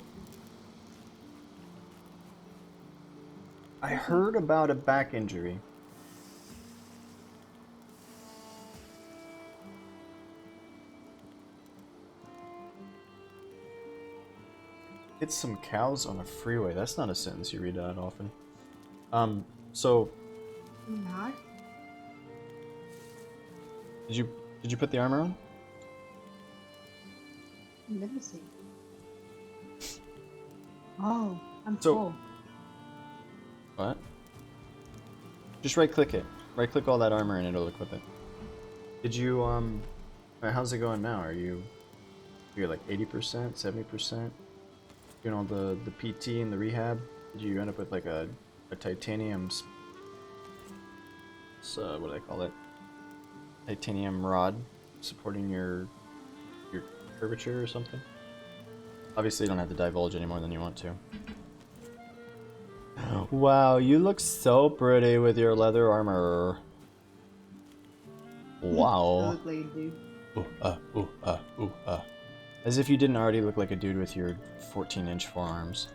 I heard about a back injury. Hit some cows on a freeway. That's not a sentence you read out often. So Not? did you put the armor on? Let me see. Oh, I'm So- full. What? Just right click it. Right click all that armor and it'll equip it. Did you how's it going now? You're like 80%, 70%? Doing all the PT and the rehab? Did you end up with like a titanium what do they call it? Titanium rod supporting your curvature or something? Obviously you don't have to divulge any more than you want to. Wow, you look so pretty with your leather armor. I Wow. look like a dude. Ooh. As if you didn't already look like a dude with your 14-inch forearms.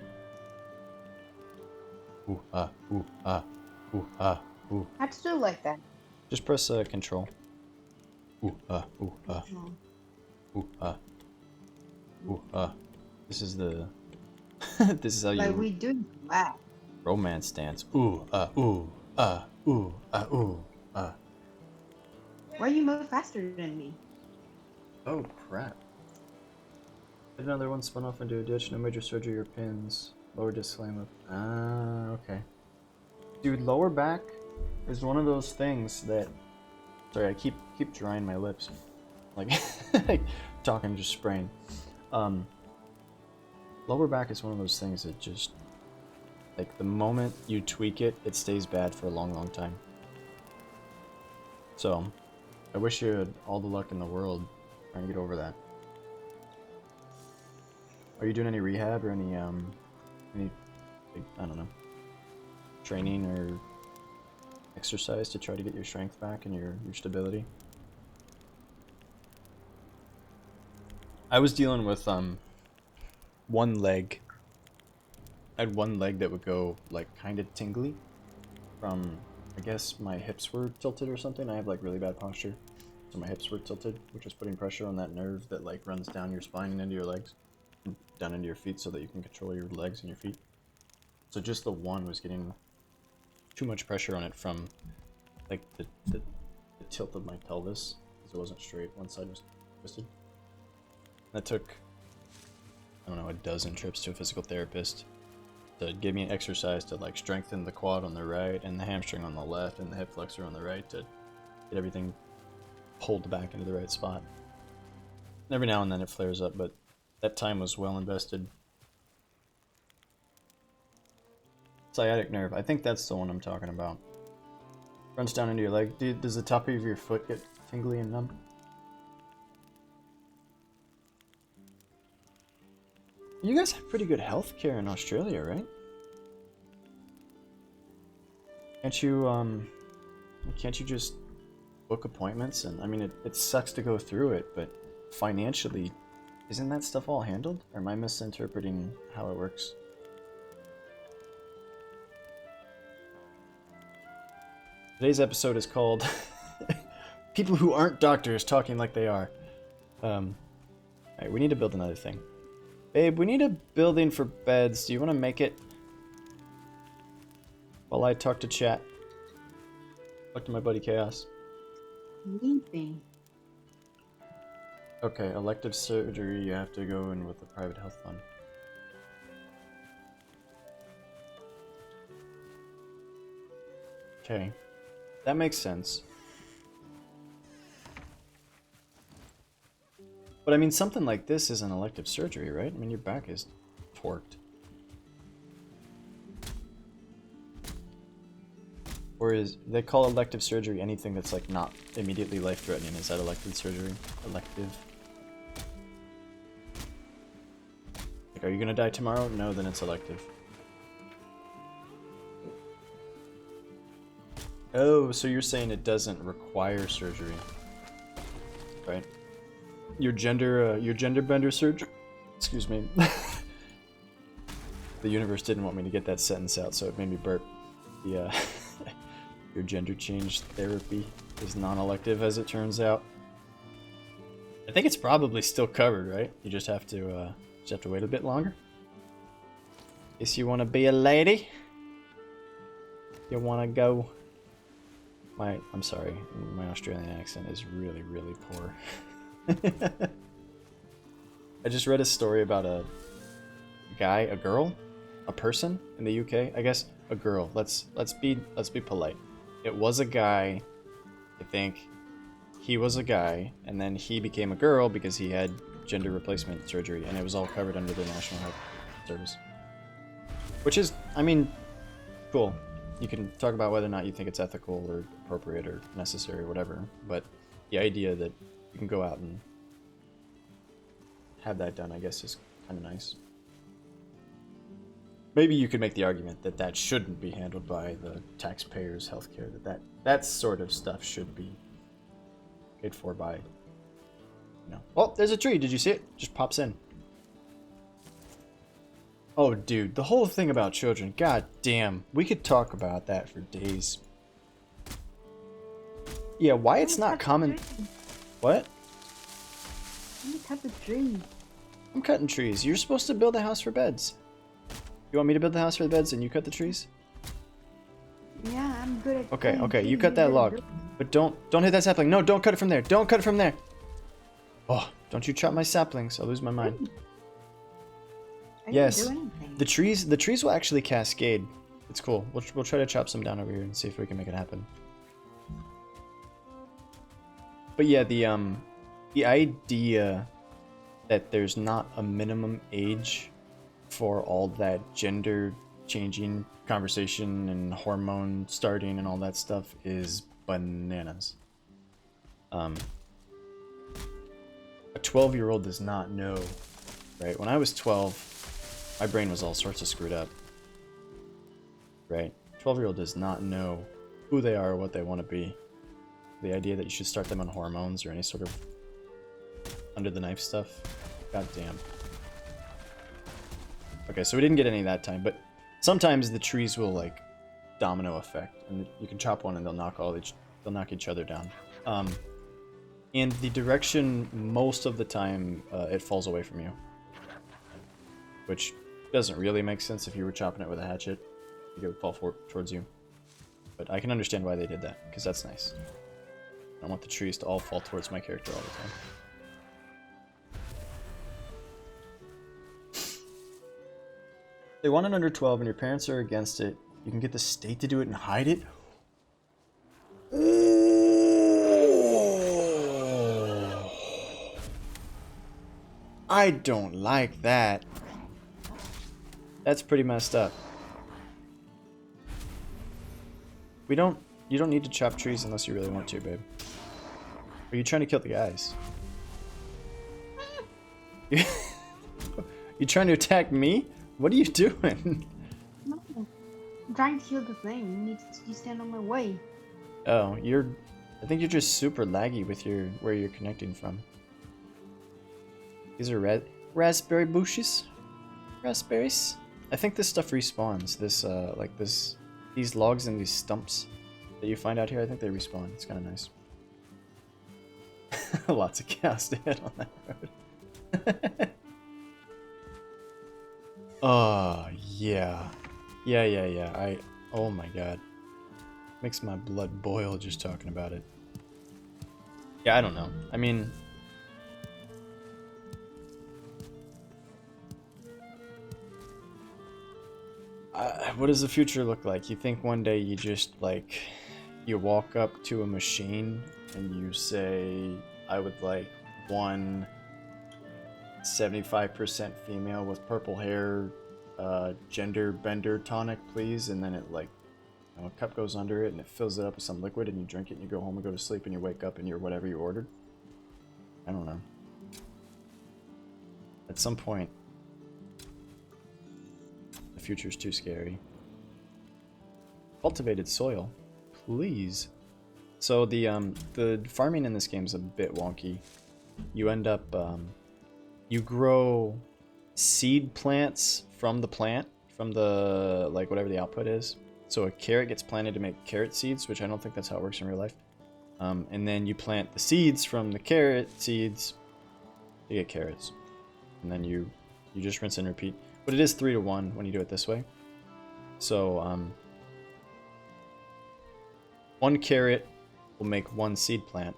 Ooh. I'd still like that. Just press control. Ooh. This is the this is how Like you we do laugh. romance dance. Why you move faster than me? Oh crap. Another one spun off into a ditch, no major surgery or pins. Lower disclaimer. Ah, okay. Dude, lower back is one of those things that... Sorry, I keep drying my lips. Like, talking, just spraying. Lower back is one of those things that just... Like, the moment you tweak it, it stays bad for a long, long time. So, I wish you had all the luck in the world trying to get over that. Are you doing any rehab or any, I don't know, training or exercise to try to get your strength back and your stability? I was dealing with, one leg. I had one leg that would go, like, kind of tingly from, I guess my hips were tilted or something. I have, like, really bad posture, so my hips were tilted, which was putting pressure on that nerve that, like, runs down your spine and into your legs. Down into your feet so that you can control your legs and your feet. So just the one was getting too much pressure on it from like the tilt of my pelvis, because it wasn't straight. One side was twisted. That took, I don't know, a dozen trips to a physical therapist to give me an exercise to like strengthen the quad on the right and the hamstring on the left and the hip flexor on the right to get everything pulled back into the right spot. And every now and then it flares up, but that time was well invested. Sciatic nerve. I think that's the one I'm talking about. Runs down into your leg. Does the top of your foot get tingly and numb? You guys have pretty good health care in Australia, right? Can't you just book appointments, and I mean, it sucks to go through it, but financially, isn't that stuff all handled? Or am I misinterpreting how it works? Today's episode is called People Who Aren't Doctors Talking Like They Are. Alright, we need to build another thing. Babe, we need a building for beds. Do you want to make it? While I talk to chat. Talk to my buddy Chaos. Leaping. Okay, elective surgery, you have to go in with the private health fund. Okay, that makes sense. But I mean, something like this is an elective surgery, right? I mean, your back is torqued. Or is they call elective surgery anything that's like not immediately life-threatening? Is that elective surgery? Elective? Like, are you gonna die tomorrow? No, then it's elective. Oh, so you're saying it doesn't require surgery, right? Your gender bender surgery. Excuse me. The universe didn't want me to get that sentence out, so it made me burp. Yeah. Your gender change therapy is non-elective, as it turns out. I think it's probably still covered, right? You just have to wait a bit longer. Guess you want to be a lady. You want to go. I'm sorry, my Australian accent is really, really poor. I just read a story about a person in the UK. I guess a girl. Let's be polite. It was a guy. I think he was a guy, and then he became a girl because he had gender replacement surgery, and it was all covered under the National Health Service. Which is, I mean, cool. You can talk about whether or not you think it's ethical or appropriate or necessary or whatever, but the idea that you can go out and have that done, I guess, is kind of nice. Maybe you could make the argument that that shouldn't be handled by the taxpayers' healthcare, that sort of stuff should be paid for by, Oh, there's a tree. Did you see it? Just pops in. Oh, dude, the whole thing about children. God damn. We could talk about that for days. Yeah, why it's not common... What? Let me cut the tree. I'm cutting trees. You're supposed to build a house for beds. You want me to build the house for the beds and you cut the trees? Yeah, I'm good at Okay, you cut that log. But don't hit that sapling. No, don't cut it from there. Don't cut it from there. Oh, don't you chop my saplings. I'll lose my mind. Yes, the trees will actually cascade. It's cool. We'll try to chop some down over here and see if we can make it happen. But yeah, the idea that there's not a minimum age for all that gender changing conversation and hormone starting and all that stuff is bananas. A 12-year-old does not know, right? When I was 12, my brain was all sorts of screwed up, right? 12-year-old does not know who they are or what they want to be. The idea that you should start them on hormones or any sort of under-the-knife stuff, god damn. Okay, so we didn't get any that time, but sometimes the trees will, like, domino effect, and you can chop one and they'll knock each other down. In the direction most of the time it falls away from you, which doesn't really make sense. If you were chopping it with a hatchet, it would fall towards you. But I can understand why they did that, because that's nice. I want the trees to all fall towards my character all the time. They want it under 12 and your parents are against it. You can get the state to do it and hide it? I don't like that. That's pretty messed up. You don't need to chop trees unless you really want to, babe. Are you trying to kill the guys? You trying to attack me? What are you doing? No, I'm trying to heal the thing. You stand on my way. Oh, you're I think you're just super laggy with your where you're connecting from. These are raspberry bushes. Raspberries. I think this stuff respawns. This like these logs and these stumps that you find out here. I think they respawn. It's kind of nice. Lots of cows to hit on that road. Oh yeah, yeah. Oh my god, makes my blood boil just talking about it. Yeah, I don't know. I mean, what does the future look like? You think one day you just like you walk up to a machine and you say, I would like one 75% female with purple hair, gender bender tonic, please, and then it like, you know, a cup goes under it and it fills it up with some liquid and you drink it and you go home and go to sleep and you wake up and you're whatever you ordered. I don't know. At some point, the future's too scary. Cultivated soil, please. So the farming in this game is a bit wonky. You end up you grow seed plants from the plant, from the like whatever the output is. So a carrot gets planted to make carrot seeds, which I don't think that's how it works in real life. And then you plant the seeds from the carrot seeds to get carrots, and then you just rinse and repeat. But it is 3 to 1 when you do it this way. So one carrot will make one seed plant.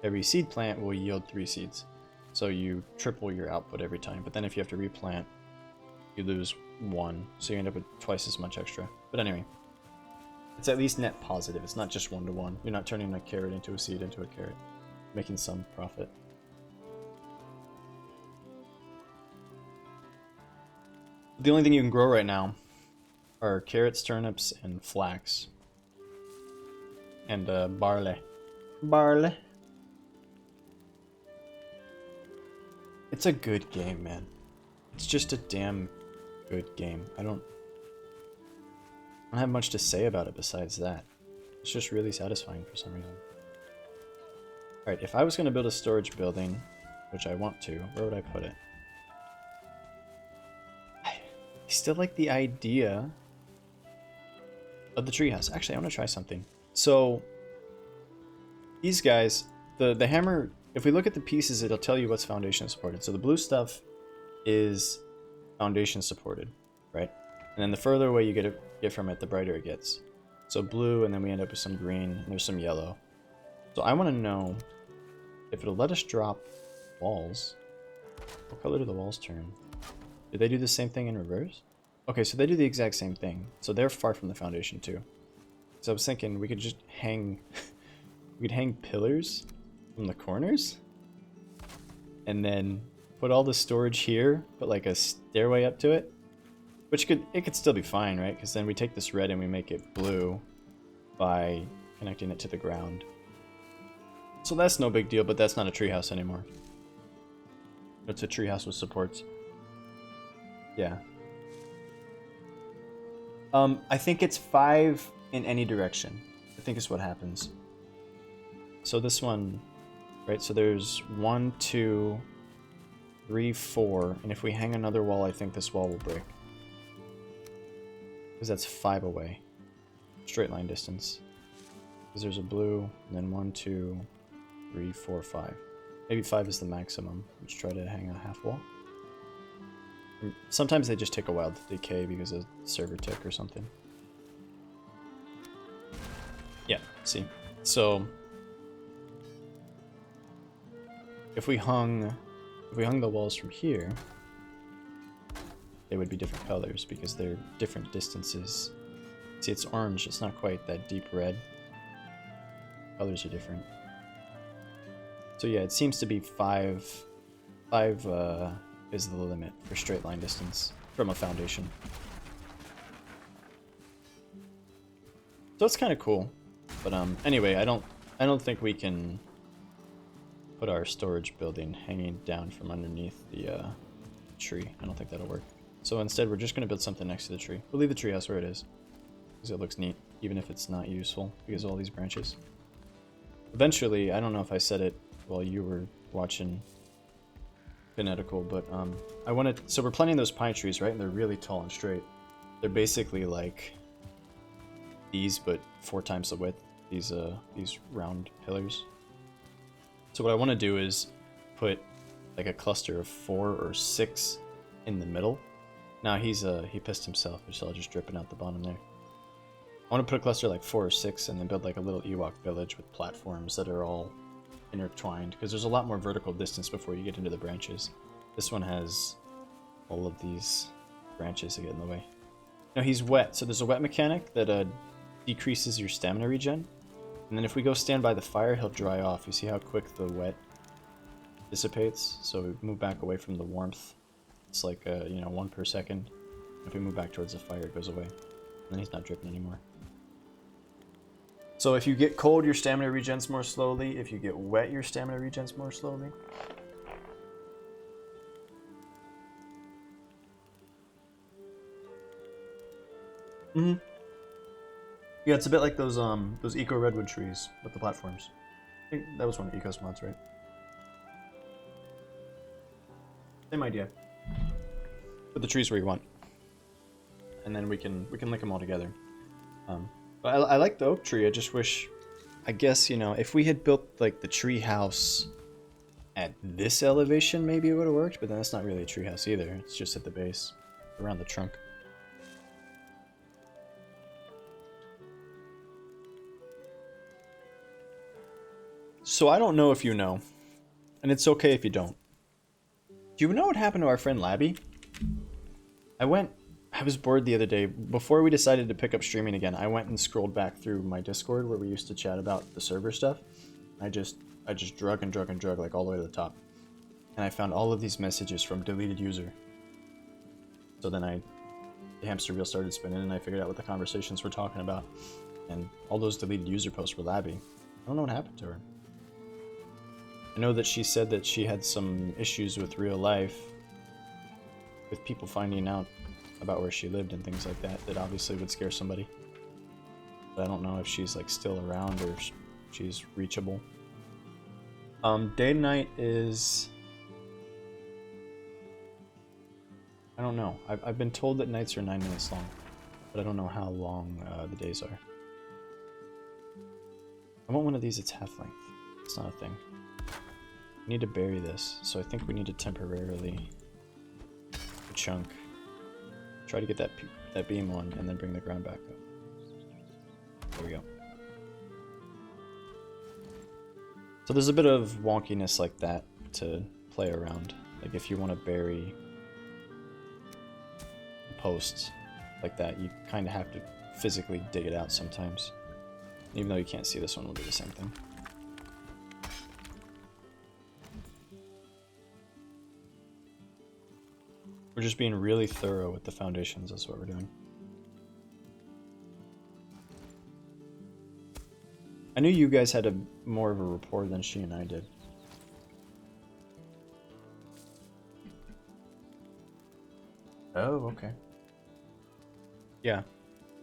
Every seed plant will yield 3 seeds. So you triple your output every time. But then if you have to replant, you lose 1. So you end up with twice as much extra. But anyway, it's at least net positive. It's not just 1 to 1. You're not turning a carrot into a seed into a carrot, making some profit. The only thing you can grow right now are carrots, turnips, and flax. And barley. Barley. It's a good game, man. It's just a damn good game. I don't have much to say about it besides that. It's just really satisfying for some reason. Alright, if I was going to build a storage building, which I want to, where would I put it? I still like the idea of the treehouse. Actually, I want to try something. So, these guys, the hammer, if we look at the pieces, it'll tell you what's foundation supported. So the blue stuff is foundation supported, right? And then the further away you get from it, the brighter it gets. So blue, and then we end up with some green, and there's some yellow. So I want to know if it'll let us drop walls. What color do the walls turn? Do they do the same thing in reverse? Okay, so they do the exact same thing. So they're far from the foundation too. So I was thinking we could just hang, we could hang pillars from the corners, and then put all the storage here, put like a stairway up to it, which could still be fine, right? Because then we take this red and we make it blue by connecting it to the ground. So that's no big deal, but that's not a treehouse anymore. It's a treehouse with supports. Yeah. I think it's 5 in any direction. I think is what happens. So this one, right? So there's 1, 2, 3, 4, and if we hang another wall, I think this wall will break. Because that's 5 away. Straight line distance. Because there's a blue, and then 1, 2, 3, 4, 5. Maybe 5 is the maximum. Let's try to hang a half wall. Sometimes they just take a while to decay because of server tick or something. Yeah, see. So if we hung the walls from here, they would be different colors because they're different distances. See, it's orange, it's not quite that deep red. Colors are different. So yeah, it seems to be 5 is the limit for straight line distance from a foundation. So it's kind of cool. But anyway, I don't think we can put our storage building hanging down from underneath the tree. I don't think that'll work. So instead, we're just going to build something next to the tree. We'll leave the treehouse where it is, because it looks neat, even if it's not useful because of all these branches. eventually, I don't know if I said it while you were watching Phonetical, but I wanted, so we're planting those pine trees, right? And they're really tall and straight. They're basically like these, but 4 times the width. These round pillars. So what I want to do is put like a cluster of 4 or 6 in the middle. Now he pissed himself. There's all just dripping out the bottom there. I want to put a cluster like 4 or 6 and then build like a little Ewok village with platforms that are all intertwined, because there's a lot more vertical distance before you get into the branches. This one has all of these branches that get in the way. Now he's wet, so there's a wet mechanic that decreases your stamina regen. And then if we go stand by the fire, he'll dry off. You see how quick the wet dissipates? So we move back away from the warmth. It's like, 1 per second. If we move back towards the fire, it goes away. And then he's not dripping anymore. So if you get cold, your stamina regens more slowly. If you get wet, your stamina regens more slowly. Mm-hmm. Yeah, it's a bit like those eco redwood trees with the platforms. I think that was one of Eco's mods, right? Same idea. Put the trees where you want, and then we can link them all together. But I like the oak tree. I just wish, I guess, if we had built like the tree house at this elevation, maybe it would have worked. But then that's not really a tree house either. It's just at the base, around the trunk. So I don't know if you know, and it's okay if you don't. Do you know what happened to our friend Labby? I was bored the other day. Before we decided to pick up streaming again, I went and scrolled back through my Discord where we used to chat about the server stuff. I just drug and drug and drug like all the way to the top. And I found all of these messages from deleted user. So then the hamster wheel started spinning and I figured out what the conversations were talking about. And all those deleted user posts were Labby. I don't know what happened to her. I know that she said that she had some issues with real life, with people finding out about where she lived and things like that, that obviously would scare somebody. But I don't know if she's like still around or she's reachable. Day and night is... I don't know. I've been told that nights are 9 minutes long, but I don't know how long the days are. I want one of these that's half length. It's not a thing. We need to bury this, so I think we need to temporarily chunk. Try to get that beam on, and then bring the ground back up. There we go. So there's a bit of wonkiness like that to play around. Like if you want to bury posts like that, you kind of have to physically dig it out sometimes. Even though you can't see, this one will do the same thing. We're just being really thorough with the foundations, that's what we're doing. I knew you guys had more of a rapport than she and I did. Oh, okay. Yeah.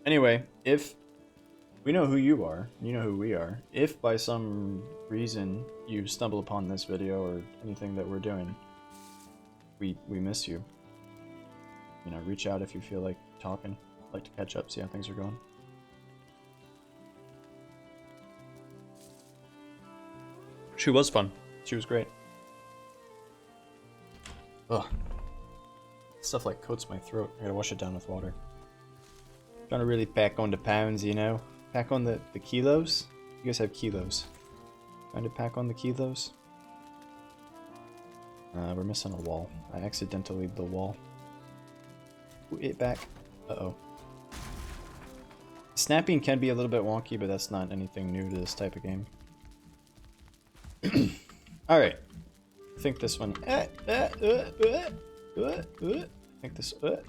Anyway, if we know who you are, you know who we are. If by some reason you stumble upon this video or anything that we're doing, we miss you. Reach out if you feel like talking, like to catch up, see how things are going. She was fun. She was great. Ugh. Stuff like coats my throat. I gotta wash it down with water. Trying to really pack on the pounds, Pack on the kilos? You guys have kilos. Trying to pack on the kilos? We're missing a wall. I accidentally the wall. Ooh, it back. Uh-oh. Snapping can be a little bit wonky, but that's not anything new to this type of game. Alright. I think this one... I think this... If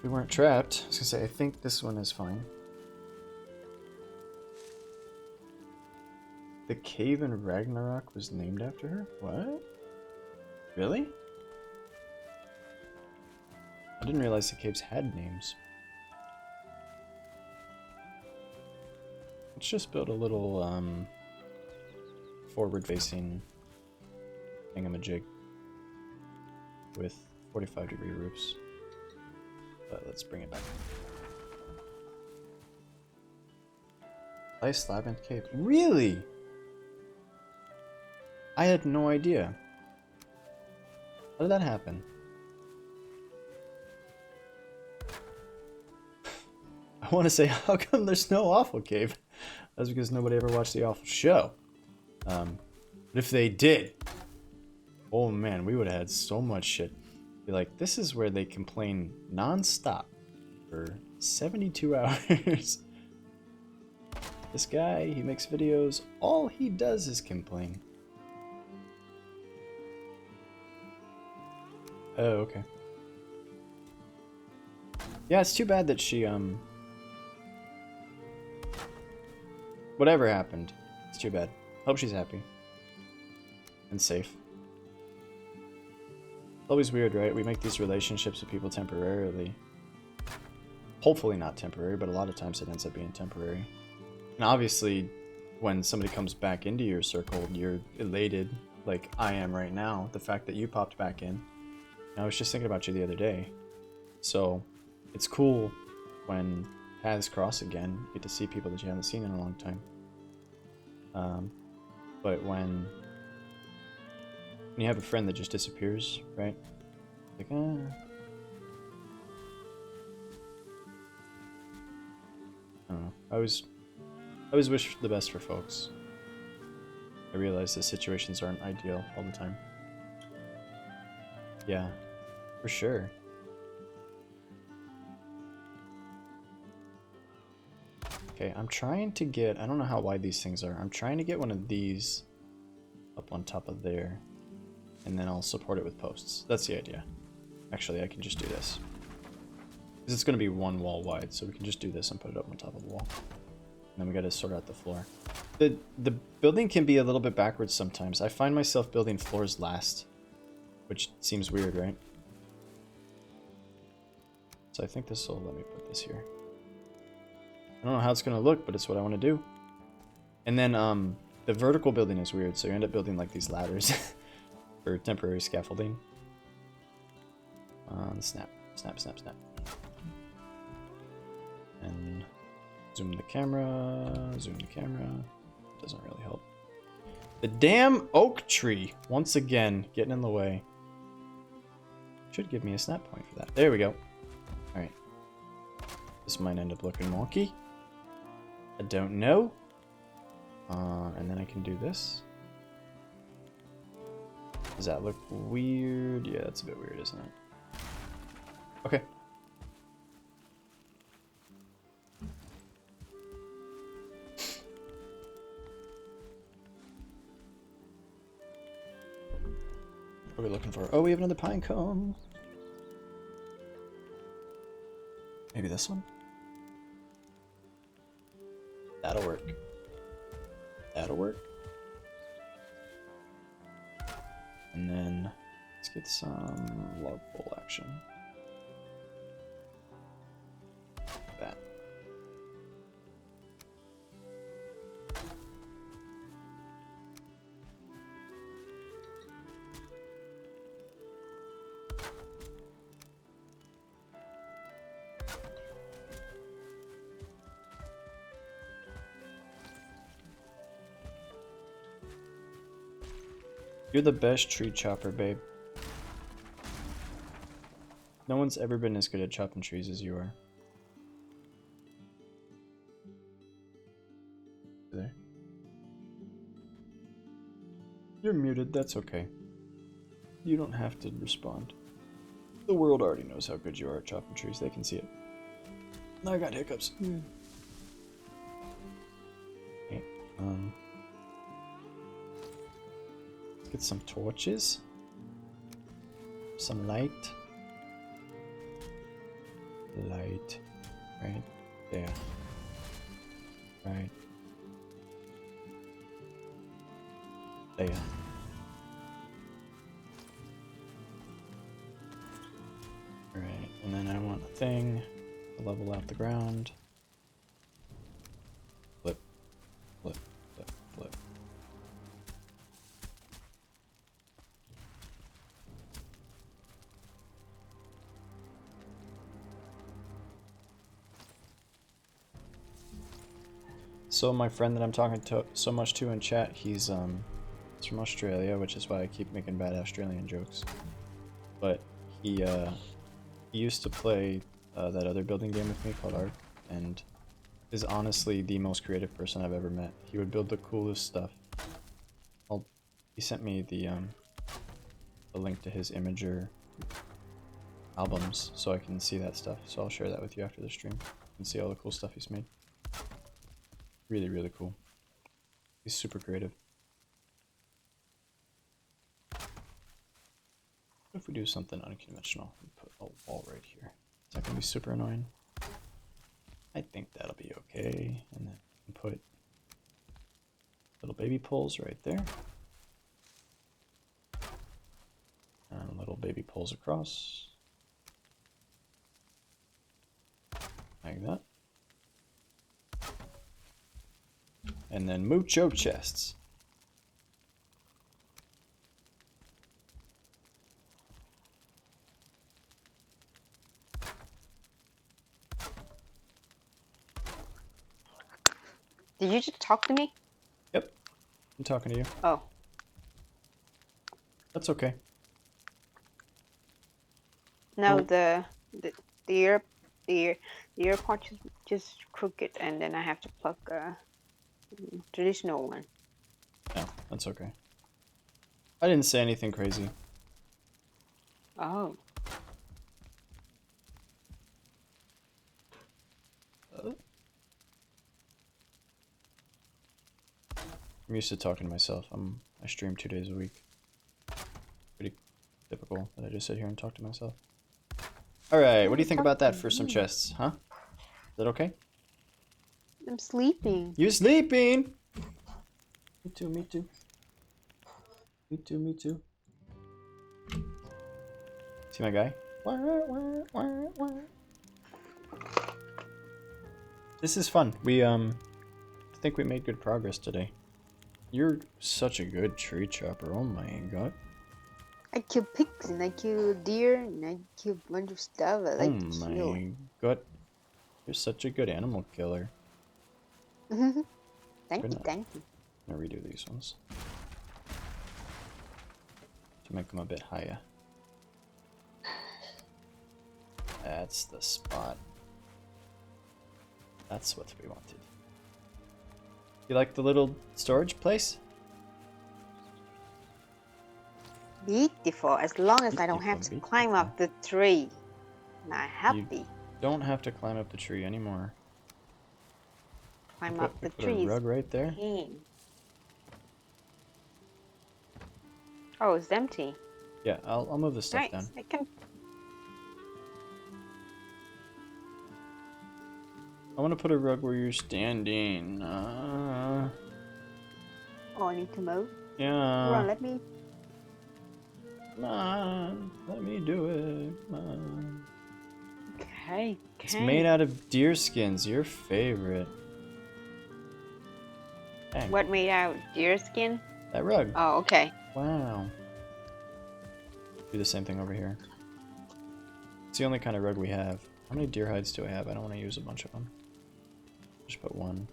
we weren't trapped, I was gonna say, I think this one is fine. The cave in Ragnarok was named after her? What? Really? I didn't realize the caves had names. Let's just build a little forward-facing thingamajig with 45-degree roofs. But let's bring it back. Ice Labyrinth Cave. Really? I had no idea. How did that happen? I want to say, how come there's no Awfl Cave? That's because nobody ever watched the Awfl show. But if they did, oh man, we would have had so much shit. Be like, this is where they complain non-stop for 72 hours. This guy, he makes videos, all he does is complain. Oh, okay. Yeah, it's too bad that she, whatever happened, it's too bad. Hope she's happy. And safe. It's always weird, right? We make these relationships with people temporarily. Hopefully not temporary, but a lot of times it ends up being temporary. And obviously, when somebody comes back into your circle, you're elated, like I am right now. The fact that you popped back in. I was just thinking about you the other day. So, it's cool when paths cross again. You get to see people that you haven't seen in a long time. But when you have a friend that just disappears, right? Like, I don't know. I always wish the best for folks. I realize the situations aren't ideal all the time. Yeah, for sure. Okay, I'm trying to get, I don't know how wide these things are. I'm trying to get one of these up on top of there. And then I'll support it with posts. That's the idea. Actually, I can just do this. Because it's going to be one wall wide, so we can just do this and put it up on top of the wall. And then we got to sort out the floor. The building can be a little bit backwards sometimes. I find myself building floors last. Which seems weird, right? So I think this will let me put this here. I don't know how it's going to look, but it's what I want to do. And then the vertical building is weird, so you end up building like these ladders for temporary scaffolding. Snap, snap, snap, snap. And zoom the camera, zoom the camera. Doesn't really help. The damn oak tree, once again, getting in the way. Should give me a snap point for that. There we go. Alright. This might end up looking wonky. I don't know. And then I can do this. Does that look weird? Yeah, that's a bit weird, isn't it? Okay. What are we looking for? Oh, we have another pine cone. Maybe this one? That'll work. That'll work. And then let's get some log pole action. That. You're the best tree chopper, babe. No one's ever been as good at chopping trees as you are. There. You're muted, that's okay. You don't have to respond. The world already knows how good you are at chopping trees, they can see it. I got hiccups. Okay, let's get some torches. Some light. Light. Right there. Right there. Alright, and then I want a thing to level out the ground. Flip. So my friend that I'm talking to so much to in chat, he's from Australia, which is why I keep making bad Australian jokes. But he used to play that other building game with me called Ark, and is honestly the most creative person I've ever met. He would build the coolest stuff. He sent me the link to his Imager albums so I can see that stuff. So I'll share that with you after the stream and see all the cool stuff he's made. Really, really cool. He's super creative. What if we do something unconventional and put a wall right here? Is that gonna be super annoying? I think that'll be okay. And then put little baby poles right there. And little baby poles across. Like that. And then mucho chests. Did you just talk to me? Yep. I'm talking to you. Oh. That's okay. No, Well, the ear part just crooked, and then I have to plug a traditional one. no, that's okay. I didn't say anything crazy. Oh. I'm used to talking to myself. I stream 2 days a week. Pretty typical that I just sit here and talk to myself. Alright, what do you think about that for some chests, huh? Is that okay? I'm sleeping. You sleeping? Me too, me too. Me too, me too. See my guy? This is fun. I think we made good progress today. You're such a good tree chopper. Oh my god. I kill pigs and I kill deer and I kill a bunch of stuff. I like to Oh kill. my god. You're such a good animal killer. Thank you. I'm gonna redo these ones to make them a bit higher. That's the spot. That's what we wanted. You like the little storage place? Beautiful, as long as I don't have to climb up the tree. Not happy. You don't have to climb up the tree anymore. Climb up the put tree. a rug right there. Oh, it's empty. Yeah, I'll move the stuff Nice. down. I can. I want to put a rug where you're standing. Oh, I need to move. Yeah. Come on, let me. Come on, let me do it. Come on. Okay. It's made out of deer skins, your favorite. Dang. What made out? Deer skin? That rug. Oh, okay. Wow. Do the same thing over here. It's the only kind of rug we have. How many deer hides do I have? I don't want to use a bunch of them. Just put one.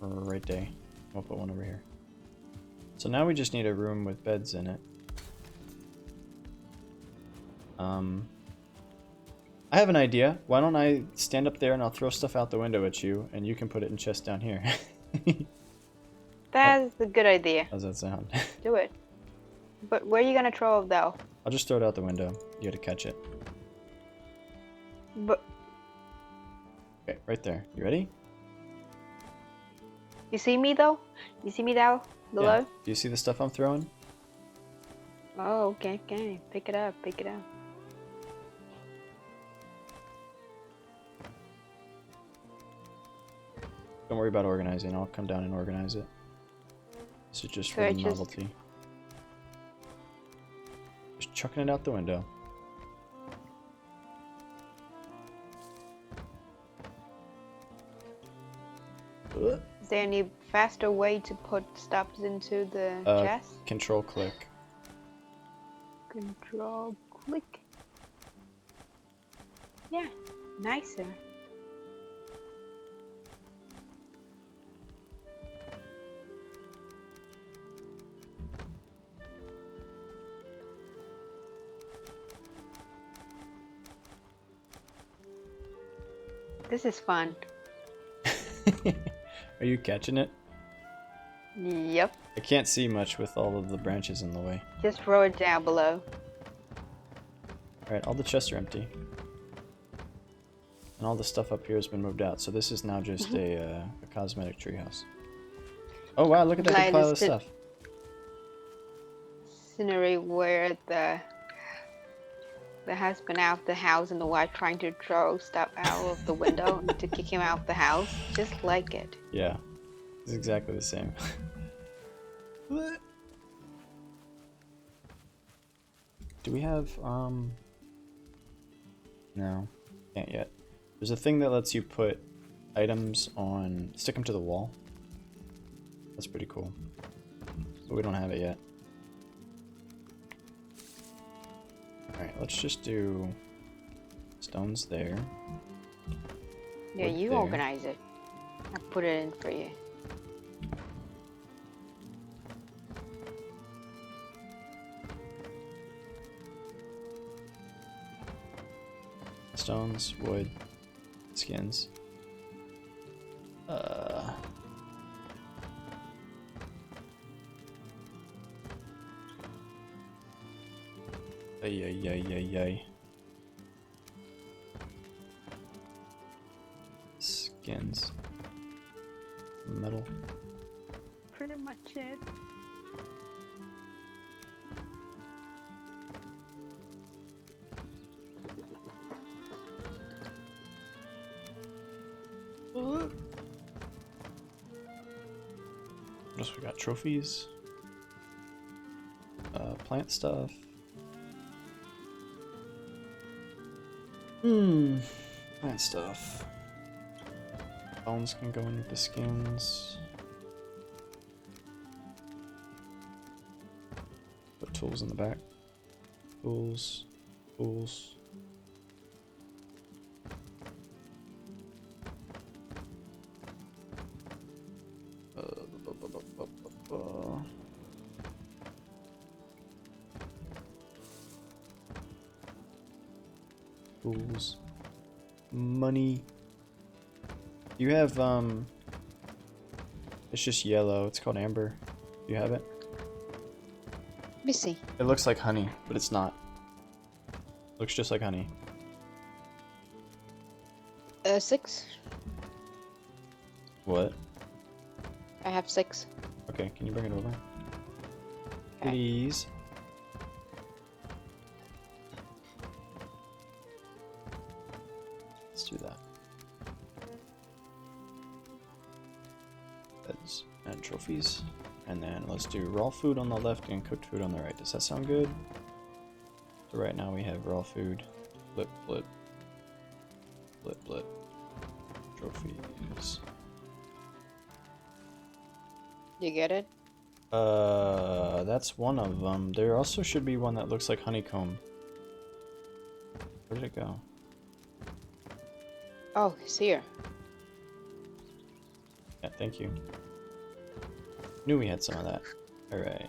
Right there. We'll put one over here. So now we just need a room with beds in it. I have an idea. Why don't I stand up there and I'll throw stuff out the window at you, and you can put it in chests down here. That's a good idea. How's that sound? Do it. But where are you gonna throw it though? I'll just throw it out the window. You gotta catch it. But Okay, right there. You ready? you see me though? You see me down below? Yeah. Do you see the stuff I'm throwing? Oh, okay, okay. Pick it up, pick it up. Don't worry about organizing. I'll come down and organize it. This is just for the novelty. Just chucking it out the window. Is there any faster way to put stuff into the chest? Control click. Control click. Yeah, nicer. This is fun. Are you catching it? Yep. I can't see much with all of the branches in the way. Just throw it down below. Alright, all the chests are empty. And all the stuff up here has been moved out, so this is now just a cosmetic treehouse. Oh wow, look at that big pile of stuff. Scenery where the husband out of the house and the wife trying to throw stuff out of the window to kick him out of the house. Just like it. Yeah, it's exactly the same. Do we have, no, can't yet. There's a thing that lets you put items on, stick them to the wall. That's pretty cool. But we don't have it yet. Alright, let's just do stones there. Yeah, Wood you there. organize it. I put it in for you. Stones, wood, skins. Ay. Skins. Metal. Pretty much it. What else we got? Trophies. Plant stuff. Plant stuff. Bones can go in with the skins. Put tools in the back. Tools. Tools. Tools. Money. You have, it's just yellow. It's called amber. Do you have it? Let me see. It looks like honey, but it's not. Looks just like honey. 6. What? I have 6. Okay, can you bring it over? Okay. Please. Let's do that. Beds and trophies. And then let's do raw food on the left and cooked food on the right. Does that sound good? So right now we have raw food. Flip, flip. Flip, flip. Trophies. You get it? That's one of them. There also should be one that looks like honeycomb. Where did it go? Oh, it's here. Yeah, thank you. Knew we had some of that. Alright.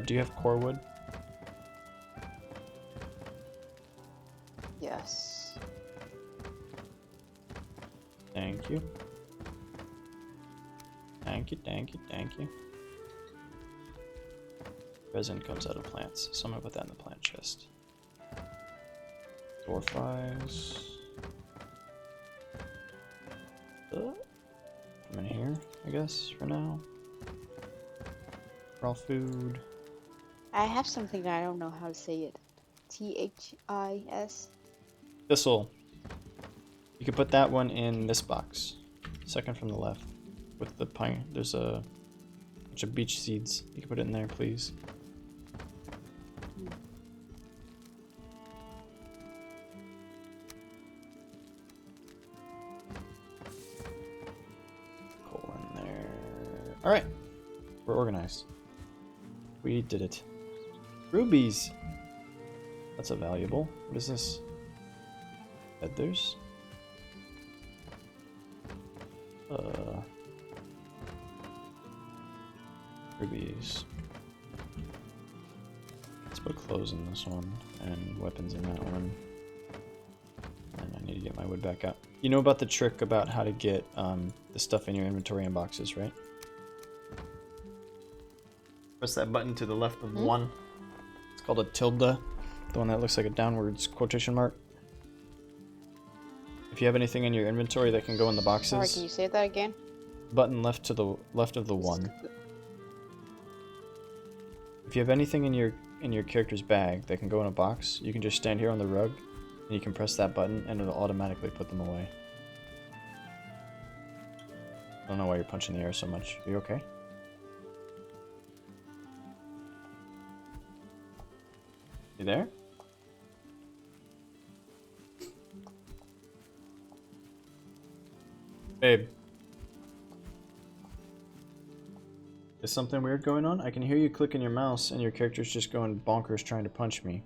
Do you have core wood? Yes. Thank you. Thank you, thank you, thank you. Resin comes out of plants, so I'm gonna put that in the plant chest. Dwarf eyes. Put them in here, I guess, for now. Raw food. I have something that I don't know how to say it. This. Thistle. You can put that one in this box. Second from the left. With the pine. There's a bunch of beech seeds. You can put it in there, please. Coal in there. Alright. We're organized. We did it. Rubies! That's a valuable. What is this? Feathers? Rubies. Let's put clothes in this one and weapons in that one. And I need to get my wood back up. You know about the trick about how to get the stuff in your inventory in boxes, right? Press that button to the left of one. It's called a tilde. The one that looks like a downwards quotation mark. If you have anything in your inventory that can go in the boxes. Sorry, can you say that again? Button left to the left of the one. If you have anything in your character's bag that can go in a box, you can just stand here on the rug and you can press that button and it'll automatically put them away. I don't know why you're punching the air so much. Are you okay? You there? Babe. Is something weird going on? I can hear you clicking your mouse and your character's just going bonkers trying to punch me.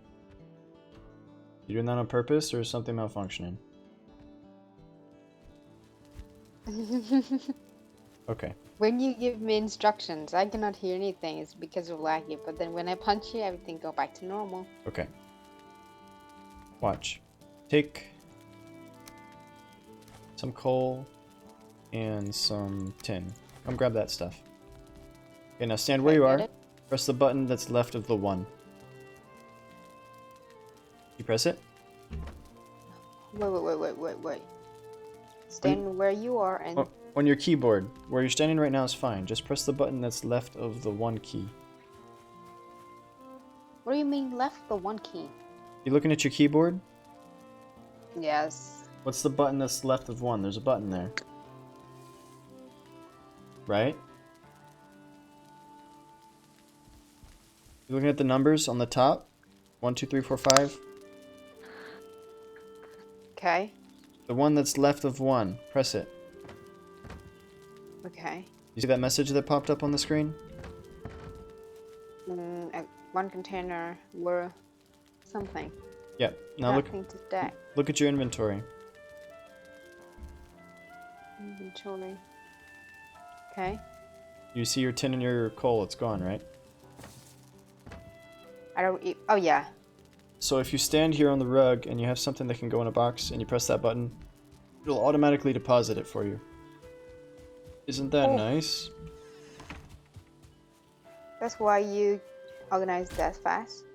You doing that on purpose or is something malfunctioning? Okay. When you give me instructions, I cannot hear anything. It's because of laggy. But then when I punch you, everything go back to normal. Okay. Watch. Take some coal and some tin. Come grab that stuff. Okay, now stand where you are. Press the button that's left of the one. You press it? Wait. Stand where you are and... On your keyboard. Where you're standing right now is fine. Just press the button that's left of the one key. What do you mean left the one key? You looking at your keyboard? Yes. What's the button that's left of one? There's a button there. Right? You looking at the numbers on the top? 1, 2, 3, 4, 5. Okay. The one that's left of one. Press it. Okay. You see that message that popped up on the screen? One container were something. Yeah. Now look at your inventory. Inventory. Okay. You see your tin and your coal. It's gone, right? I don't eat. Oh yeah. So if you stand here on the rug and you have something that can go in a box and you press that button, it'll automatically deposit it for you. Isn't that nice? That's why you organized that fast?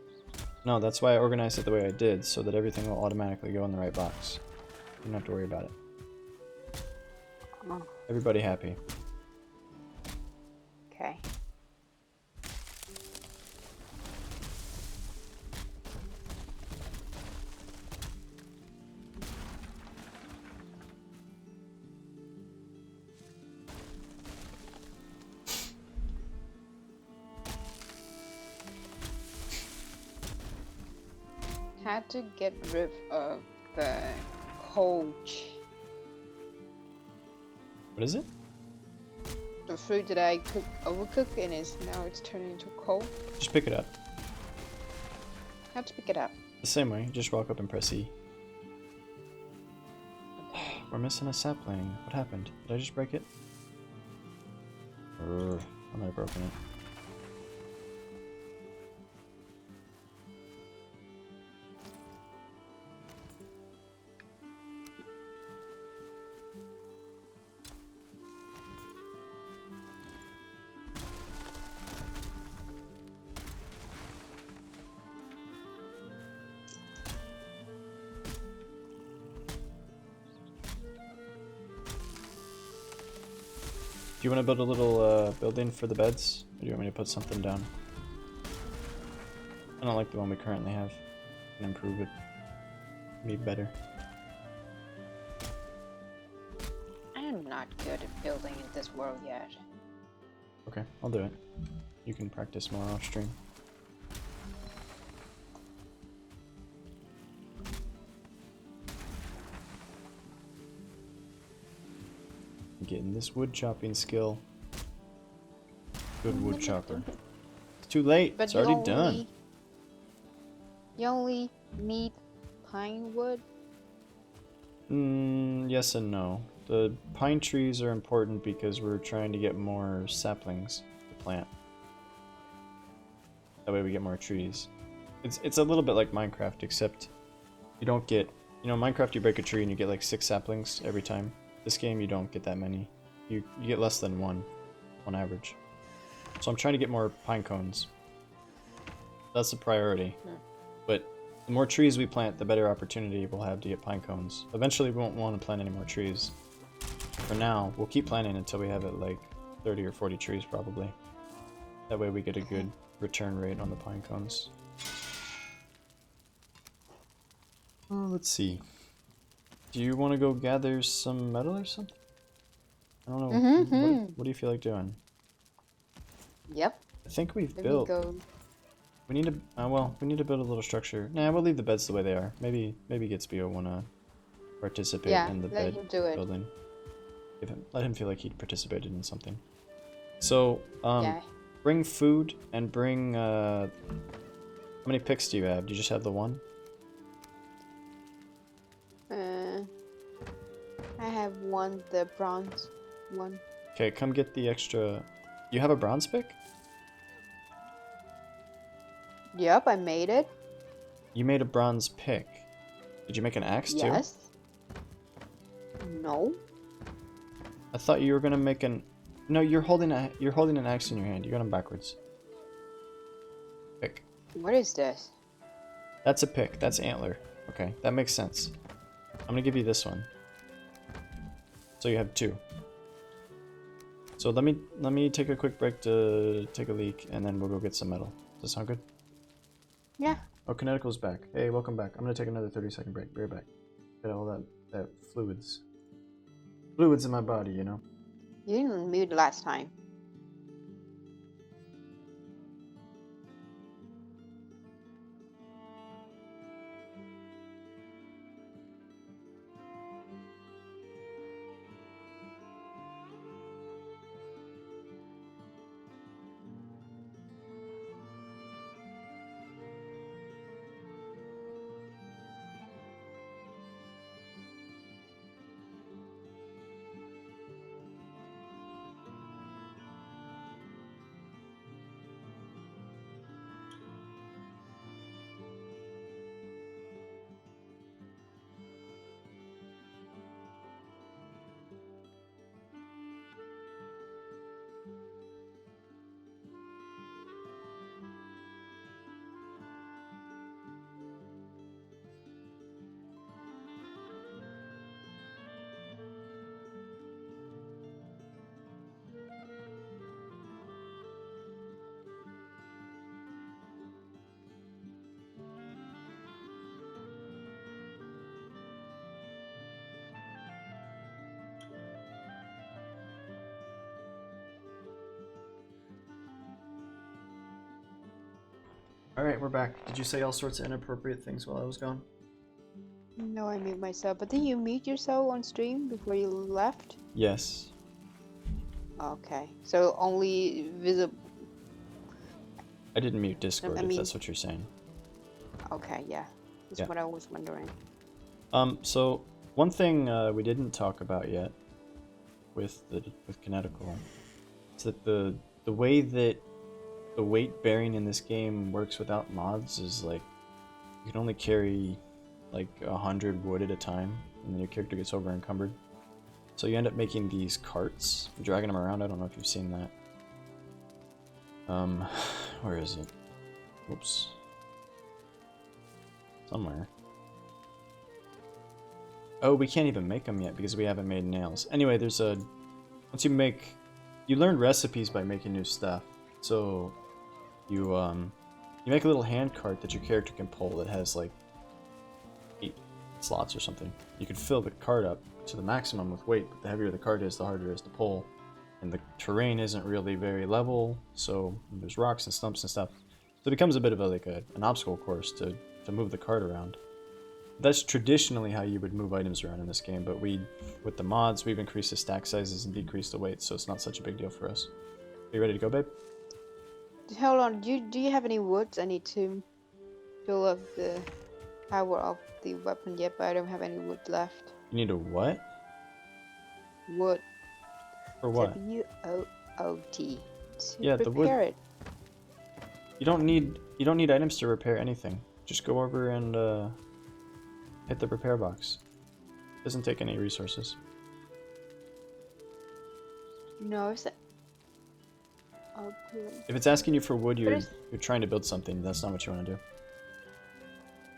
No, that's why I organized it the way I did, so that everything will automatically go in the right box. You don't have to worry about it. Oh. Everybody happy. Okay. Had to get rid of the coach. What is it? The food that I overcooked and now it's turning into coal. Just pick it up. How to pick it up? The same way, just walk up and press E. We're missing a sapling. What happened? Did I just break it? I might have broken it. Do you want to build a little building for the beds? Or do you want me to put something down? I don't like the one we currently have. I can improve it. Be better. I am not good at building in this world yet. Okay, I'll do it. You can practice more off stream. Getting this wood chopping skill. Good wood chopper. It's too late. But it's already done. You only need pine wood? Yes and no. The pine trees are important because we're trying to get more saplings to plant. That way we get more trees. It's a little bit like Minecraft, except you don't get, you know, Minecraft you break a tree and you get like 6 saplings every time. This game you don't get that many. You get less than one on average. So I'm trying to get more pine cones. That's the priority. But the more trees we plant, the better opportunity we'll have to get pine cones. Eventually we won't want to plant any more trees. For now, we'll keep planting until we have it like 30 or 40 trees probably. That way we get a good return rate on the pine cones. Let's see. Do you want to go gather some metal or something? I don't know. What do you feel like doing? Yep. I think we've Let built. me go. We need to. Well, we need to build a little structure. Nah, we'll leave the beds the way they are. Maybe Gitsby will wanna participate in the let bed him do it. building. Let him feel like he participated in something. So, Yeah. bring food and bring. How many picks do you have? Do you just have the one? I have one, the bronze one. Okay, come get the extra. You have a bronze pick? Yep, I made it. You made a bronze pick. Did you make an axe too? Yes. No. I thought you were gonna make an. No, you're holding an axe in your hand. You got them backwards. Pick. What is this? That's a pick. That's antler. Okay, that makes sense. I'm gonna give you this one. So you have 2. So let me take a quick break to take a leak, and then we'll go get some metal. Does that sound good? Yeah. Oh, Kinetical's back. Hey, welcome back. I'm gonna take another 30-second break. Be right back. Get all that fluids in my body, you know. You didn't mute last time. Alright, we're back. Did you say all sorts of inappropriate things while I was gone? No, I mute myself. But did you mute yourself on stream before you left? Yes. Okay. So only visible. I didn't mute Discord, I if mean- that's what you're saying. Okay, yeah. That's Yeah. what I was wondering. So one thing we didn't talk about yet with Kinetical is that the way that the weight bearing in this game works without mods is like you can only carry like 100 wood at a time, and then your character gets over encumbered. So you end up making these carts, dragging them around. I don't know if you've seen that. Where is it? Whoops. Somewhere. Oh, we can't even make them yet because we haven't made nails. Anyway, there's a... Once you make... You learn recipes by making new stuff. So, you make a little hand cart that your character can pull that has, like, 8 slots or something. You can fill the cart up to the maximum with weight, but the heavier the cart is, the harder it is to pull. And the terrain isn't really very level, so there's rocks and stumps and stuff. So it becomes a bit of an obstacle course to move the cart around. That's traditionally how you would move items around in this game, but with the mods, we've increased the stack sizes and decreased the weight, so it's not such a big deal for us. Are you ready to go, babe? Hold on. Do you have any woods? I need to fill up the power of the weapon yet, but I don't have any wood left. You need a what? Wood. For what? WOOT. Yeah, the wood- prepare it. You don't need items to repair anything. Just go over and hit the repair box. Doesn't take any resources. No, is that? Oh, good. If it's asking you for wood, you're it's- trying to build something. That's not what you want to do.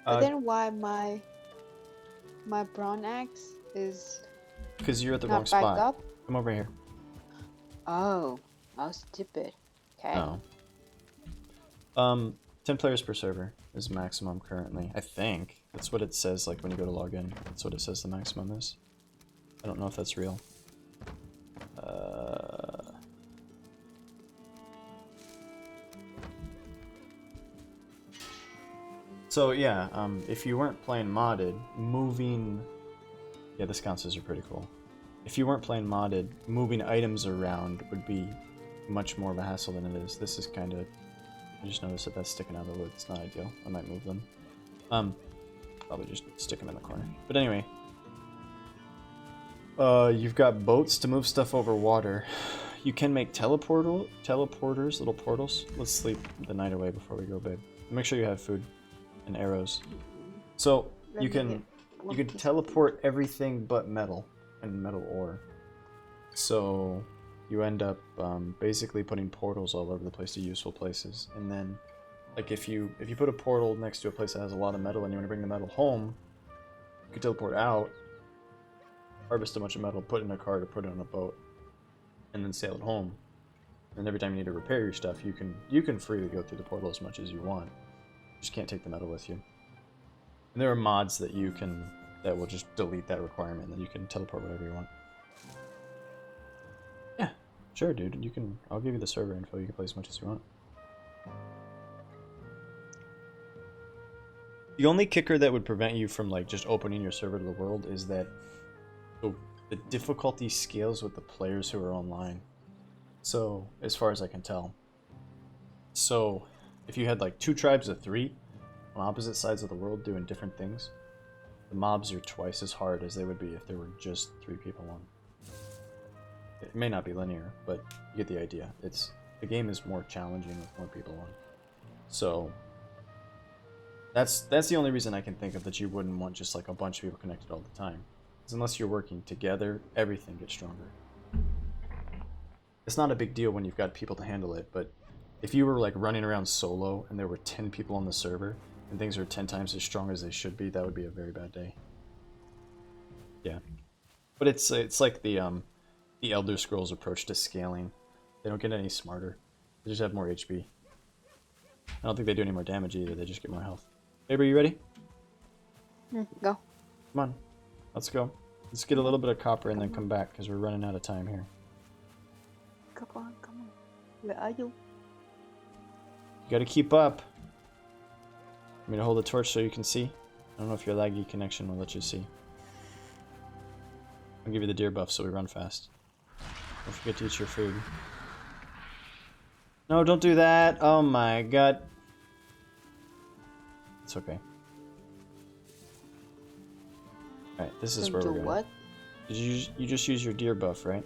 But then why my bronze axe is Because you're at the wrong not back spot. up? Come over here. Oh, I was stupid. Okay. Oh. 10 players per server is maximum currently. I think that's what it says. Like when you go to log in, that's what it says the maximum is. I don't know if that's real. So yeah, if you weren't playing modded, moving... Yeah, this counts are pretty cool. If you weren't playing modded, moving items around would be much more of a hassle than it is. This is kind of... I just noticed that that's sticking out of the wood. It's not ideal. I might move them. Probably just stick them in the corner. But anyway. You've got boats to move stuff over water. You can make teleporters, little portals. Let's sleep the night away before we go bed. Make sure you have food and arrows. So you can teleport everything but metal and metal ore. So you end up basically putting portals all over the place to useful places. And then, like if you put a portal next to a place that has a lot of metal and you want to bring the metal home, you can teleport out, harvest a bunch of metal, put it in a cart or put it on a boat, and then sail it home. And every time you need to repair your stuff, you can freely go through the portal as much as you want. You just can't take the metal with you. And there are mods that that will just delete that requirement, and then you can teleport whatever you want. Yeah, sure, dude. I'll give you the server info. You can play as much as you want. The only kicker that would prevent you from like just opening your server to the world is that the difficulty scales with the players who are online. So, as far as I can tell. So, if you had like 2 tribes of 3 on opposite sides of the world doing different things, the mobs are twice as hard as they would be if there were just 3 people on. It may not be linear, but you get the idea. The game is more challenging with more people on. So, that's the only reason I can think of that you wouldn't want just like a bunch of people connected all the time. Because unless you're working together, everything gets stronger. It's not a big deal when you've got people to handle it, but if you were like running around solo and there were 10 people on the server and things are 10 times as strong as they should be, that would be a very bad day. Yeah. But it's like the Elder Scrolls approach to scaling. They don't get any smarter. They just have more HP. I don't think they do any more damage either, they just get more health. Babe, are you ready? Go. Come on. Let's go. Let's get a little bit of copper and then come back because we're running out of time here. Come on. Where are you? You gotta keep up. Want me to hold the torch so you can see? I don't know if your laggy connection will let you see. I'll give you the deer buff so we run fast. Don't forget to eat your food. No, don't do that! Oh my god. It's okay. Alright, this is where we're going. What? You just use your deer buff, right?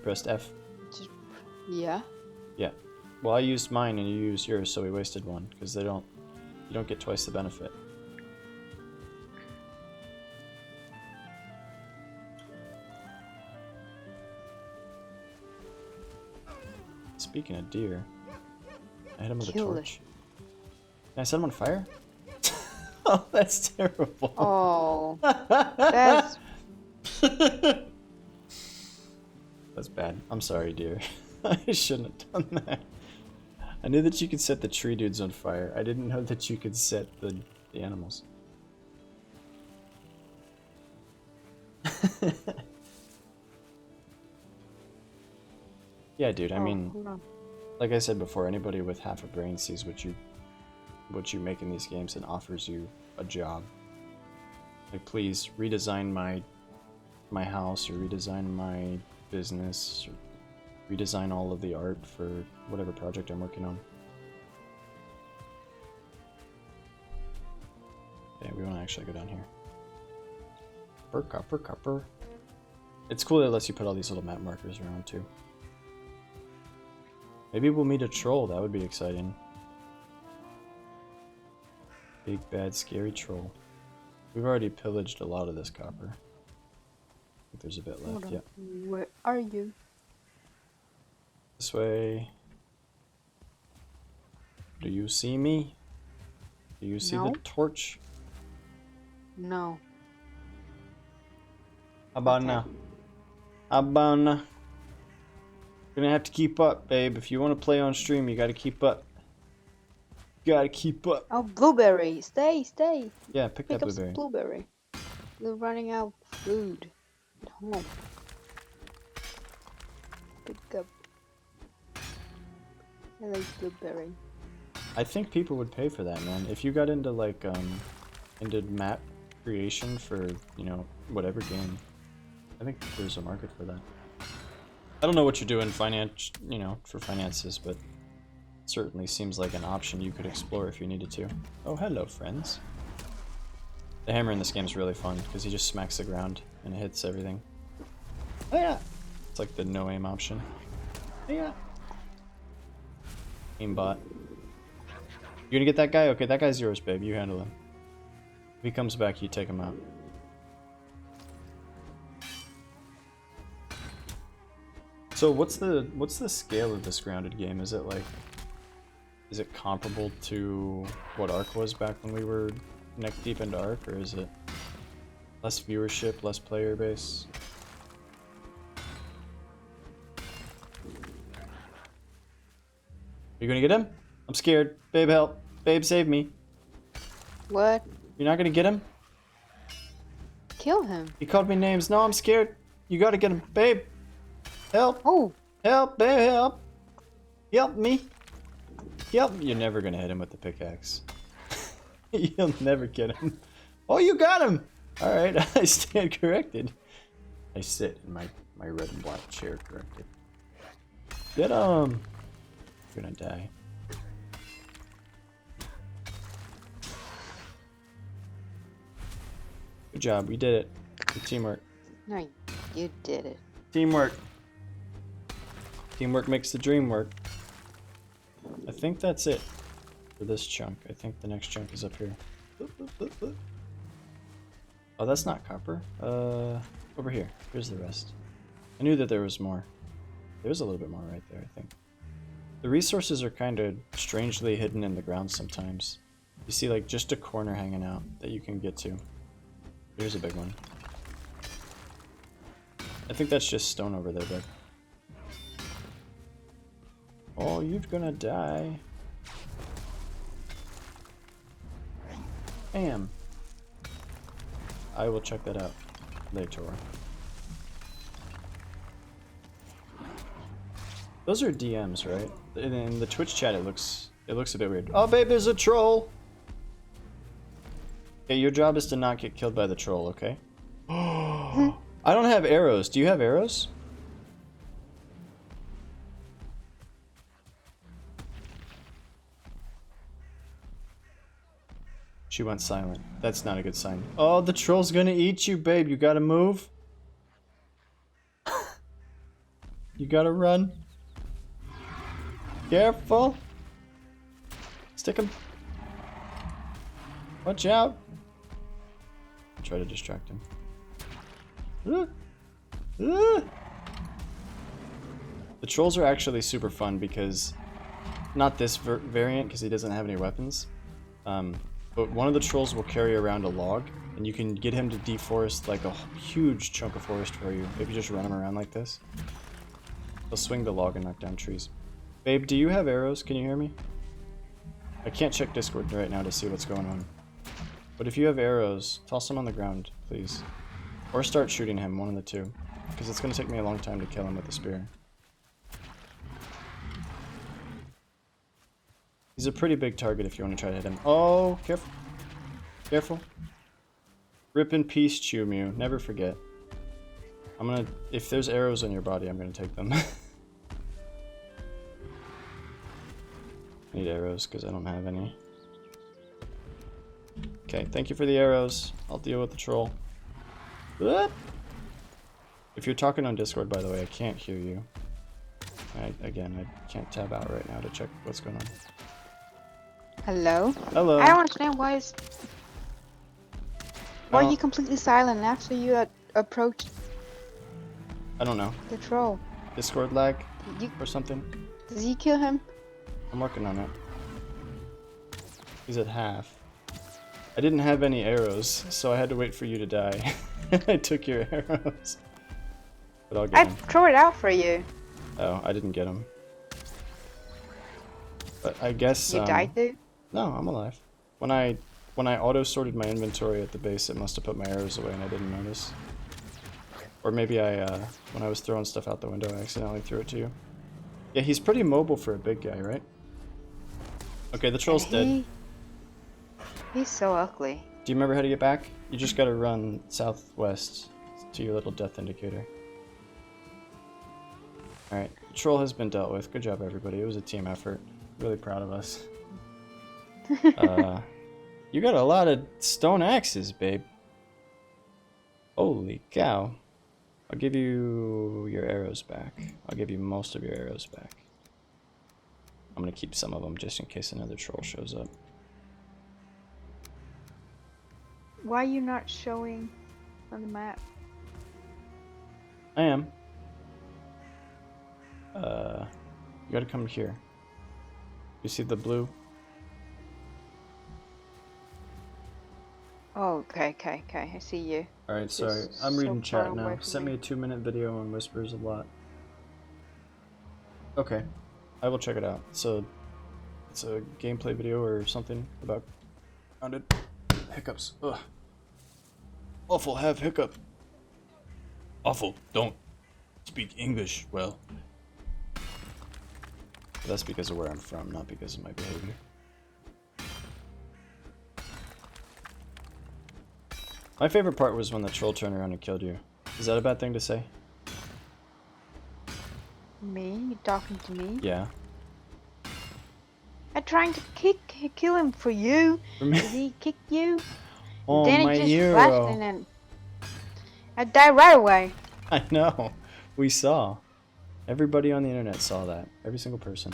Pressed F. Yeah. Yeah. Well, I used mine and you used yours, so we wasted one because you don't get twice the benefit. Speaking of deer, I hit him with a torch. Can I set him on fire? Oh, that's terrible. Oh, that's That's bad. I'm sorry, dear. I shouldn't have done that. I knew that you could set the tree dudes on fire. I didn't know that you could set the animals. Yeah, dude. I mean, hold on. like I said before, anybody with half a brain sees what you make in these games and offers you a job. Like, please redesign my house or redesign my business or redesign all of the art for whatever project I'm working on. Okay, we want to actually go down here. Copper. It's cool that it lets you put all these little map markers around too. Maybe we'll meet a troll. That would be exciting. Big, bad, scary troll. We've already pillaged a lot of this copper. I think there's a bit left, yeah. Where are you? This way. Do you see me? Do you see the No. torch? No. How about Okay. now? How about now? You're gonna have to keep up, babe. If you want to play on stream, you gotta keep up. You gotta keep up. Oh, blueberry! Stay, stay! Yeah, pick that Pick up some blueberry. blueberry. We're running out of food at home. Pick up. I like blueberry. I think people would pay for that, man. If you got into like into map creation for, you know, whatever game, I think there's a market for that. I don't know what you're doing you know, for finances, but it certainly seems like an option you could explore if you needed to. Oh, hello, friends. The hammer in this game is really fun because he just smacks the ground and hits everything. Oh yeah. It's like the no aim option. Oh, yeah. Aimbot. You gonna get that guy? Okay, that guy's yours, babe. You handle him. If he comes back, you take him out. So what's the scale of this grounded game? Is it comparable to what Ark was back when we were neck deep into Ark, or is it less viewership, less player base? You gonna get him? I'm scared. Babe, help. Babe, save me. What? You're not gonna get him? Kill him. He called me names. No, I'm scared. You gotta get him. Babe, help. Oh! Help, babe, help. Help me. Help. You're never gonna hit him with the pickaxe. You'll never get him. Oh, you got him. All right, I stand corrected. I sit in my red and black chair corrected. Get him. You're gonna die. Good job, we did it. Good teamwork. No, you did it. Teamwork. Teamwork makes the dream work. I think that's it for this chunk. I think the next chunk is up here. Oh, that's not copper. Over here. Here's the rest. I knew that there was more. There's a little bit more right there, I think. The resources are kind of strangely hidden in the ground sometimes. You see like just a corner hanging out that you can get to. Here's a big one. I think that's just stone over there, bud. Oh, you're gonna die. Bam. I will check that out later. Those are DMs, right? In the Twitch chat, it looks a bit weird. Oh, babe, there's a troll. Okay, your job is to not get killed by the troll, okay? I don't have arrows. Do you have arrows? She went silent. That's not a good sign. Oh, the troll's gonna eat you, babe. You gotta move. You gotta run. Careful. Stick him. Watch out. Try to distract him. The trolls are actually super fun because, not this variant because he doesn't have any weapons, but one of the trolls will carry around a log and you can get him to deforest like a huge chunk of forest for you if you just run him around like this. He'll swing the log and knock down trees. Babe, do you have arrows? Can you hear me? I can't check Discord right now to see what's going on. But if you have arrows, toss them on the ground, please. Or start shooting him, one of the two. Because it's going to take me a long time to kill him with a spear. He's a pretty big target if you want to try to hit him. Oh, careful. Careful. Rip in peace, Chew Mew. Never forget. I'm gonna... If there's arrows on your body, I'm gonna take them. I need arrows because I don't have any. Okay, thank you for the arrows. I'll deal with the troll. If you're talking on Discord, by the way, I can't hear you. Again, I can't tab out right now to check what's going on. Hello? Hello. I don't understand why is... Why are don't- you completely silent after you approached I don't know. the troll? Discord lag You, or something? did you kill him? I'm working on it. He's at half. I didn't have any arrows, so I had to wait for you to die. I took your arrows. But I'll I get him. throw it out for you. Oh, I didn't get him. But I guess You died, dude? no, I'm alive. When I auto sorted my inventory at the base, it must have put my arrows away and I didn't notice. Or maybe when I was throwing stuff out the window, I accidentally threw it to you. Yeah, he's pretty mobile for a big guy, right? Okay, the troll's dead. He's so ugly. Do you remember how to get back? You just gotta run southwest to your little death indicator. Alright, the troll has been dealt with. Good job, everybody. It was a team effort. Really proud of us. You got a lot of stone axes, babe. Holy cow. I'll give you your arrows back. I'll give you most of your arrows back. I'm gonna keep some of them just in case another troll shows up. Why are you not showing on the map? I am. You gotta come here. You see the blue? Oh, okay. I see you. Alright, sorry. Just I'm reading so far chat away now. from Sent me. me a 2-minute video on Whispers a lot. Okay. I will check it out. So, it's a gameplay video or something about grounded hiccups. Ugh. Awfl have hiccup. Awfl don't speak English well. But that's because of where I'm from, not because of my behavior. My favorite part was when the troll turned around and killed you. Is that a bad thing to say? Me? You talking to me? Yeah. I'm trying to kill him for you. For me? Did he kick you? Oh, Then my it just hero. flashed and then I died right away. I know. We saw. Everybody on the internet saw that. Every single person.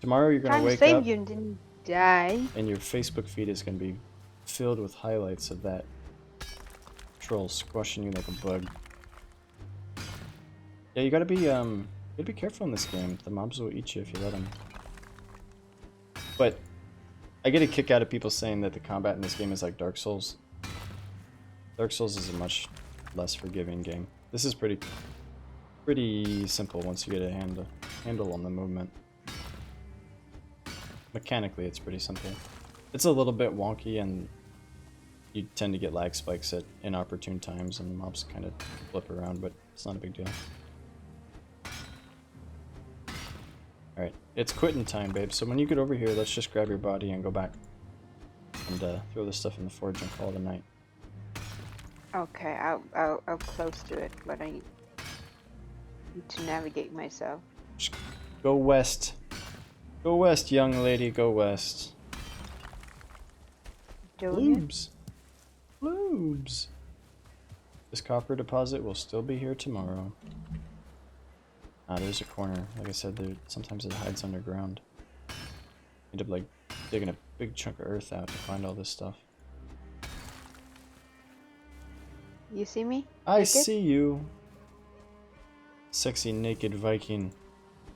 Tomorrow you're gonna Trying to wake save up you and didn't die. and your Facebook feed is gonna be filled with highlights of that troll squashing you like a bug. Yeah, you gotta be careful in this game. The mobs will eat you if you let them. But I get a kick out of people saying that the combat in this game is like Dark Souls. Dark Souls is a much less forgiving game. This is pretty simple once you get a handle on the movement. Mechanically, it's pretty simple. It's a little bit wonky, and you tend to get lag spikes at inopportune times, and the mobs kind of flip around, but it's not a big deal. Alright, it's quitting time, babe, so when you get over here, let's just grab your body and go back. And throw this stuff in the forge and call it a night. Okay, I'll close to it, but I need to navigate myself. Just go west. Go west, young lady, go west. Doing it? Bloobs. Bloobs. This copper deposit will still be here tomorrow. Ah, there's a corner. Like I said, sometimes it hides underground. End up like digging a big chunk of earth out to find all this stuff. You see me? I Naked? see you. Sexy naked Viking.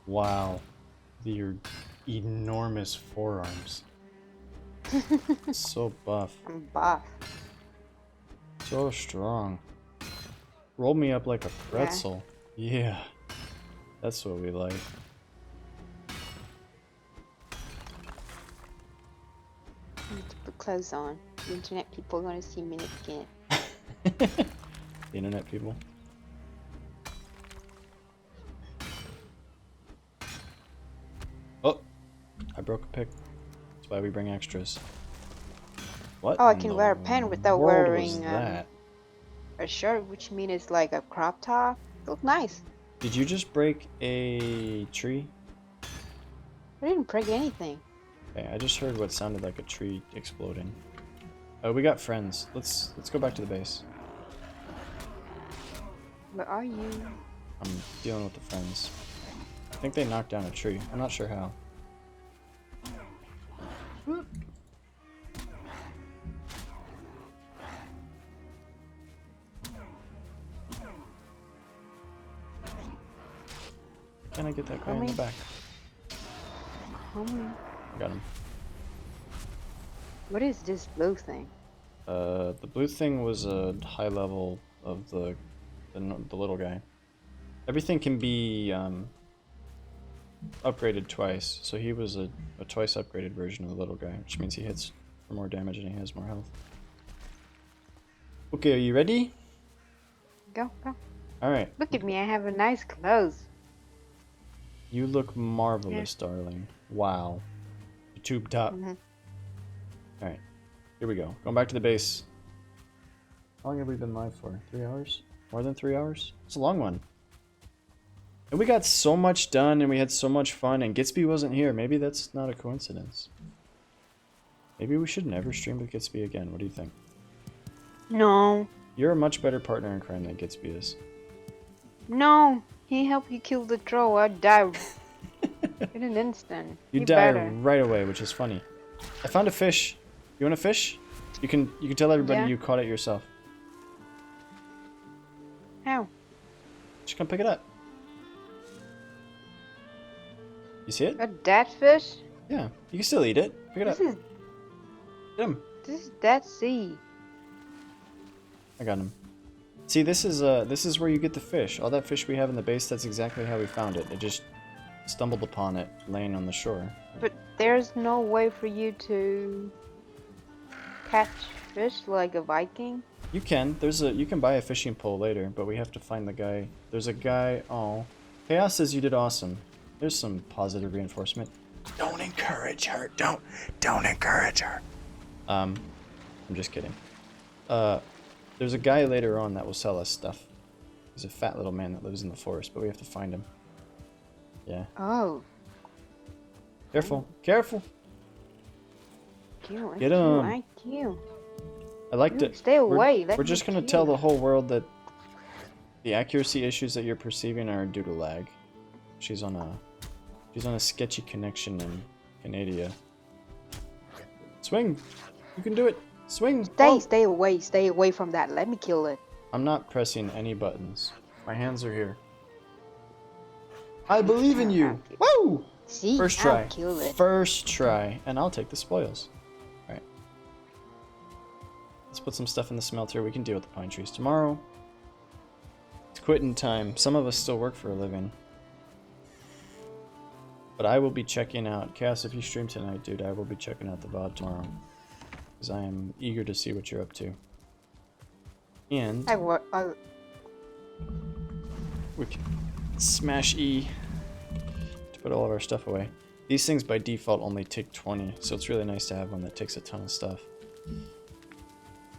Wow. Your enormous forearms. So buff. I'm buff. So strong. Roll me up like a pretzel. Yeah. That's what we like. I need to put clothes on. The internet people are gonna see me naked. The internet people. Oh! I broke a pick. That's why we bring extras. What? Oh, I in can the wear a pant without world wearing was that? a shirt, which means it's like a crop top. Look nice. Did you just break a tree? I didn't break anything. Okay, I just heard what sounded like a tree exploding. Oh, we got friends. Let's go back to the base. Where are you? I'm dealing with the friends. think they knocked down a tree. I'm not sure how. Can I get that guy in the back? Got him. What is this blue thing? The blue thing was a high level of the little guy. Everything can be upgraded twice, so he was a twice upgraded version of the little guy, which means he hits for more damage and he has more health. Okay, are you ready? Go, go. Alright. Look at me, I have a nice clothes. You look marvelous, darling. Wow. You tubed up. Alright, here we go. Going back to the base. How long have we been live for? 3 hours? More than 3 hours? It's a long one. And we got so much done and we had so much fun and Gitsby wasn't here. Maybe that's not a coincidence. Maybe we should never stream with Gitsby again. What do you think? No. You're a much better partner in crime than Gitsby is. No. He helped you kill the troll. I died in an instant. You He die better. right away, which is funny. I found a fish. You want a fish? You can tell everybody Yeah. you caught it yourself. How? Just come pick it up. You see it? A dead fish? Yeah. You can still eat it. Pick it up. This Get him. is Dead Sea. I got him. See, this is where you get the fish. All that fish we have in the base, that's exactly how we found it. It just stumbled upon it laying on the shore. But there's no way for you to catch fish like a Viking? You can. You can buy a fishing pole later, but we have to find the guy. There's a guy. Oh, Chaos says you did awesome. There's some positive reinforcement. Don't encourage her. Don't encourage her. I'm just kidding. There's a guy later on that will sell us stuff. He's a fat little man that lives in the forest, but we have to find him. Yeah. Oh. Careful. Careful. Kill. Get him. I kill. I liked it. Stay away. We're just gonna tell the whole world that the accuracy issues that you're perceiving are due to lag. She's on a sketchy connection in Canada. Swing. You can do it. Swing. Stay away from that. Let me kill it. I'm not pressing any buttons. My hands are here. I believe in you. Woo! See, First try. I'll kill it. First try, and I'll take the spoils. All right. Let's put some stuff in the smelter. We can deal with the pine trees tomorrow. It's quitting time. Some of us still work for a living. But I will be checking out. Cass, if you stream tonight, dude, I will be checking out the VOD tomorrow. Because I am eager to see what you're up to. And we can smash E to put all of our stuff away. These things by default only take 20, so it's really nice to have one that takes a ton of stuff.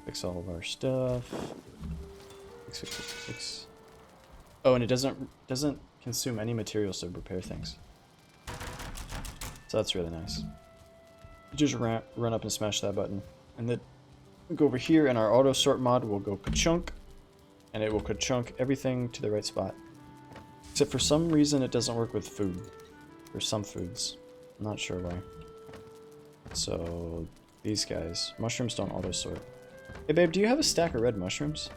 Fix all of our stuff. Fix. Oh, and it doesn't consume any materials to repair things. So that's really nice. You just run up and smash that button. And then we go over here and our auto sort mod will go ka-chunk. And it will ka-chunk everything to the right spot. Except for some reason it doesn't work with food. For some foods. I'm not sure why. So these guys. Mushrooms don't auto sort. Hey babe, do you have a stack of red mushrooms?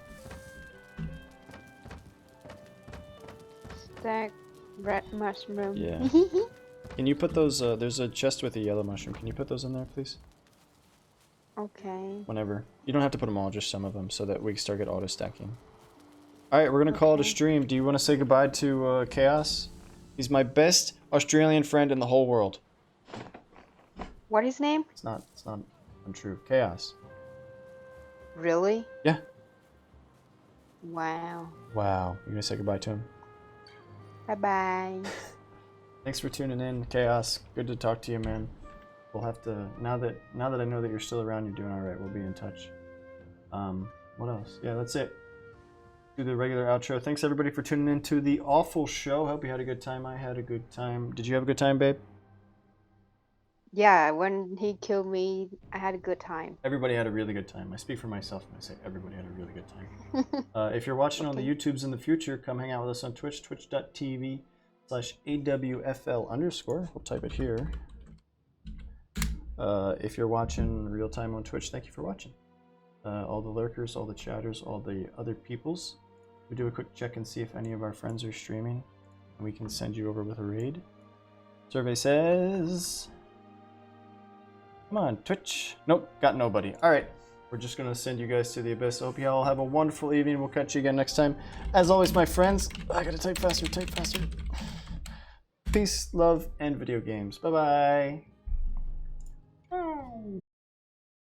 Stack red mushroom. Yeah. Can you put those, there's a chest with a yellow mushroom. Can you put those in there, please? Okay. Whenever. You don't have to put them all, just some of them, so that we start get auto-stacking. Alright, we're gonna call it a stream. Do you want to say goodbye to Chaos? He's my best Australian friend in the whole world. What is his name? It's not untrue. Chaos. Really? Yeah. Wow. Wow. You gonna say goodbye to him? Bye-bye. Thanks for tuning in, Chaos. Good to talk to you, man. We'll have to, now that I know that you're still around, you're doing alright, we'll be in touch. What else? Yeah, that's it. Do the regular outro. Thanks everybody for tuning in to the Awfl show. Hope you had a good time. I had a good time. Did you have a good time, babe? Yeah, when he killed me, I had a good time. Everybody had a really good time. I speak for myself when I say everybody had a really good time. If you're watching on the YouTubes in the future, come hang out with us on Twitch, twitch.tv /AWFL_. We'll type it here. If you're watching real time on Twitch, thank you for watching. All the lurkers, all the chatters, all the other peoples. We do a quick check and see if any of our friends are streaming, and we can send you over with a raid. Survey says, come on, Twitch. Nope, got nobody. All right, we're just gonna send you guys to the abyss. I hope you all have a wonderful evening. We'll catch you again next time. As always, my friends, I gotta type faster, type faster. Peace, love, and video games. Bye-bye.